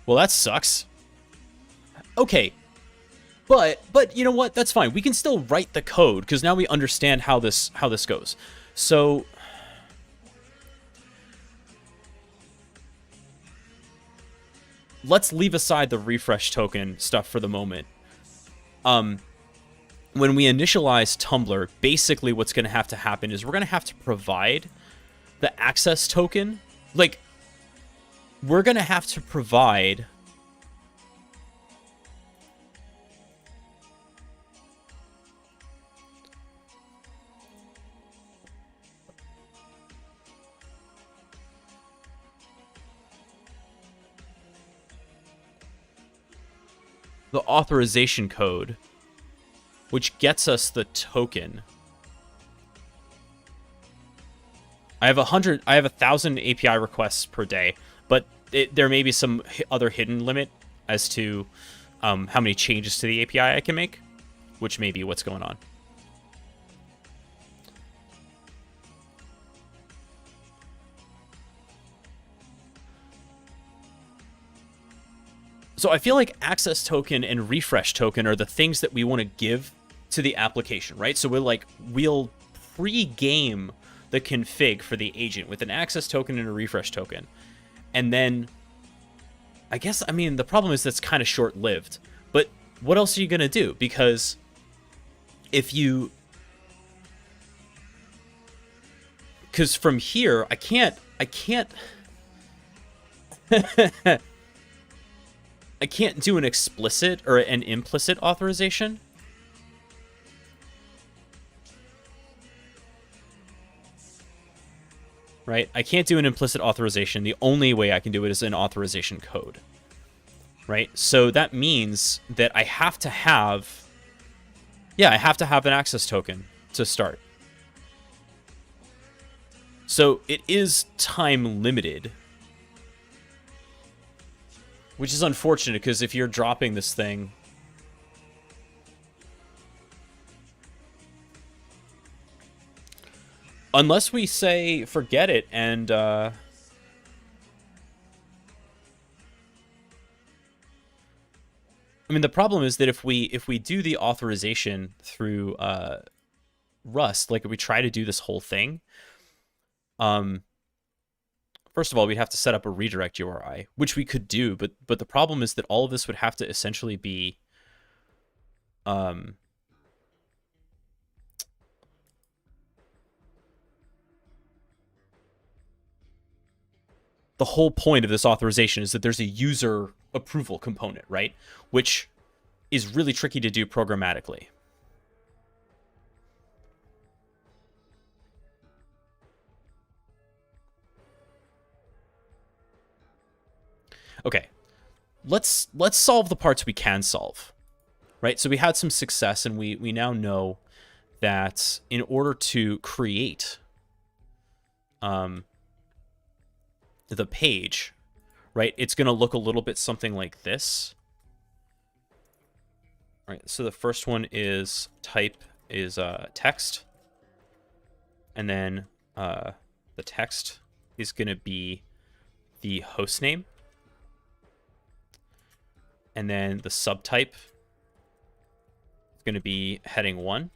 Speaker 2: Well, that sucks. Okay. But you know what? That's fine. We can still write the code because now we understand how this goes. So let's leave aside the refresh token stuff for the moment. When we initialize Tumblr, basically what's going to have to happen is we're going to have to provide the access token. Like, we're going to have to provide... the authorization code, which gets us the token. I have 1,000 API requests per day, but there may be some other hidden limit as to how many changes to the API I can make, which may be what's going on. So I feel like access token and refresh token are the things that we want to give to the application, right? So we'll pre-game the config for the agent with an access token and a refresh token. And then I mean, the problem is that's kind of short-lived. But what else are you going to do? Because because from here, I can't I can't do an explicit or an implicit authorization. Right? I can't do an implicit authorization. The only way I can do it is an authorization code. Right? So that means that I have to have... Yeah, I have to have an access token to start. So it is time limited. Which is unfortunate, because if you're dropping this thing... Unless we say, forget it, and... I mean, the problem is that if we do the authorization through Rust, like if we try to do this whole thing... First of all, we'd have to set up a redirect URI, which we could do, but the problem is that all of this would have to essentially be the whole point of this authorization is that there's a user approval component, right? Which is really tricky to do programmatically. Okay, let's solve the parts we can solve, right? So we had some success, and we now know that in order to create the page, right, it's going to look a little bit something like this. All right, so the first one is type is text, and then the text is going to be the host name. And then the subtype is going to be heading 1.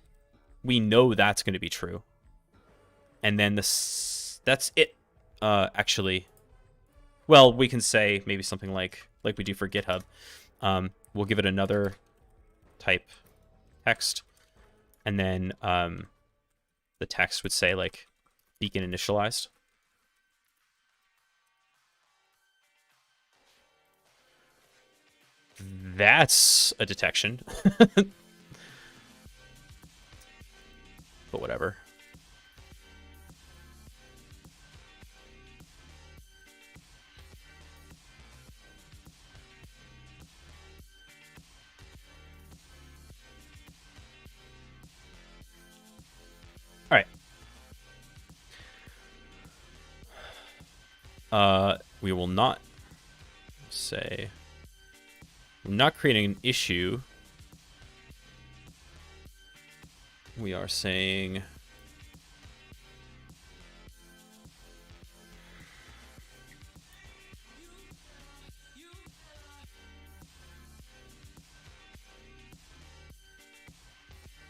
Speaker 2: We know that's going to be true. And then that's it. Actually, well, we can say maybe something like we do for GitHub. We'll give it another type text. And then the text would say like beacon initialized. That's a detection. But whatever. All right. We will not say... I'm not creating an issue. We are saying...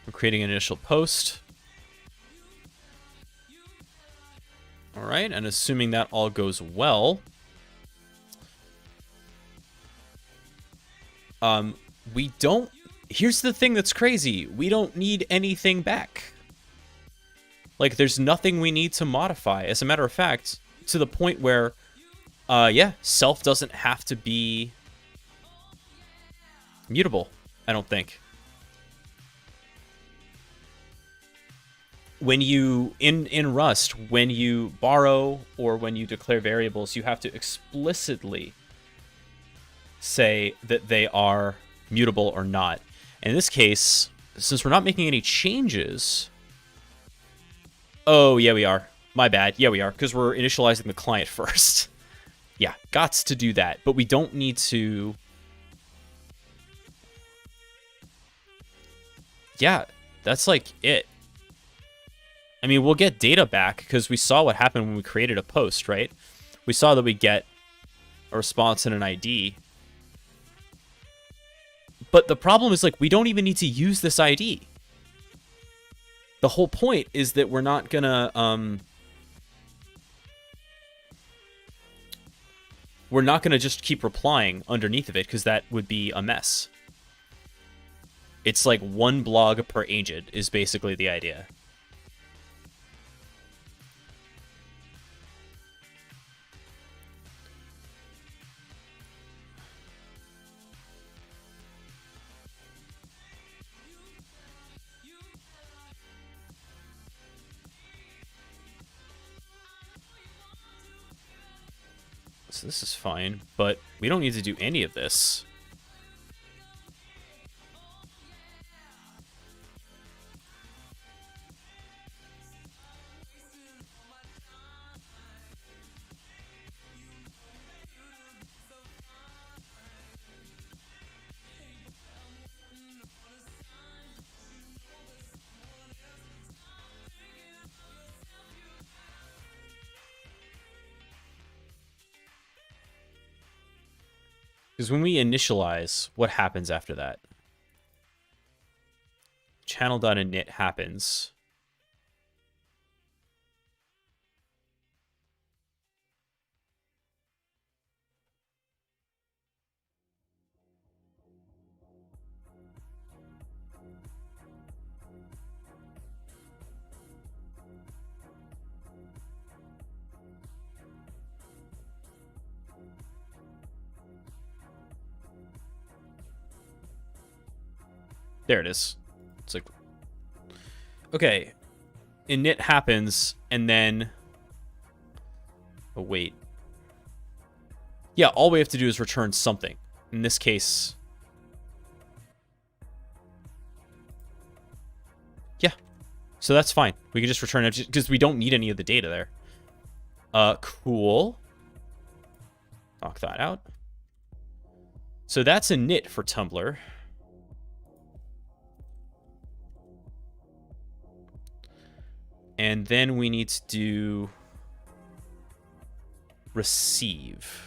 Speaker 2: we're creating an initial post. All right, and assuming that all goes well... we don't... Here's the thing that's crazy. We don't need anything back. Like, there's nothing we need to modify. As a matter of fact, to the point where, yeah, self doesn't have to be mutable, I don't think. When you, in Rust, when you borrow or when you declare variables, you have to explicitly say that they are mutable or not. In this case, since we're not making any changes... Oh, yeah, we are. My bad. Yeah, we are, because we're initializing the client first. Yeah, gots to do that, but we don't need to... Yeah, that's like it. I mean, we'll get data back, because we saw what happened when we created a post, right? We saw that we get a response and an ID. But the problem is, like, we don't even need to use this ID. The whole point is that we're not gonna, we're not gonna just keep replying underneath of it, because that would be a mess. It's like one blog per agent is basically the idea. So this is fine, but we don't need to do any of this. Because when we initialize, what happens after that? Channel.init happens. There it is. It's like, okay, init happens, and then, oh wait, yeah, all we have to do is return something. In this case, yeah, so that's fine. We can just return it because we don't need any of the data there. Cool. Knock that out. So that's init for Tumblr. And then we need to do receive.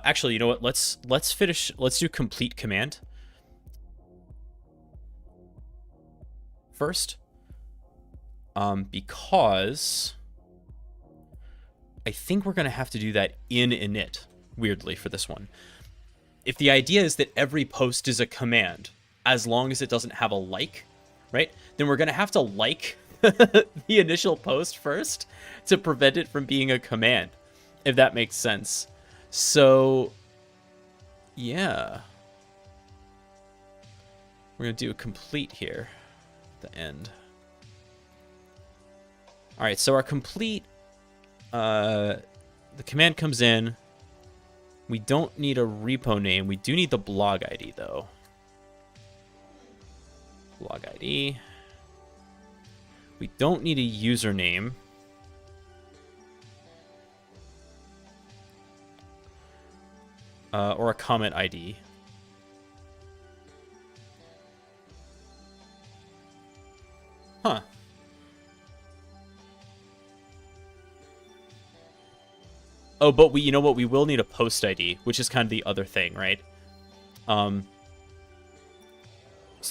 Speaker 2: Actually, you know what? Let's do complete command first. Because I think we're gonna have to do that in init, weirdly, for this one. If the idea is that every post is a command, as long as it doesn't have a like, right? Then we're gonna have to like the initial post first to prevent it from being a command, if that makes sense. So, yeah. We're going to do a complete here at the end. All right, so our complete, the command comes in. We don't need a repo name. We do need the blog ID, though. Blog ID. We don't need a username. Or a comment ID. Huh. Oh, but you know what? We will need a post ID, which is kind of the other thing, right? So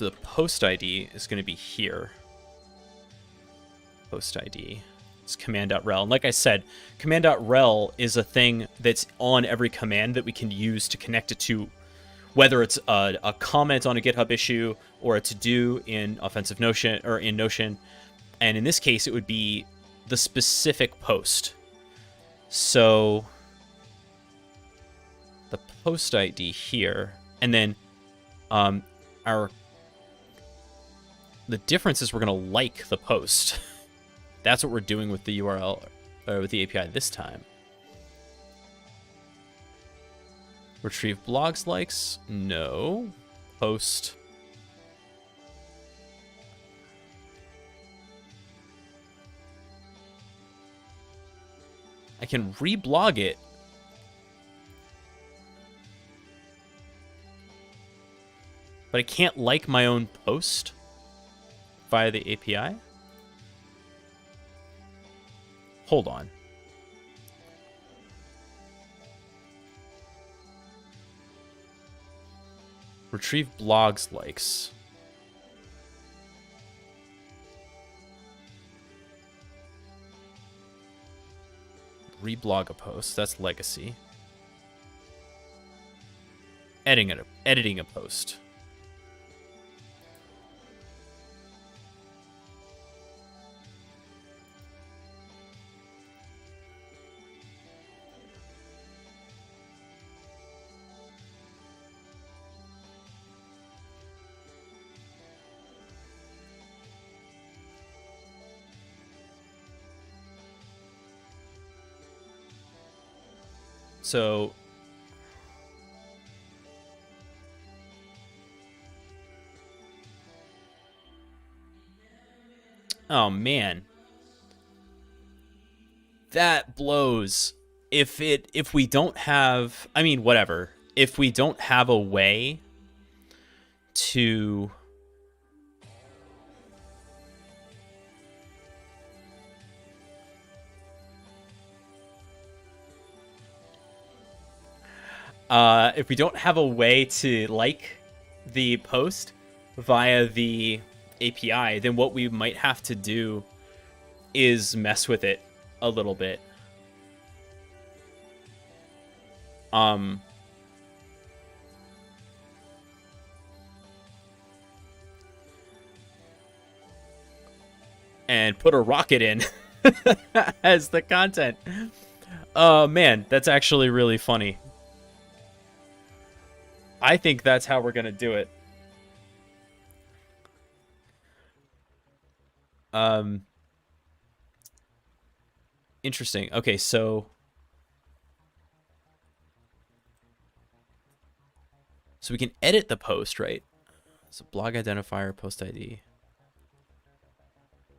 Speaker 2: the post ID is going to be here. Post ID. It's command.rel. And like I said, command.rel is a thing that's on every command that we can use to connect it to, whether it's a comment on a GitHub issue or a to-do in OffensiveNotion or in Notion. And in this case, it would be the specific post. So the post ID here, and then the difference is we're going to like the post. That's what we're doing with the URL, with the API this time. Retrieve blogs likes? No. Post. I can reblog it. But I can't like my own post via the API? Hold on. Retrieve blogs likes. Reblog a post. That's legacy. Editing a post. So oh man, that blows. If we don't have, I mean, whatever. If we don't have a way to if we don't have a way to like the post via the API, then what we might have to do is mess with it a little bit. and put a rocket in as the content. Oh, man, that's actually really funny. I think that's how we're going to do it. Interesting. Okay, so we can edit the post, right? So blog identifier, post ID,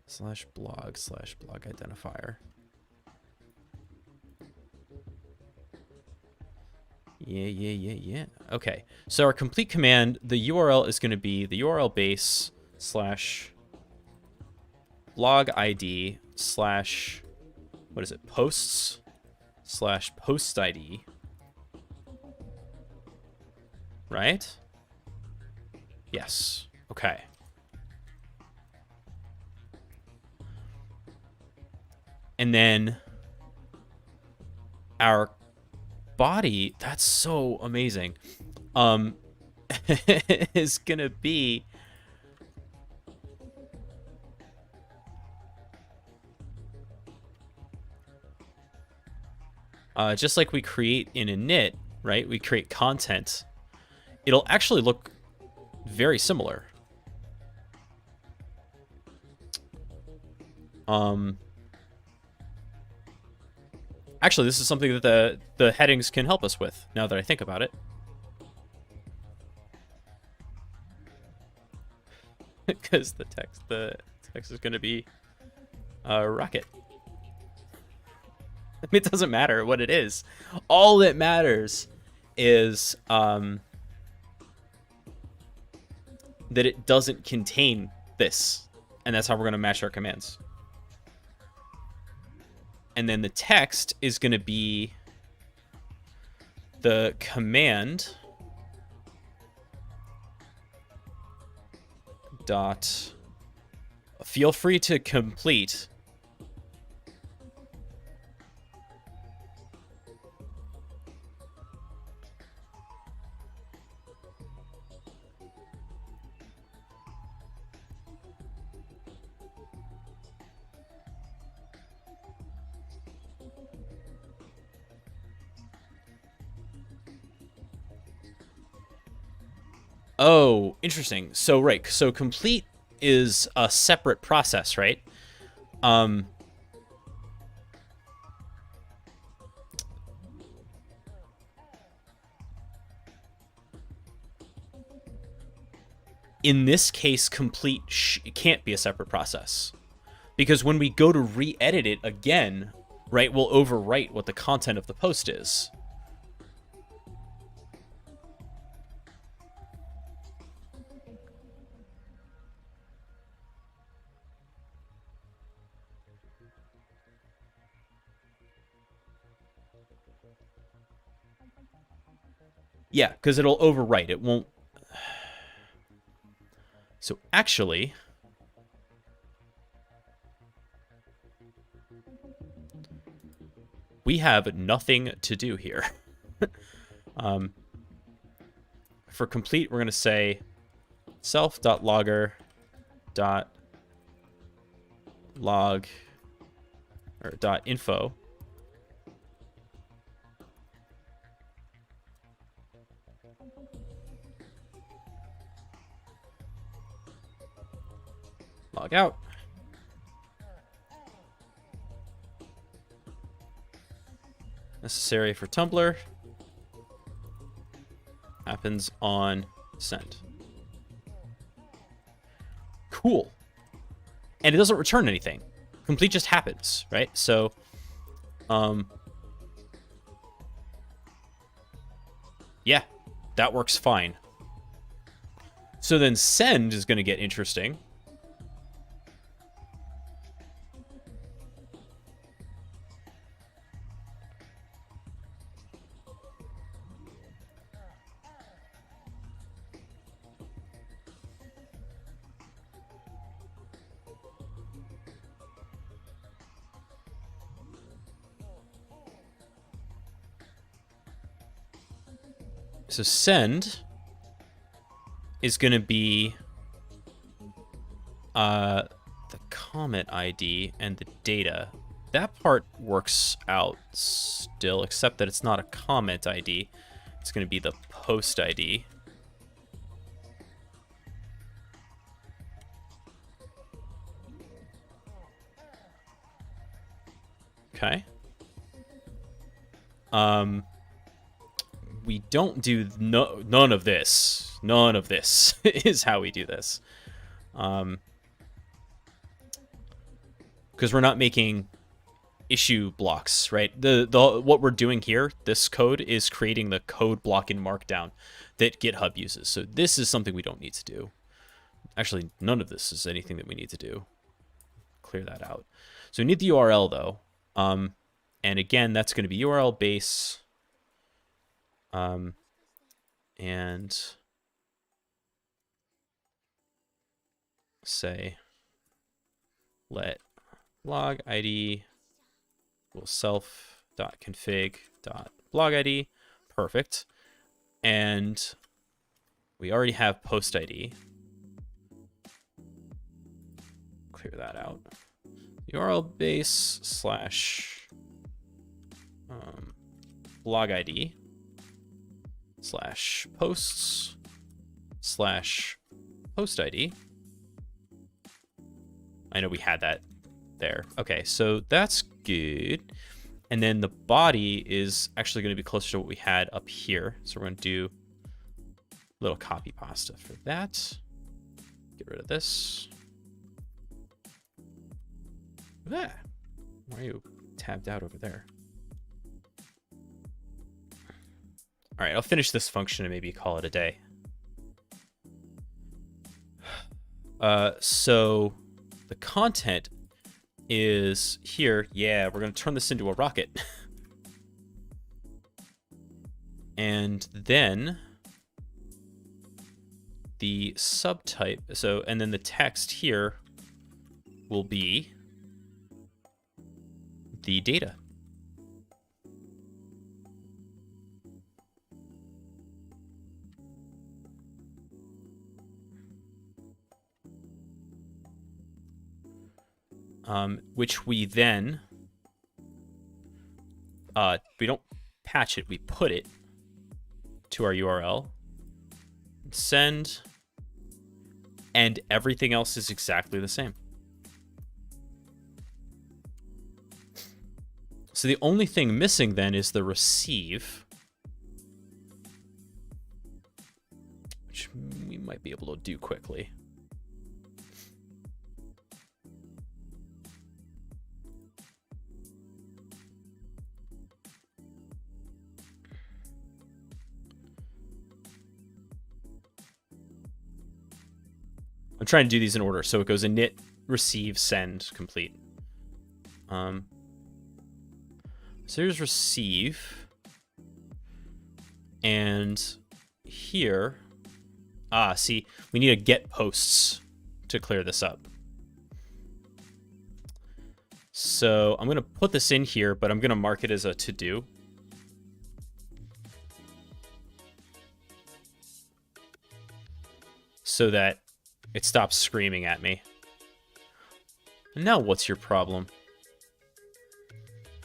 Speaker 2: /blog identifier. Yeah. Okay, so our complete command, the URL is going to be the URL base /blog ID / what is it? Posts /post ID. Right? Yes. Okay. And then our body, that's so amazing, is gonna be just like we create in init, right? We create content. It'll actually look very similar. Actually, this is something that the headings can help us with, now that I think about it. Because the text is going to be rocket. It doesn't matter what it is. All that matters is that it doesn't contain this. And that's how we're going to match our commands. And then the text is going to be the command dot feel free to complete Oh, interesting. So, right. So complete is a separate process, right? In this case, complete can't be a separate process. Because when we go to re-edit it again, right, we'll overwrite what the content of the post is. Yeah, because it'll overwrite. It won't. So actually, we have nothing to do here. For complete, we're going to say self.logger.log or .info. Log out. Necessary for Tumblr. Happens on send. Cool. And it doesn't return anything. Complete just happens, right? So, yeah, that works fine. So then send is going to get interesting. So send is going to be the comment ID and the data. That part works out still, except that it's not a comment ID. It's going to be the post ID. Okay. We don't do none of this. None of this is how we do this. Because we're not making issue blocks, right? The what we're doing here, this code is creating the code block in Markdown that GitHub uses. So this is something we don't need to do. Actually, none of this is anything that we need to do. Clear that out. So we need the URL though. And again, that's going to be URL base. And say let log ID will self.config.blog ID. Perfect. And we already have post ID. Clear that out. URL base slash blog ID slash posts slash post ID. I know we had that there. Okay, so that's good. And then the body is actually going to be closer to what we had up here. So we're going to do a little copy pasta for that. Get rid of this. Ah, why are you tabbed out over there? All right, I'll finish this function and maybe call it a day. So the content is here. Yeah, we're going to turn this into a rocket. And then the subtype, and then the text here will be the data. Which we then, we don't patch it, we put it to our URL, send, and everything else is exactly the same. So the only thing missing then is the receive, which we might be able to do quickly. I'm trying to do these in order, so it goes init, receive, send, complete. So here's receive, and here, see, we need to get posts to clear this up. So I'm going to put this in here, but I'm going to mark it as a to-do. So that it stops screaming at me. And now what's your problem?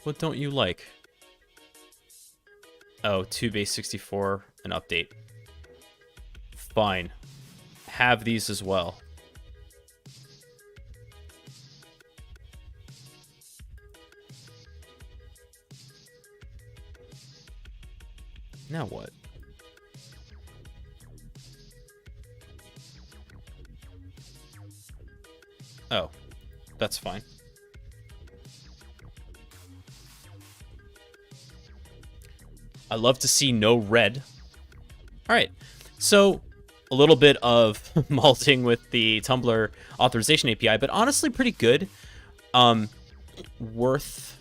Speaker 2: What don't you like? Oh, 2 base 64, an update. Fine. Have these as well. Now what? Oh, that's fine. I love to see no red. All right, so a little bit of malting with the Tumblr authorization API, but honestly pretty good. Worth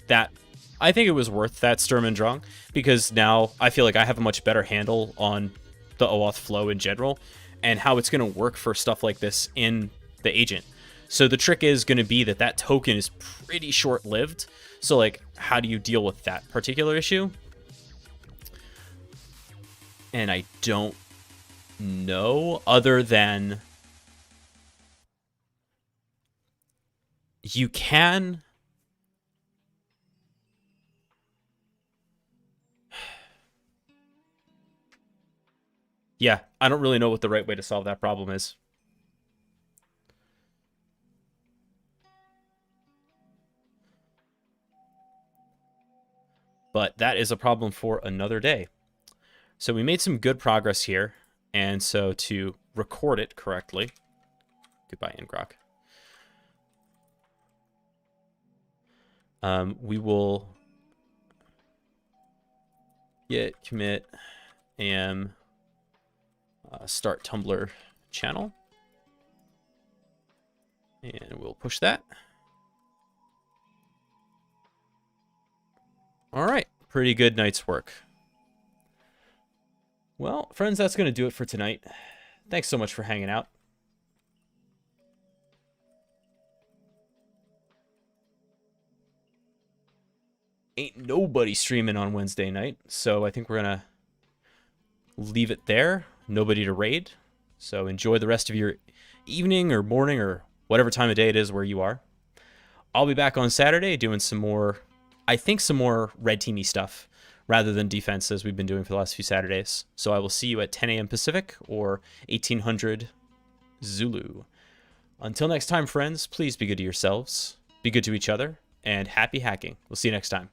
Speaker 2: that. I think it was worth that Sturm und Drang, because now I feel like I have a much better handle on the OAuth flow in general and how it's going to work for stuff like this in the agent. So the trick is going to be that that token is pretty short-lived. So like, how do you deal with that particular issue? And I don't know, other than You can... Yeah, I don't really know what the right way to solve that problem is. But that is a problem for another day. So we made some good progress here. And so to record it correctly, goodbye, Ingrok. We will git commit am start Tumblr channel. And we'll push that. All right, pretty good night's work. Well, friends, that's going to do it for tonight. Thanks so much for hanging out. Ain't nobody streaming on Wednesday night, so I think we're going to leave it there. Nobody to raid. So enjoy the rest of your evening or morning or whatever time of day it is where you are. I'll be back on Saturday doing some more, I think some more red teamy stuff rather than defense as we've been doing for the last few Saturdays. So I will see you at 10 a.m. Pacific or 1800 Zulu. Until next time, friends, please be good to yourselves, be good to each other, and happy hacking. We'll see you next time.